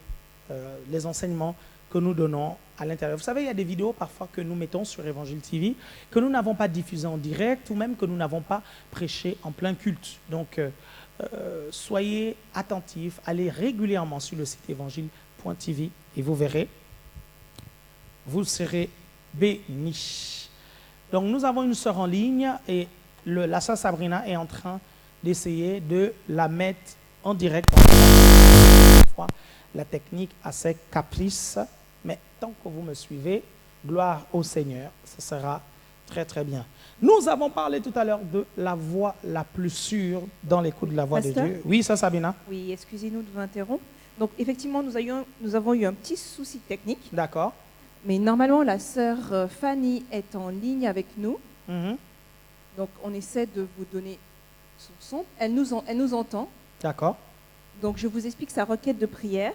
les enseignements que nous donnons à l'intérieur. Vous savez, il y a des vidéos parfois que nous mettons sur Évangile TV que nous n'avons pas diffusées en direct ou même que nous n'avons pas prêché en plein culte. Donc, soyez attentifs, allez régulièrement sur le site évangile.tv et vous verrez, vous serez bénis. Donc nous avons une sœur en ligne et la sœur Sabrina est en train d'essayer de la mettre en direct. La technique a ses caprices, mais tant que vous me suivez, gloire au Seigneur, ce sera très très bien. Nous avons parlé tout à l'heure de la voix la plus sûre dans l'écoute de la voix Pasteur? de Dieu. Oui, ça Sabina. Oui, excusez-nous de vous interrompre. Donc, effectivement, nous avons eu un petit souci technique. D'accord. Mais normalement, la sœur Fanny est en ligne avec nous. Donc, on essaie de vous donner son son. Elle nous entend. D'accord. Donc, je vous explique sa requête de prière.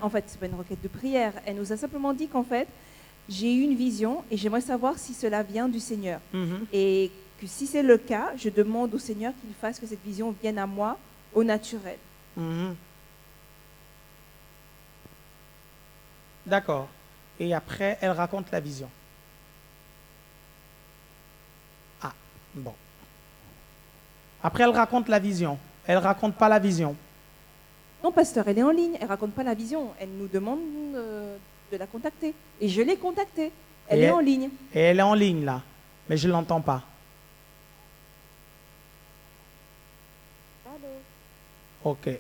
En fait, ce n'est pas une requête de prière. Elle nous a simplement dit qu'en fait, j'ai eu une vision et j'aimerais savoir si cela vient du Seigneur. Et que si c'est le cas, je demande au Seigneur qu'il fasse que cette vision vienne à moi au naturel. D'accord. Et après, elle raconte la vision. Ah, bon. Après, elle raconte la vision. Elle ne raconte pas la vision. Non, pasteur, elle est en ligne. Elle ne raconte pas la vision. Elle nous demande de la contacter. Et je l'ai contactée. Elle est en ligne. Et elle est en ligne, là. Mais je ne l'entends pas. Allô? Ok. Allô,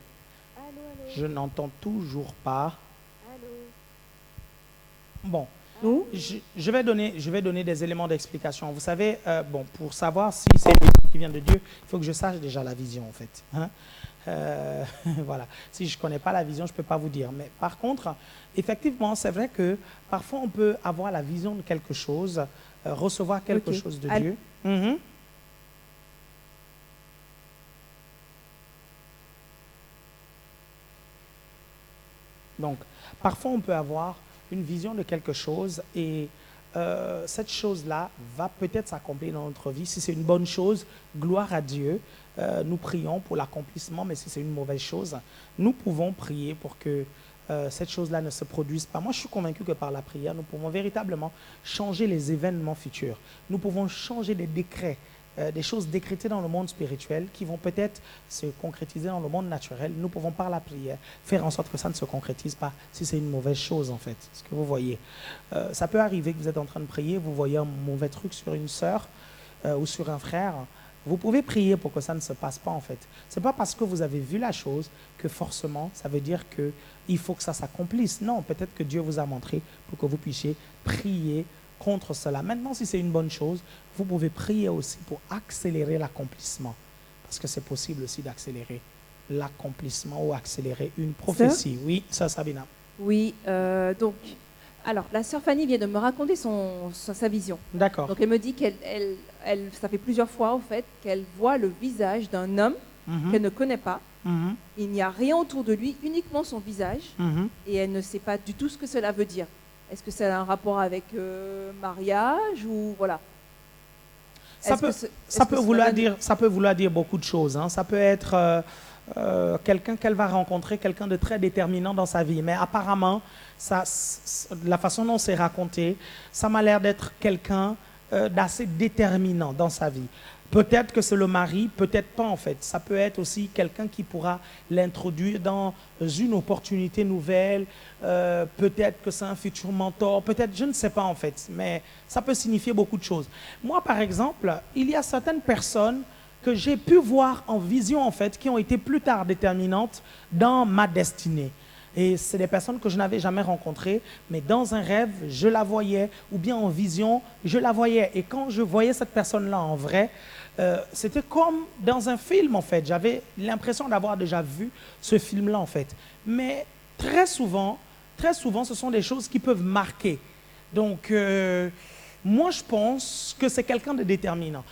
allô? Je n'entends toujours pas. Bon, je vais donner des éléments d'explication. Vous savez, bon, pour savoir si c'est qui vient de Dieu, il faut que je sache déjà la vision, en fait. Hein? Voilà. Si je ne connais pas la vision, je ne peux pas vous dire. Mais par contre, effectivement, c'est vrai que parfois on peut avoir la vision de quelque chose, recevoir quelque chose de Dieu. Donc, parfois on peut avoir une vision de quelque chose et cette chose-là va peut-être s'accomplir dans notre vie. Si c'est une bonne chose, gloire à Dieu. Nous prions pour l'accomplissement, mais si c'est une mauvaise chose, nous pouvons prier pour que cette chose-là ne se produise pas. Moi, je suis convaincu que par la prière, nous pouvons véritablement changer les événements futurs. Nous pouvons changer des décrets, des choses décrétées dans le monde spirituel qui vont peut-être se concrétiser dans le monde naturel. Nous pouvons par la prière faire en sorte que ça ne se concrétise pas si c'est une mauvaise chose en fait. Ce que vous voyez. Ça peut arriver que vous êtes en train de prier, vous voyez un mauvais truc sur une sœur ou sur un frère. Vous pouvez prier pour que ça ne se passe pas en fait. Ce n'est pas parce que vous avez vu la chose que forcément ça veut dire qu'il faut que ça s'accomplisse. Non, peut-être que Dieu vous a montré pour que vous puissiez prier contre cela. Maintenant, si c'est une bonne chose, vous pouvez prier aussi pour accélérer l'accomplissement. Parce que c'est possible aussi d'accélérer l'accomplissement ou accélérer une prophétie. Oui, ça, Sabina. Oui, donc, alors, la sœur Fanny vient de me raconter sa vision. D'accord. Donc, elle me dit ça fait plusieurs fois, en fait, qu'elle voit le visage d'un homme qu'elle ne connaît pas. Il n'y a rien autour de lui, uniquement son visage. Et elle ne sait pas du tout ce que cela veut dire. Est-ce que ça a un rapport avec mariage ou voilà? Ça peut vouloir dire beaucoup de choses. Hein. Ça peut être quelqu'un qu'elle va rencontrer, quelqu'un de très déterminant dans sa vie. Mais apparemment, la façon dont c'est raconté, ça m'a l'air d'être quelqu'un d'assez déterminant dans sa vie. Peut-être que c'est le mari, peut-être pas en fait. Ça peut être aussi quelqu'un qui pourra l'introduire dans une opportunité nouvelle. Peut-être que c'est un futur mentor. Peut-être, je ne sais pas en fait. Mais ça peut signifier beaucoup de choses. Moi, par exemple, il y a certaines personnes que j'ai pu voir en vision en fait, qui ont été plus tard déterminantes dans ma destinée. Et c'est des personnes que je n'avais jamais rencontrées, mais dans un rêve, je la voyais, ou bien en vision, je la voyais. Et quand je voyais cette personne-là en vrai, c'était comme dans un film, en fait. J'avais l'impression d'avoir déjà vu ce film-là, en fait. Mais très souvent, ce sont des choses qui peuvent marquer. Donc, moi, je pense que c'est quelqu'un de déterminant.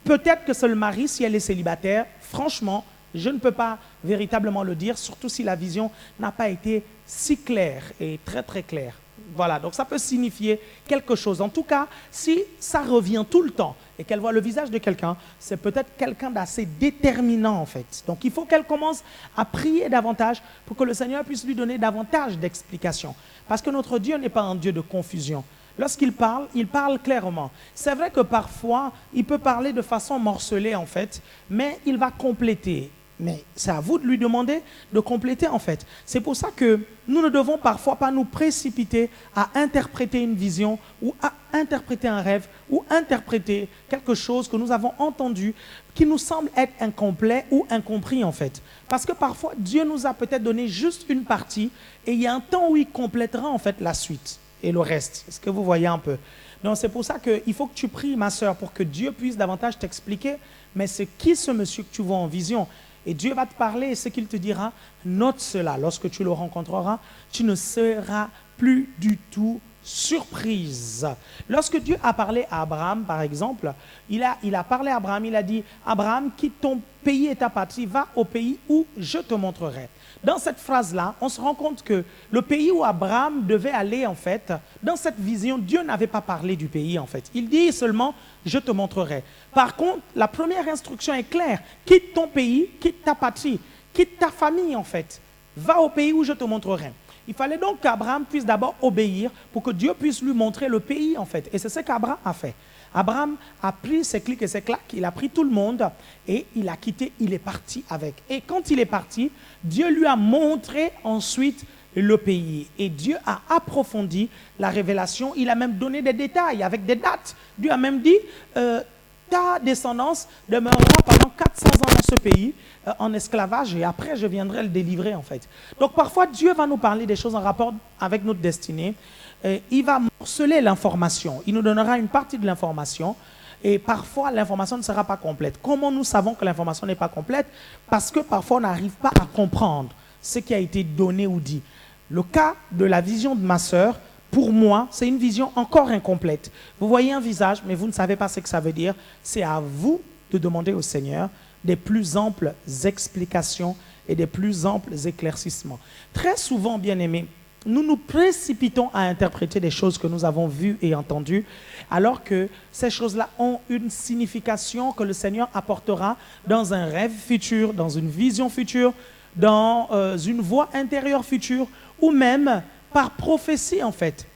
Peut-être que c'est le mari, si elle est célibataire, franchement, je ne peux pas véritablement le dire, surtout si la vision n'a pas été si claire et très très claire. Voilà, donc ça peut signifier quelque chose. En tout cas, si ça revient tout le temps et qu'elle voit le visage de quelqu'un, c'est peut-être quelqu'un d'assez déterminant en fait. Donc il faut qu'elle commence à prier davantage pour que le Seigneur puisse lui donner davantage d'explications. Parce que notre Dieu n'est pas un Dieu de confusion. Lorsqu'il parle, il parle clairement. C'est vrai que parfois, il peut parler de façon morcelée en fait, mais il va compléter. Mais c'est à vous de lui demander de compléter en fait. C'est pour ça que nous ne devons parfois pas nous précipiter à interpréter une vision ou à interpréter un rêve ou interpréter quelque chose que nous avons entendu qui nous semble être incomplet ou incompris en fait. Parce que parfois Dieu nous a peut-être donné juste une partie et il y a un temps où il complétera en fait la suite et le reste. Est-ce que vous voyez un peu? Donc c'est pour ça qu'il faut que tu pries ma soeur pour que Dieu puisse davantage t'expliquer mais c'est qui ce monsieur que tu vois en vision? Et Dieu va te parler et ce qu'il te dira, note cela. Lorsque tu le rencontreras, tu ne seras plus du tout surprise. Lorsque Dieu a parlé à Abraham, par exemple, il a parlé à Abraham, il a dit, Abraham, quitte ton pays et ta patrie, va au pays où je te montrerai. Dans cette phrase-là, on se rend compte que le pays où Abraham devait aller, en fait, dans cette vision, Dieu n'avait pas parlé du pays, en fait. Il dit seulement, je te montrerai. Par contre, la première instruction est claire. Quitte ton pays, quitte ta patrie, quitte ta famille, en fait. Va au pays où je te montrerai. Il fallait donc qu'Abraham puisse d'abord obéir pour que Dieu puisse lui montrer le pays, en fait. Et c'est ce qu'Abraham a fait. Abraham a pris ses clics et ses claques, il a pris tout le monde et il a quitté, il est parti avec. Et quand il est parti, Dieu lui a montré ensuite le pays. Et Dieu a approfondi la révélation, il a même donné des détails avec des dates. Dieu a même dit, ta descendance demeurera pendant 400 ans dans ce pays en esclavage et après je viendrai le délivrer en fait. Donc parfois Dieu va nous parler des choses en rapport avec notre destinée. Il va morceler l'information, il nous donnera une partie de l'information et parfois l'information ne sera pas complète. Comment nous savons que l'information n'est pas complète? Parce que parfois on n'arrive pas à comprendre ce qui a été donné ou dit. Le cas de la vision de ma sœur, pour moi, c'est une vision encore incomplète. Vous voyez un visage, mais vous ne savez pas ce que ça veut dire. C'est à vous de demander au Seigneur des plus amples explications et des plus amples éclaircissements. Très souvent, bien-aimés, nous nous précipitons à interpréter des choses que nous avons vues et entendues, alors que ces choses-là ont une signification que le Seigneur apportera dans un rêve futur, dans une vision future, dans une voix intérieure future, ou même par prophétie en fait.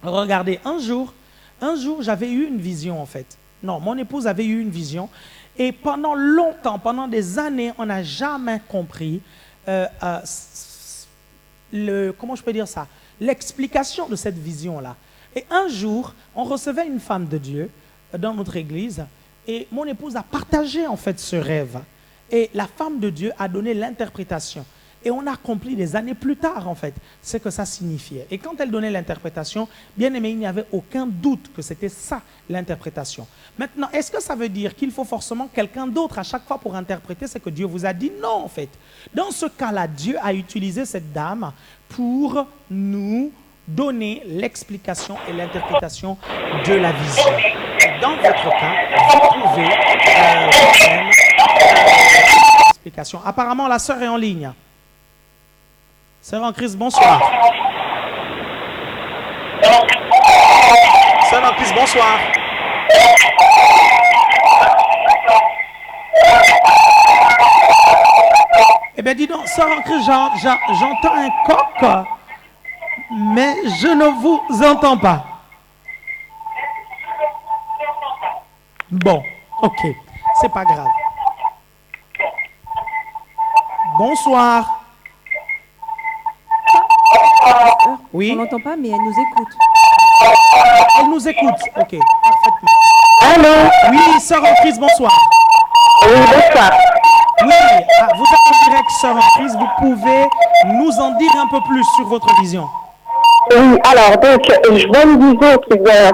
Regardez, un jour j'avais eu une vision en fait. Non, mon épouse avait eu une vision et pendant longtemps, pendant des années, on n'a jamais compris comment je peux dire ça, l'explication de cette vision-là. Et un jour, on recevait une femme de Dieu dans notre église et mon épouse a partagé en fait ce rêve. Et la femme de Dieu a donné l'interprétation. Et on a compris des années plus tard, en fait, ce que ça signifiait. Et quand elle donnait l'interprétation, bien aimé, il n'y avait aucun doute que c'était ça, l'interprétation. Maintenant, est-ce que ça veut dire qu'il faut forcément quelqu'un d'autre à chaque fois pour interpréter ce que Dieu vous a dit? Non, en fait. Dans ce cas-là, Dieu a utilisé cette dame pour nous donner l'explication et l'interprétation de la vision. Et dans votre cas, vous pouvez explication. Apparemment, la sœur est en ligne. Sœur en Christ, bonsoir. Sœur en Christ, bonsoir. Eh bien, dis donc, sœur en Christ, j'entends un coq, mais je ne vous entends pas. Bon, ok, c'est pas grave. Bonsoir. Oui. On l'entend pas, mais elle nous écoute. Elle nous écoute. Ok, parfaitement. Allô? Oui, sœur en Christ, bonsoir. Oui, bonsoir. Oui, vous êtes en direct, sœur en Christ. Vous pouvez nous en dire un peu plus sur votre vision. Oui, alors, donc, je vois une vision qui vient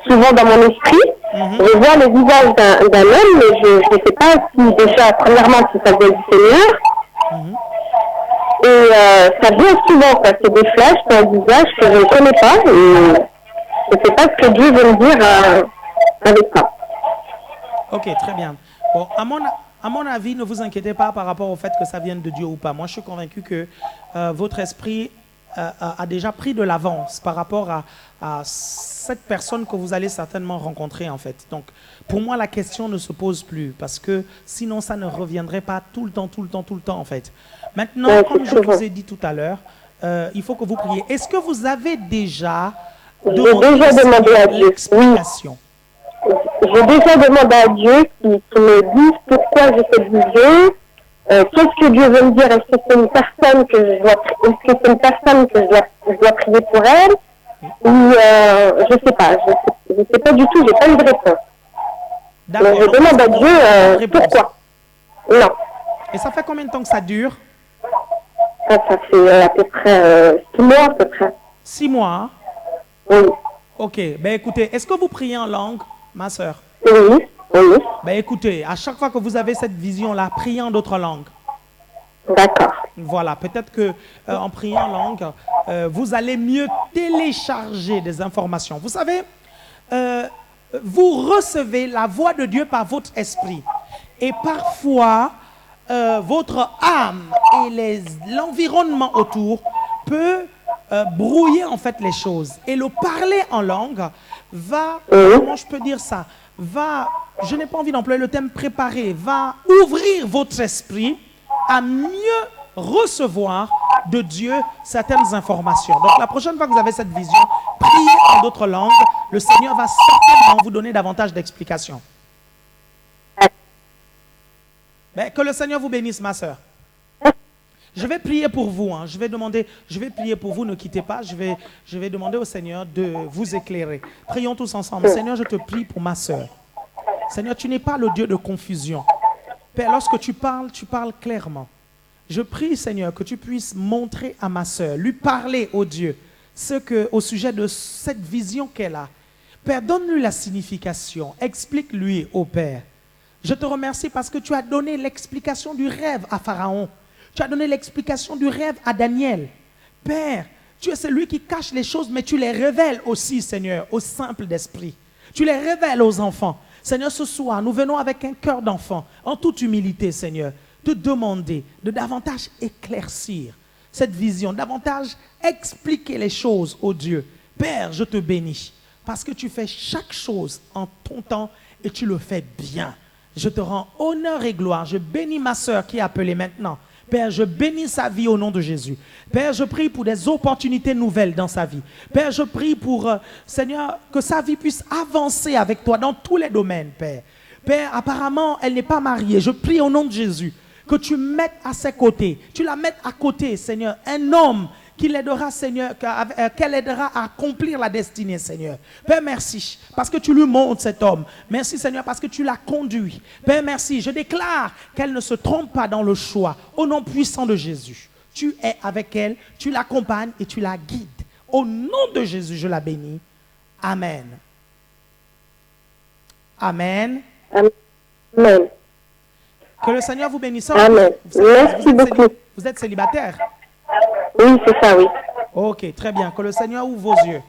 souvent dans mon esprit. Je vois le visage d'un homme, mais je ne sais pas si déjà, premièrement, si ça vient du Seigneur. Et ça vient souvent, quoi. C'est des flashs, c'est un visage que je ne connais pas. Et je ne sais pas ce que Dieu veut me dire avec ça. Ok, très bien. Bon, à mon avis, ne vous inquiétez pas par rapport au fait que ça vienne de Dieu ou pas. Moi, je suis convaincu que votre esprit a déjà pris de l'avance par rapport à cette personne que vous allez certainement rencontrer, en fait. Donc, pour moi, la question ne se pose plus parce que sinon, ça ne reviendrait pas tout le temps, en fait. Maintenant, comme je vous ai dit tout à l'heure, il faut que vous priez. Est-ce que vous avez déjà demandé à Dieu l'explication? J'ai déjà demandé à Dieu qu'il me dise pourquoi j'ai cette vision. Qu'est-ce que Dieu veut me dire? Est-ce que c'est une personne que je dois prier pour elle? Ou je sais pas. Je sais pas du tout. J'ai pas eu de réponse. Mais je demande à Dieu pourquoi. Non. Et ça fait combien de temps que ça dure? Ça fait à peu près 6 mois à peu près. 6 mois? Oui. Ok. Ben écoutez, est-ce que vous priez en langue, ma sœur? Oui. Oui. Ben écoutez, à chaque fois que vous avez cette vision-là, priez en d'autres langues. D'accord. Voilà, peut-être que en priant en langue, vous allez mieux télécharger des informations. Vous savez, vous recevez la voix de Dieu par votre esprit. Et parfois, votre âme et l'environnement autour peut brouiller en fait les choses. Et le parler en langue va, comment je peux dire ça, je n'ai pas envie d'employer le terme préparer, va ouvrir votre esprit à mieux recevoir de Dieu certaines informations. Donc la prochaine fois que vous avez cette vision, priez en d'autres langues, le Seigneur va certainement vous donner davantage d'explications. Ben, que le Seigneur vous bénisse, ma sœur. Je vais prier pour vous. Je vais prier pour vous, ne quittez pas. Je vais demander au Seigneur de vous éclairer. Prions tous ensemble. Seigneur, je te prie pour ma sœur. Seigneur, tu n'es pas le Dieu de confusion. Père, lorsque tu parles clairement. Je prie, Seigneur, que tu puisses montrer à ma sœur, lui parler au Dieu, au sujet de cette vision qu'elle a. Père, donne-lui la signification. Explique-lui, ô Père. Je te remercie parce que tu as donné l'explication du rêve à Pharaon. Tu as donné l'explication du rêve à Daniel. Père, tu es celui qui cache les choses, mais tu les révèles aussi, Seigneur, aux simples d'esprit. Tu les révèles aux enfants. Seigneur, ce soir, nous venons avec un cœur d'enfant, en toute humilité, Seigneur, te demander de davantage éclaircir cette vision, davantage expliquer les choses au Dieu. Père, je te bénis, parce que tu fais chaque chose en ton temps et tu le fais bien. Je te rends honneur et gloire. Je bénis ma sœur qui est appelée maintenant. Père, je bénis sa vie au nom de Jésus. Père, je prie pour des opportunités nouvelles dans sa vie. Père, je prie pour, Seigneur, que sa vie puisse avancer avec toi dans tous les domaines, Père. Père, apparemment, elle n'est pas mariée. Je prie au nom de Jésus que tu mettes à ses côtés, tu la mettes à côté, Seigneur, un homme qui l'aidera, Seigneur, qu'elle aidera à accomplir la destinée, Seigneur. Père, merci, parce que tu lui montres cet homme. Merci, Seigneur, parce que tu l'as conduit. Père, merci, je déclare qu'elle ne se trompe pas dans le choix. Au nom puissant de Jésus, tu es avec elle, tu l'accompagnes et tu la guides. Au nom de Jésus, je la bénis. Amen. Amen. Amen. Que le Seigneur vous bénisse. Amen. Merci beaucoup. Vous êtes célibataire? Oui, c'est ça, oui. Ok, très bien. Que le Seigneur ouvre vos yeux.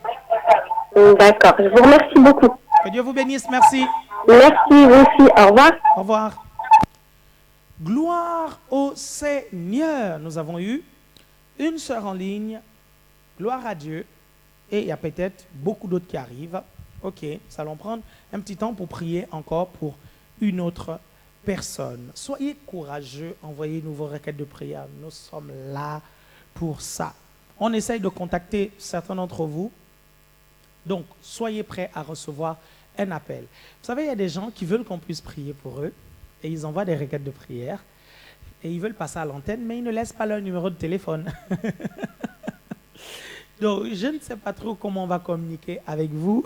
D'accord. Je vous remercie beaucoup. Que Dieu vous bénisse. Merci. Merci, vous aussi. Au revoir. Au revoir. Gloire au Seigneur. Nous avons eu une sœur en ligne. Gloire à Dieu. Et il y a peut-être beaucoup d'autres qui arrivent. Ok, nous allons prendre un petit temps pour prier encore pour une autre personnes. Soyez courageux, envoyez-nous vos requêtes de prière. Nous sommes là pour ça. On essaye de contacter certains d'entre vous. Donc, soyez prêts à recevoir un appel. Vous savez, il y a des gens qui veulent qu'on puisse prier pour eux et ils envoient des requêtes de prière et ils veulent passer à l'antenne, mais ils ne laissent pas leur numéro de téléphone. Donc, je ne sais pas trop comment on va communiquer avec vous.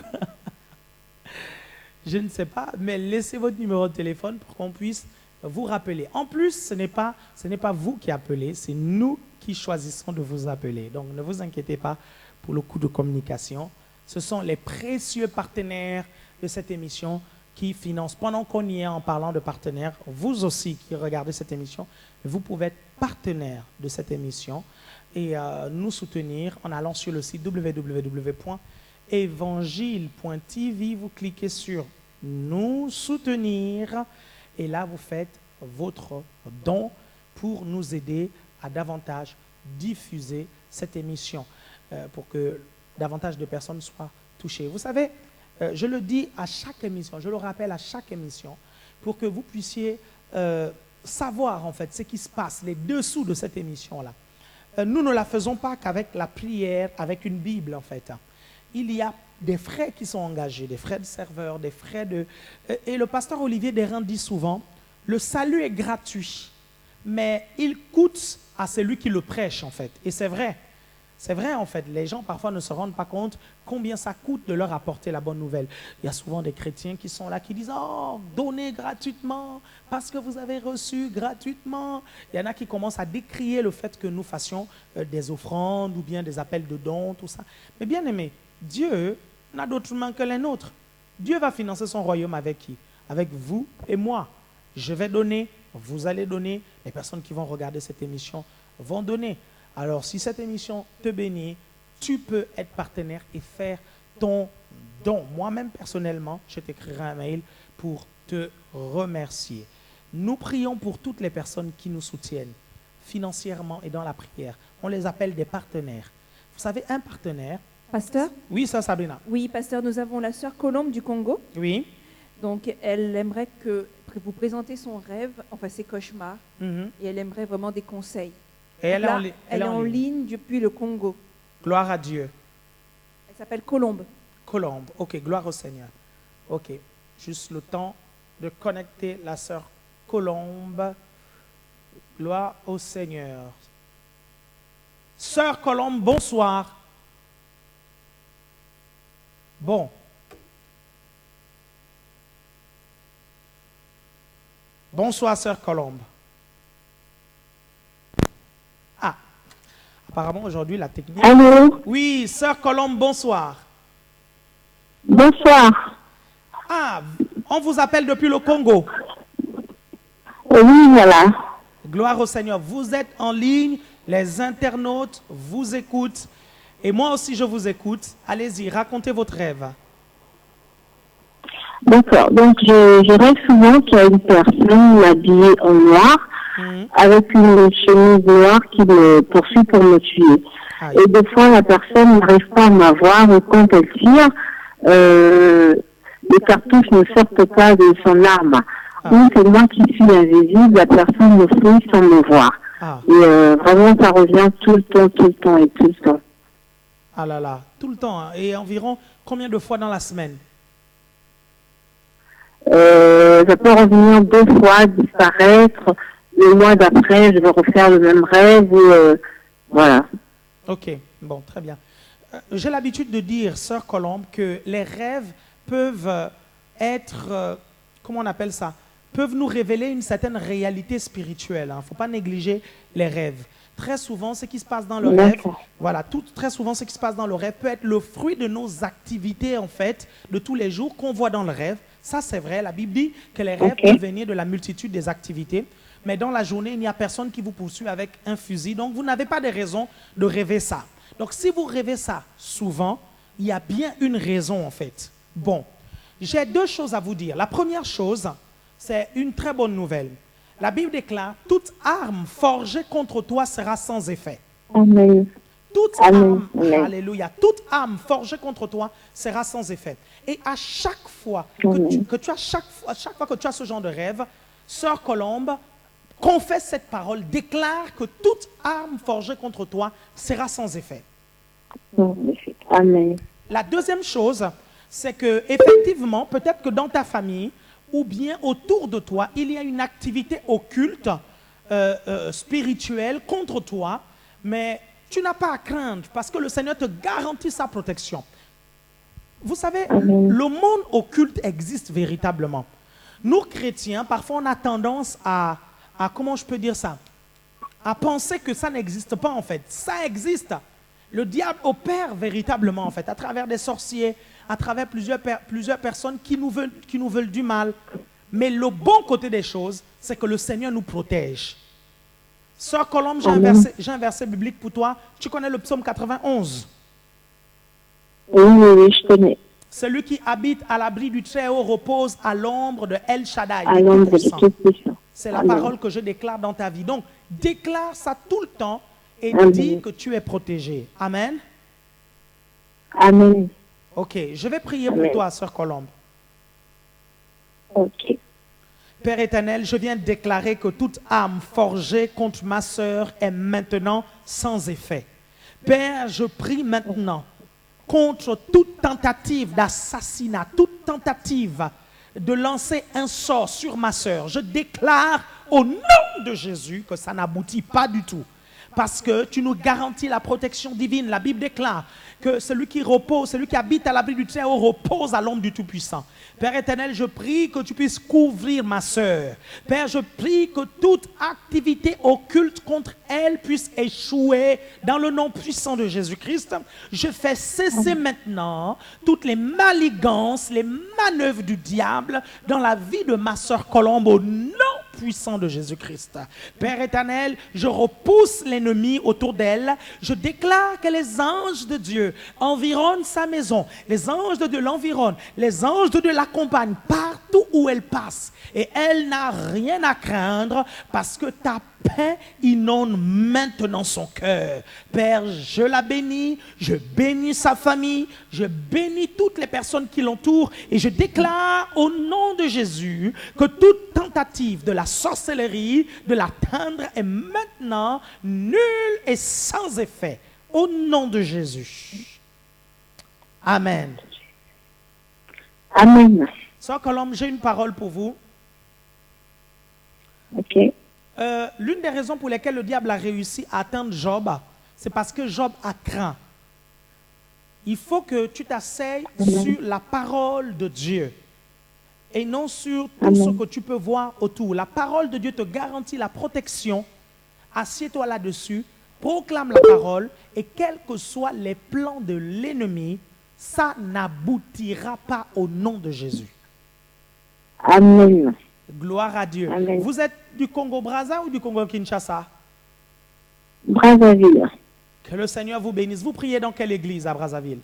Je ne sais pas, mais laissez votre numéro de téléphone pour qu'on puisse vous rappeler. En plus, ce n'est pas vous qui appelez, c'est nous qui choisissons de vous appeler. Donc, ne vous inquiétez pas pour le coup de communication. Ce sont les précieux partenaires de cette émission qui financent. Pendant qu'on y est en parlant de partenaires, vous aussi qui regardez cette émission, vous pouvez être partenaire de cette émission et nous soutenir en allant sur le site www.evangile.tv. Vous cliquez sur « Nous soutenir » et là, vous faites votre don pour nous aider à davantage diffuser cette émission pour que davantage de personnes soient touchées. Vous savez, je le dis à chaque émission, je le rappelle à chaque émission, pour que vous puissiez savoir en fait ce qui se passe, les dessous de cette émission-là. Nous ne la faisons pas qu'avec la prière, avec une Bible en fait. Il y a des frais qui sont engagés, des frais de serveur, des frais de... Et le pasteur Olivier Desrins dit souvent, le salut est gratuit, mais il coûte à celui qui le prêche en fait. Et c'est vrai. C'est vrai, en fait, les gens parfois ne se rendent pas compte combien ça coûte de leur apporter la bonne nouvelle. Il y a souvent des chrétiens qui sont là, qui disent « Oh, donnez gratuitement, parce que vous avez reçu gratuitement. » Il y en a qui commencent à décrier le fait que nous fassions des offrandes ou bien des appels de dons, tout ça. Mais bien aimé, Dieu n'a d'autre main que les nôtres. Dieu va financer son royaume avec qui? Avec vous et moi. Je vais donner, vous allez donner, les personnes qui vont regarder cette émission vont donner. Alors, si cette émission te bénit, tu peux être partenaire et faire ton don. Moi-même, personnellement, je t'écrirai un mail pour te remercier. Nous prions pour toutes les personnes qui nous soutiennent financièrement et dans la prière. On les appelle des partenaires. Vous savez, un partenaire... Pasteur? Oui, ça, Sabrina. Oui, pasteur, nous avons la sœur Colombe du Congo. Oui. Donc, elle aimerait que vous présentez son rêve, enfin ses cauchemars, et elle aimerait vraiment des conseils. Et elle est en ligne depuis le Congo. Gloire à Dieu. Elle s'appelle Colombe. Colombe, ok, gloire au Seigneur. Ok, juste le temps de connecter la sœur Colombe. Gloire au Seigneur. Sœur Colombe, bonsoir. Bon. Bonsoir, sœur Colombe. Ah, apparemment aujourd'hui la technique... Allô? Oui, sœur Colombe, bonsoir. Bonsoir. Ah, on vous appelle depuis le Congo. Oui, voilà. Gloire au Seigneur. Vous êtes en ligne, les internautes vous écoutent. Et moi aussi, je vous écoute. Allez-y, racontez votre rêve. D'accord. Donc, je rêve souvent qu'il y a une personne habillée en noir, avec une chemise noire qui me poursuit pour me tuer. Aïe. Et des fois, la personne n'arrive pas à m'avoir, et quand elle tire, les cartouches ne sortent pas de son arme. Donc, c'est moi qui suis invisible, la personne me fouille sans me voir. Et vraiment, ça revient tout le temps et tout le temps. Ah là là, tout le temps. Hein. Et environ combien de fois dans la semaine? Ça peut revenir 2 fois, disparaître. Le mois d'après, je vais refaire le même rêve. Voilà. Ok, bon, très bien. J'ai l'habitude de dire, sœur Colombe, que les rêves peuvent être, comment on appelle ça, peuvent nous révéler une certaine réalité spirituelle. Il ne faut pas négliger les rêves. Très souvent, ce qui se passe dans le rêve, voilà, très souvent, ce qui se passe dans le rêve peut être le fruit de nos activités, en fait, de tous les jours qu'on voit dans le rêve. Ça, c'est vrai. La Bible dit que les rêves peuvent venir de la multitude des activités. Mais dans la journée, il n'y a personne qui vous poursuit avec un fusil. Donc, vous n'avez pas de raison de rêver ça. Donc, si vous rêvez ça souvent, il y a bien une raison, en fait. Bon, j'ai 2 choses à vous dire. La première chose, c'est une très bonne nouvelle. La Bible déclare, toute arme forgée contre toi sera sans effet. Amen. Toute arme, alléluia, toute arme forgée contre toi sera sans effet. Et à chaque fois que tu as ce genre de rêve, Sœur Colombe, confesse cette parole, déclare que toute arme forgée contre toi sera sans effet. Amen. La deuxième chose, c'est que effectivement, peut-être que dans ta famille ou bien autour de toi, il y a une activité occulte, spirituelle contre toi, mais tu n'as pas à craindre parce que le Seigneur te garantit sa protection. Vous savez, le monde occulte existe véritablement. Nous, chrétiens, parfois on a tendance à comment je peux dire ça, à penser que ça n'existe pas en fait. Ça existe. Le diable opère véritablement en fait, à travers des sorciers, à travers plusieurs personnes qui nous veulent du mal. Mais le bon côté des choses, c'est que le Seigneur nous protège. Sœur Colombe, j'ai un verset biblique pour toi. Tu connais le psaume 91? Oui, je connais. Celui qui habite à l'abri du Très-Haut repose à l'ombre de El Shaddai. À l'ombre de Tout-Puissant. C'est la parole que je déclare dans ta vie. Donc, déclare ça tout le temps et dis que tu es protégé. Amen. Amen. Ok, je vais prier pour toi, Sœur Colombe. Ok. Père éternel, je viens de déclarer que toute arme forgée contre ma sœur est maintenant sans effet. Père, je prie maintenant contre toute tentative d'assassinat, toute tentative de lancer un sort sur ma sœur. Je déclare au nom de Jésus que ça n'aboutit pas du tout. Parce que tu nous garantis la protection divine. La Bible déclare que celui qui habite à l'abri du Très-Haut repose à l'ombre du Tout-Puissant. Père éternel, je prie que tu puisses couvrir ma sœur. Père, je prie que toute activité occulte contre elle puisse échouer dans le nom puissant de Jésus-Christ. Je fais cesser maintenant toutes les manigances, les manœuvres du diable dans la vie de ma sœur Colombe au nom puissant de Jésus-Christ. Père éternel, je repousse l'ennemi autour d'elle. Je déclare que les anges de Dieu environnent sa maison. Les anges de Dieu l'environnent. Les anges de Dieu l'accompagnent partout où elle passe. Et elle n'a rien à craindre parce que ta paix inonde maintenant son cœur. Père, je la bénis, je bénis sa famille, je bénis toutes les personnes qui l'entourent et je déclare au nom de Jésus que toute tentative de la sorcellerie, de l'atteindre est maintenant nulle et sans effet. Au nom de Jésus. Amen. Amen. Sœur Colombe, j'ai une parole pour vous. Ok. L'une des raisons pour lesquelles le diable a réussi à atteindre Job, c'est parce que Job a craint. Il faut que tu t'asseyes sur la parole de Dieu et non sur tout ce que tu peux voir autour. La parole de Dieu te garantit la protection. Assieds-toi là-dessus, proclame la parole et quels que soient les plans de l'ennemi, ça n'aboutira pas au nom de Jésus. Amen. Gloire à Dieu. Amen. Vous êtes du Congo-Brazza ou du Congo-Kinshasa? Brazzaville. Que le Seigneur vous bénisse. Vous priez dans quelle église à Brazzaville?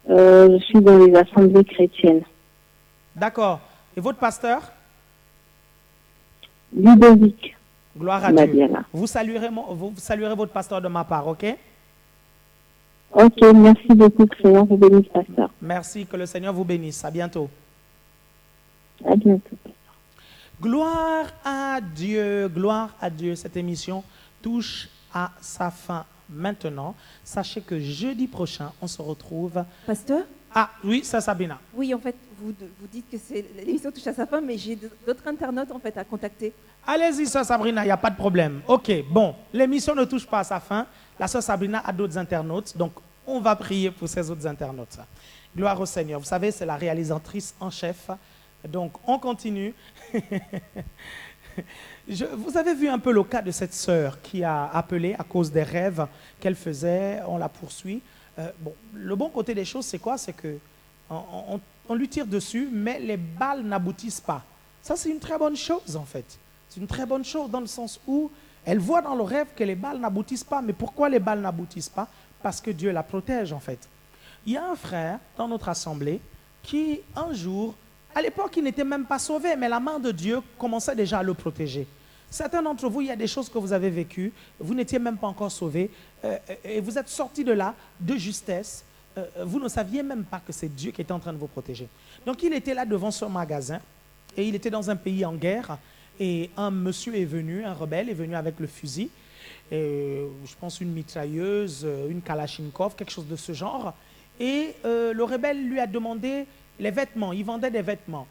Je suis dans les assemblées chrétiennes. D'accord. Et votre pasteur? Ludovic. Gloire à Dieu. Vous saluerez votre pasteur de ma part, ok? Ok, merci beaucoup. Que le Seigneur vous bénisse, pasteur. Merci, que le Seigneur vous bénisse. À bientôt. À bientôt. Gloire à Dieu, gloire à Dieu. Cette émission touche à sa fin maintenant. Sachez que jeudi prochain, on se retrouve. Pasteur? Ah oui, c'est Sabrina. Oui, en fait, vous dites que l'émission touche à sa fin, mais j'ai d'autres internautes en fait à contacter. Allez-y, sœur Sabrina, il n'y a pas de problème. Ok, bon, l'émission ne touche pas à sa fin. La sœur Sabrina a d'autres internautes, donc on va prier pour ces autres internautes. Gloire au Seigneur. Vous savez, c'est la réalisatrice en chef. Donc, on continue. Vous avez vu un peu le cas de cette sœur qui a appelé à cause des rêves qu'elle faisait. On la poursuit. Bon, le bon côté des choses, c'est quoi? C'est que on lui tire dessus, mais les balles n'aboutissent pas. Ça, c'est une très bonne chose, en fait. C'est une très bonne chose dans le sens où elle voit dans le rêve que les balles n'aboutissent pas. Mais pourquoi les balles n'aboutissent pas? Parce que Dieu la protège, en fait. Il y a un frère dans notre assemblée qui, un jour, à l'époque, il n'était même pas sauvé, mais la main de Dieu commençait déjà à le protéger. Certains d'entre vous, il y a des choses que vous avez vécues, vous n'étiez même pas encore sauvés, et vous êtes sortis de là, de justesse, vous ne saviez même pas que c'est Dieu qui était en train de vous protéger. Donc il était là devant son magasin, et il était dans un pays en guerre. Et un monsieur est venu, un rebelle est venu avec le fusil. Et, je pense une mitrailleuse, une kalachnikov, quelque chose de ce genre. Et le rebelle lui a demandé les vêtements. Il vendait des vêtements.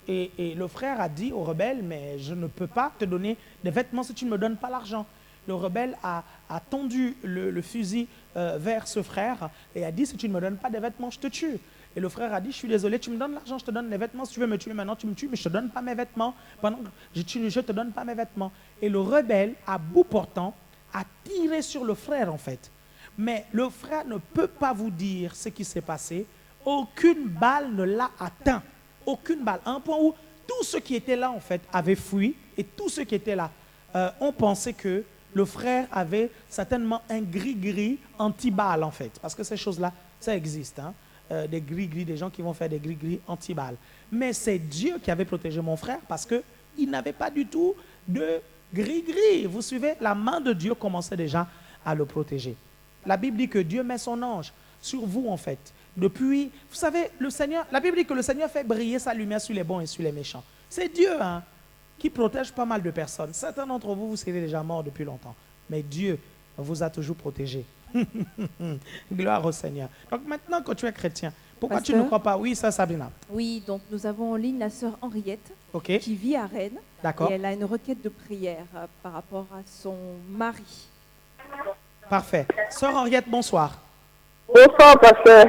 Et le frère a dit au rebelle, mais je ne peux pas te donner des vêtements si tu ne me donnes pas l'argent. Le rebelle a tendu le fusil vers ce frère et a dit, si tu ne me donnes pas des vêtements, je te tue. Et le frère a dit, je suis désolé, tu me donnes l'argent, je te donne les vêtements. Si tu veux me tuer maintenant, tu me tues, mais je ne te donne pas mes vêtements. Pendant que je ne te donne pas mes vêtements. Et le rebelle, à bout portant, a tiré sur le frère en fait. Mais le frère ne peut pas vous dire ce qui s'est passé. Aucune balle ne l'a atteint. Aucune balle. À un point où tous ceux qui étaient là en fait avaient fui et tous ceux qui étaient là ont pensé que le frère avait certainement un gris-gris anti-balle en fait. Parce que ces choses-là, ça existe. Hein? Des gris-gris, des gens qui vont faire des gris-gris anti-balle. Mais c'est Dieu qui avait protégé mon frère parce qu'il n'avait pas du tout de gris-gris. Vous suivez, la main de Dieu commençait déjà à le protéger. La Bible dit que Dieu met son ange sur vous en fait. Depuis, vous savez, le Seigneur, la Bible dit que le Seigneur fait briller sa lumière sur les bons et sur les méchants. C'est Dieu hein, qui protège pas mal de personnes. Certains d'entre vous, vous serez déjà morts depuis longtemps. Mais Dieu vous a toujours protégé. Gloire au Seigneur. Donc maintenant que tu es chrétien, pourquoi Pasteur, tu ne crois pas? Oui, ça Sabrina. Oui, donc nous avons en ligne la sœur Henriette qui vit à Rennes. D'accord. Et elle a une requête de prière par rapport à son mari. Parfait. Sœur Henriette, bonsoir. Bonsoir, pasteur.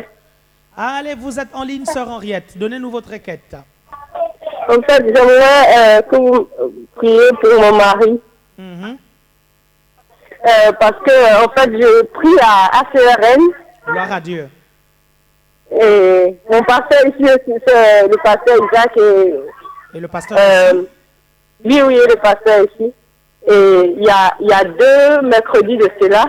Allez, vous êtes en ligne, sœur Henriette. Donnez-nous votre requête. En fait, j'aimerais que vous priez pour mon mari. Parce que, en fait, je prie à CRN. Gloire à Dieu. Et mon pasteur ici, c'est le pasteur Isaac. Et le pasteur ici? Oui, le pasteur ici. Et il y a 2 mercredis de cela.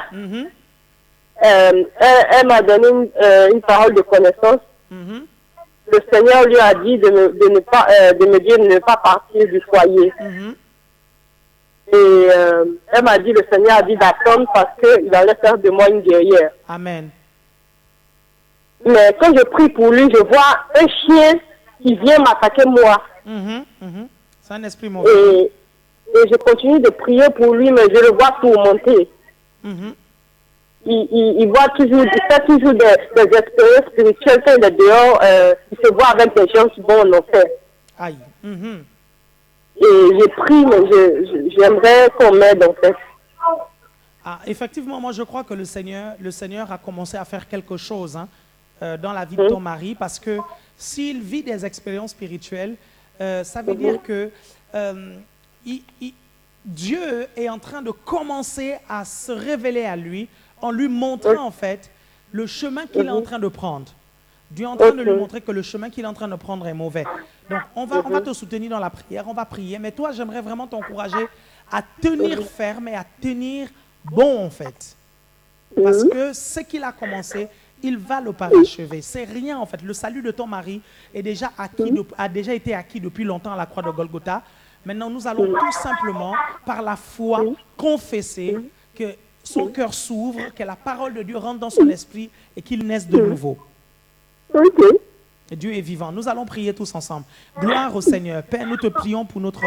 Elle m'a donné une parole de connaissance. Le Seigneur lui a dit de me dire de ne pas partir du foyer. Et elle m'a dit, le Seigneur a dit d'attendre parce qu'il allait faire de moi une guerrière. Amen. Mais quand je prie pour lui, je vois un chien qui vient m'attaquer moi. C'est un esprit mauvais. Et je continue de prier pour lui, mais je le vois tourmenter. Il voit toujours, il fait toujours des expériences spirituelles quand il est dehors. Il se voit avec des gens qui vont en enfer. Aïe. Et j'ai pris, mais j'aimerais qu'on m'aide en fait. Ah, effectivement, moi je crois que le Seigneur a commencé à faire quelque chose hein, dans la vie de ton mari, parce que s'il vit des expériences spirituelles, ça veut dire que Dieu est en train de commencer à se révéler à lui en lui montrant en fait le chemin qu'il est en train de prendre. Dieu est en train de lui montrer que le chemin qu'il est en train de prendre est mauvais. Donc, on va te soutenir dans la prière, on va prier. Mais toi, j'aimerais vraiment t'encourager à tenir ferme et à tenir bon, en fait. Parce que ce qu'il a commencé, il va le parachever. C'est rien, en fait. Le salut de ton mari est déjà acquis, a déjà été acquis depuis longtemps à la croix de Golgotha. Maintenant, nous allons tout simplement, par la foi, confesser que son cœur s'ouvre, que la parole de Dieu rentre dans son esprit et qu'il naisse de nouveau. Et Dieu est vivant. Nous allons prier tous ensemble. Gloire au Seigneur. Père, nous te prions pour notre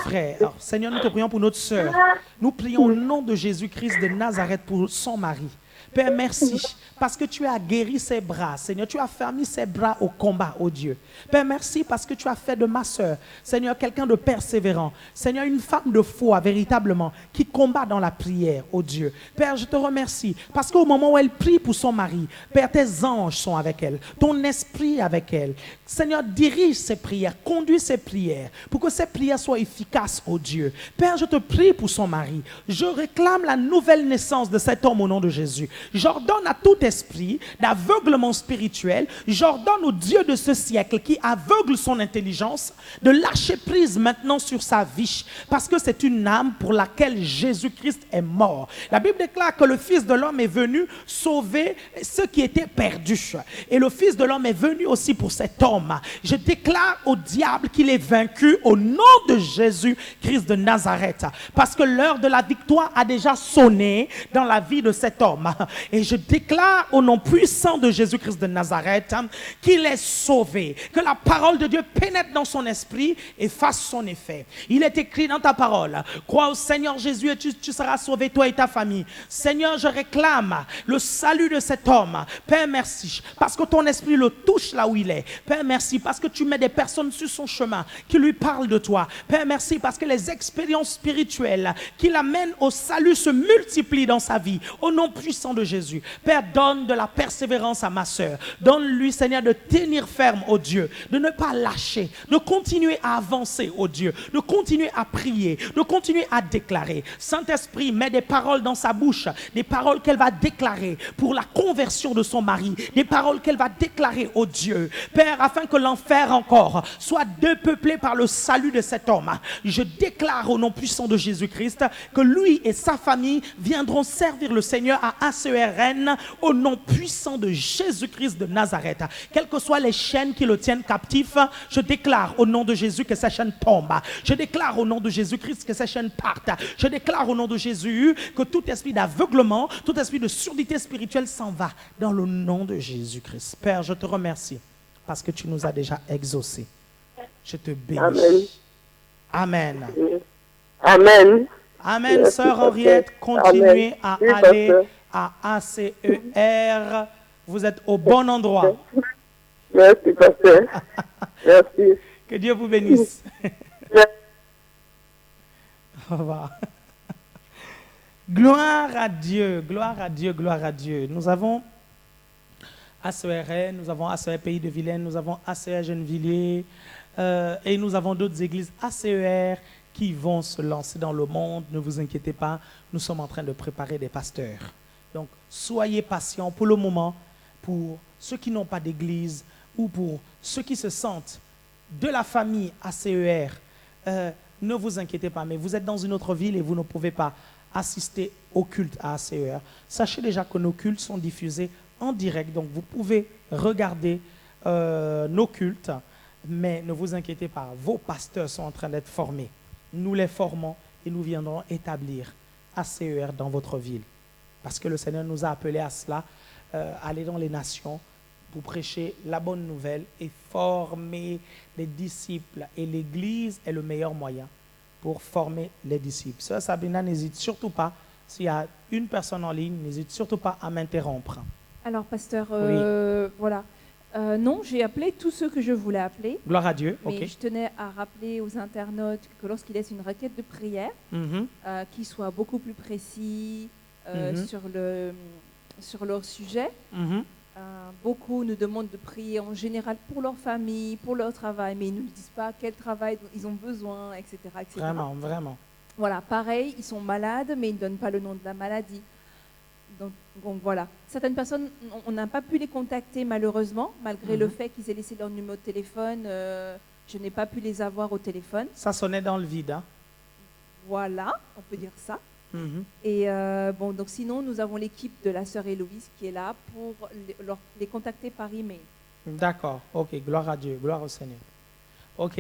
frère. Alors, Seigneur, nous te prions pour notre sœur. Nous prions au nom de Jésus-Christ de Nazareth pour son mari. Père, merci parce que tu as guéri ses bras. Seigneur, tu as fermé ses bras au combat, oh Dieu. Père, merci parce que tu as fait de ma sœur, Seigneur, quelqu'un de persévérant. Seigneur, une femme de foi, véritablement, qui combat dans la prière, oh Dieu. Père, je te remercie parce qu'au moment où elle prie pour son mari, Père, tes anges sont avec elle, ton esprit est avec elle. Seigneur, dirige ses prières, conduis ses prières pour que ces prières soient efficaces, oh Dieu. Père, je te prie pour son mari. Je réclame la nouvelle naissance de cet homme au nom de Jésus. J'ordonne à tout esprit d'aveuglement spirituel, j'ordonne au Dieu de ce siècle qui aveugle son intelligence de lâcher prise maintenant sur sa vie, parce que c'est une âme pour laquelle Jésus-Christ est mort. La Bible déclare que le Fils de l'homme est venu sauver ceux qui étaient perdus. Et le Fils de l'homme est venu aussi pour cet homme. Je déclare au diable qu'il est vaincu au nom de Jésus-Christ de Nazareth, parce que l'heure de la victoire a déjà sonné dans la vie de cet homme. Et je déclare au nom puissant de Jésus-Christ de Nazareth qu'il est sauvé, que la parole de Dieu pénètre dans son esprit et fasse son effet. Il est écrit dans ta parole, crois au Seigneur Jésus et tu seras sauvé, toi et ta famille. Seigneur, je réclame le salut de cet homme. Père, merci, parce que ton esprit le touche là où il est. Père, merci, parce que tu mets des personnes sur son chemin qui lui parlent de toi. Père, merci, parce que les expériences spirituelles qui l'amènent au salut se multiplient dans sa vie. Au nom puissant de Jésus. Père, donne de la persévérance à ma soeur. Donne-lui, Seigneur, de tenir ferme, oh Dieu, de ne pas lâcher, de continuer à avancer, oh Dieu, de continuer à prier, de continuer à déclarer. Saint-Esprit, mets des paroles dans sa bouche, des paroles qu'elle va déclarer pour la conversion de son mari, des paroles qu'elle va déclarer, oh Dieu. Père, afin que l'enfer encore soit dépeuplé par le salut de cet homme. Je déclare au nom puissant de Jésus-Christ que lui et sa famille viendront servir le Seigneur à ACERN au nom puissant de Jésus-Christ de Nazareth. Quelles que soient les chaînes qui le tiennent captif, je déclare au nom de Jésus que ces chaînes tombent. Je déclare au nom de Jésus-Christ que ces chaînes partent. Je déclare au nom de Jésus que tout esprit d'aveuglement, tout esprit de surdité spirituelle s'en va dans le nom de Jésus-Christ. Père, je te remercie parce que tu nous as déjà exaucés. Je te bénis. Amen. Amen. Amen, sœur Henriette. Continuez à aller à ACER. Vous êtes au bon endroit. Merci, pasteur. Merci. Que Dieu vous bénisse. Au revoir. Gloire à Dieu, gloire à Dieu, gloire à Dieu. Nous avons ACER, nous avons ACER Pays de Vilaine, nous avons ACER Gennevilliers et nous avons d'autres églises ACER qui vont se lancer dans le monde. Ne vous inquiétez pas, nous sommes en train de préparer des pasteurs. Donc, soyez patients pour le moment, pour ceux qui n'ont pas d'église ou pour ceux qui se sentent de la famille ACER. Ne vous inquiétez pas, mais vous êtes dans une autre ville et vous ne pouvez pas assister au culte à ACER. Sachez déjà que nos cultes sont diffusés en direct, donc vous pouvez regarder nos cultes, mais ne vous inquiétez pas, vos pasteurs sont en train d'être formés. Nous les formons et nous viendrons établir ACER dans votre ville. Parce que le Seigneur nous a appelés à cela, aller dans les nations pour prêcher la bonne nouvelle et former les disciples. Et l'Église est le meilleur moyen pour former les disciples. Sœur Sabrina, n'hésite surtout pas, s'il y a une personne en ligne, n'hésite surtout pas à m'interrompre. Alors, pasteur, Oui. voilà. Non, j'ai appelé tous ceux que je voulais appeler. Gloire à Dieu, Mais ok. je tenais à rappeler aux internautes que lorsqu'ils laissent une requête de prière, qu'il soit beaucoup plus précis sur leur sujet. Beaucoup nous demandent de prier en général pour leur famille, pour leur travail, mais ils ne nous disent pas quel travail ils ont besoin, etc. etc. Vraiment, vraiment. Voilà, pareil, ils sont malades, mais ils ne donnent pas le nom de la maladie. Donc voilà. Certaines personnes, on n'a pas pu les contacter malheureusement, malgré le fait qu'ils aient laissé leur numéro de téléphone. Je n'ai pas pu les avoir au téléphone. Ça sonnait dans le vide. Hein? Voilà, on peut dire ça. Et bon, donc sinon, nous avons l'équipe de la sœur Héloïse qui est là pour les contacter par email. D'accord, ok, gloire à Dieu, gloire au Seigneur. Ok,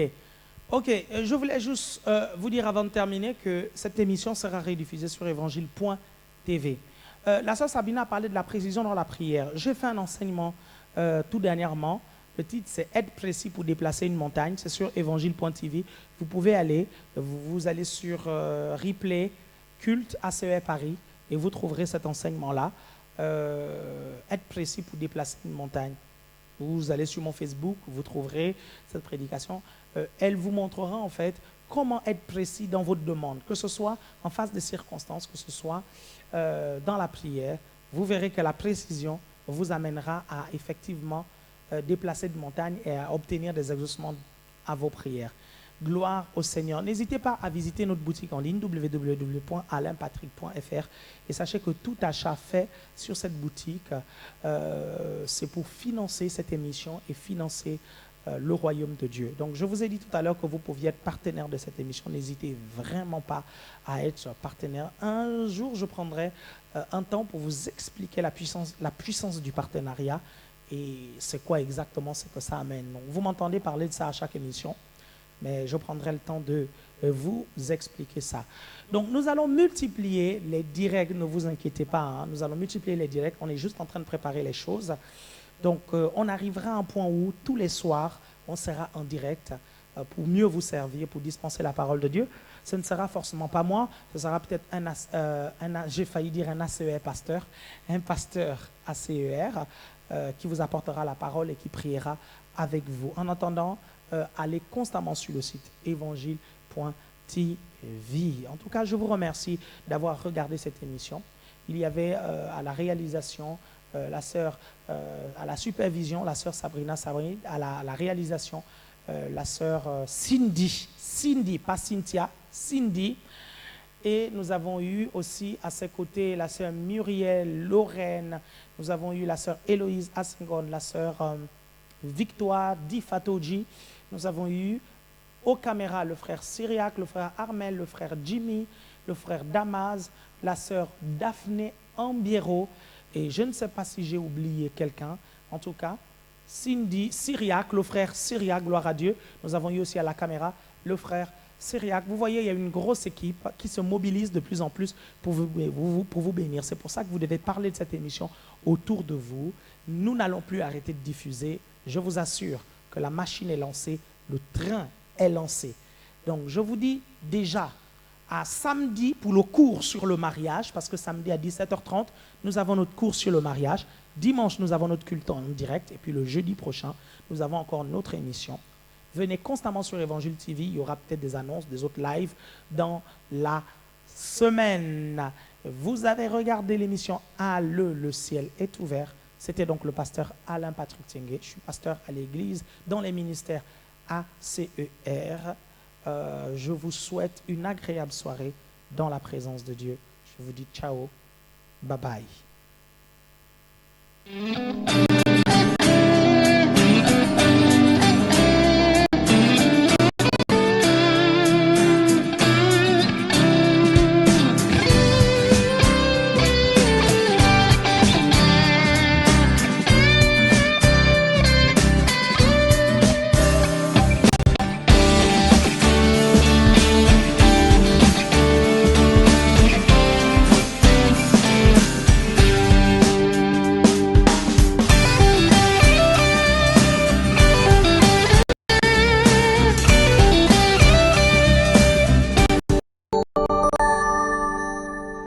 je voulais juste vous dire avant de terminer que cette émission sera rediffusée sur évangile.tv. La sœur Sabina a parlé de la précision dans la prière. J'ai fait un enseignement tout dernièrement. Le titre, c'est « Aide précis pour déplacer une montagne ». C'est sur évangile.tv. Vous pouvez aller, vous allez sur replay, culte ACER Paris, et vous trouverez cet enseignement-là. Aide précis pour déplacer une montagne. Vous allez sur mon Facebook, vous trouverez cette prédication. Elle vous montrera en fait comment être précis dans votre demande, que ce soit en face des circonstances, que ce soit dans la prière. Vous verrez que la précision vous amènera à effectivement déplacer de montagne et à obtenir des exaucements à vos prières. Gloire au Seigneur. N'hésitez pas à visiter notre boutique en ligne www.alainpatrick.fr et sachez que tout achat fait sur cette boutique, c'est pour financer cette émission et financer le royaume de Dieu. Donc, je vous ai dit tout à l'heure que vous pouviez être partenaire de cette émission. N'hésitez vraiment pas à être partenaire. Un jour, je prendrai un temps pour vous expliquer la puissance du partenariat et c'est quoi exactement ce que ça amène. Donc, vous m'entendez parler de ça à chaque émission. mais je prendrai le temps de vous expliquer ça. Donc, nous allons multiplier les directs, ne vous inquiétez pas, hein, nous allons multiplier les directs, on est juste en train de préparer les choses. Donc, on arrivera à un point où tous les soirs, on sera en direct pour mieux vous servir, pour dispenser la parole de Dieu. Ce ne sera forcément pas moi, ce sera peut-être j'ai failli dire un ACER pasteur, un pasteur ACER qui vous apportera la parole et qui priera avec vous. En attendant, allez constamment sur le site évangile.tv. En tout cas, je vous remercie d'avoir regardé cette émission. Il y avait à la réalisation la sœur, à la supervision, la sœur Sabrina, à la réalisation, la sœur Cindy, pas Cynthia, Cindy. Et nous avons eu aussi à ses côtés la sœur Muriel, Lorraine, nous avons eu la sœur Héloïse Assengon, la sœur Victoire Difatoji, nous avons eu aux caméras le frère Syriac, le frère Armel, le frère Jimmy, le frère Damas, la sœur Daphné Ambiero, et je ne sais pas si j'ai oublié quelqu'un, en tout cas, Cindy, Syriac, le frère Syriac, gloire à Dieu. Nous avons eu aussi à la caméra le frère Syriac. Vous voyez, il y a une grosse équipe qui se mobilise de plus en plus pour vous bénir. C'est pour ça que vous devez parler de cette émission autour de vous. Nous n'allons plus arrêter de diffuser. Je vous assure que la machine est lancée, le train est lancé. Donc, je vous dis déjà à samedi pour le cours sur le mariage, parce que samedi à 17h30, nous avons notre cours sur le mariage. Dimanche, nous avons notre culte en direct. Et puis le jeudi prochain, nous avons encore notre émission. Venez constamment sur Évangile TV. Il y aura peut-être des annonces, des autres lives dans la semaine. Vous avez regardé l'émission le ciel est ouvert. C'était donc le pasteur Alain Patrick Tiengue. Je suis pasteur à l'église dans les ministères ACER. Je vous souhaite une agréable soirée dans la présence de Dieu. Je vous dis ciao, bye bye.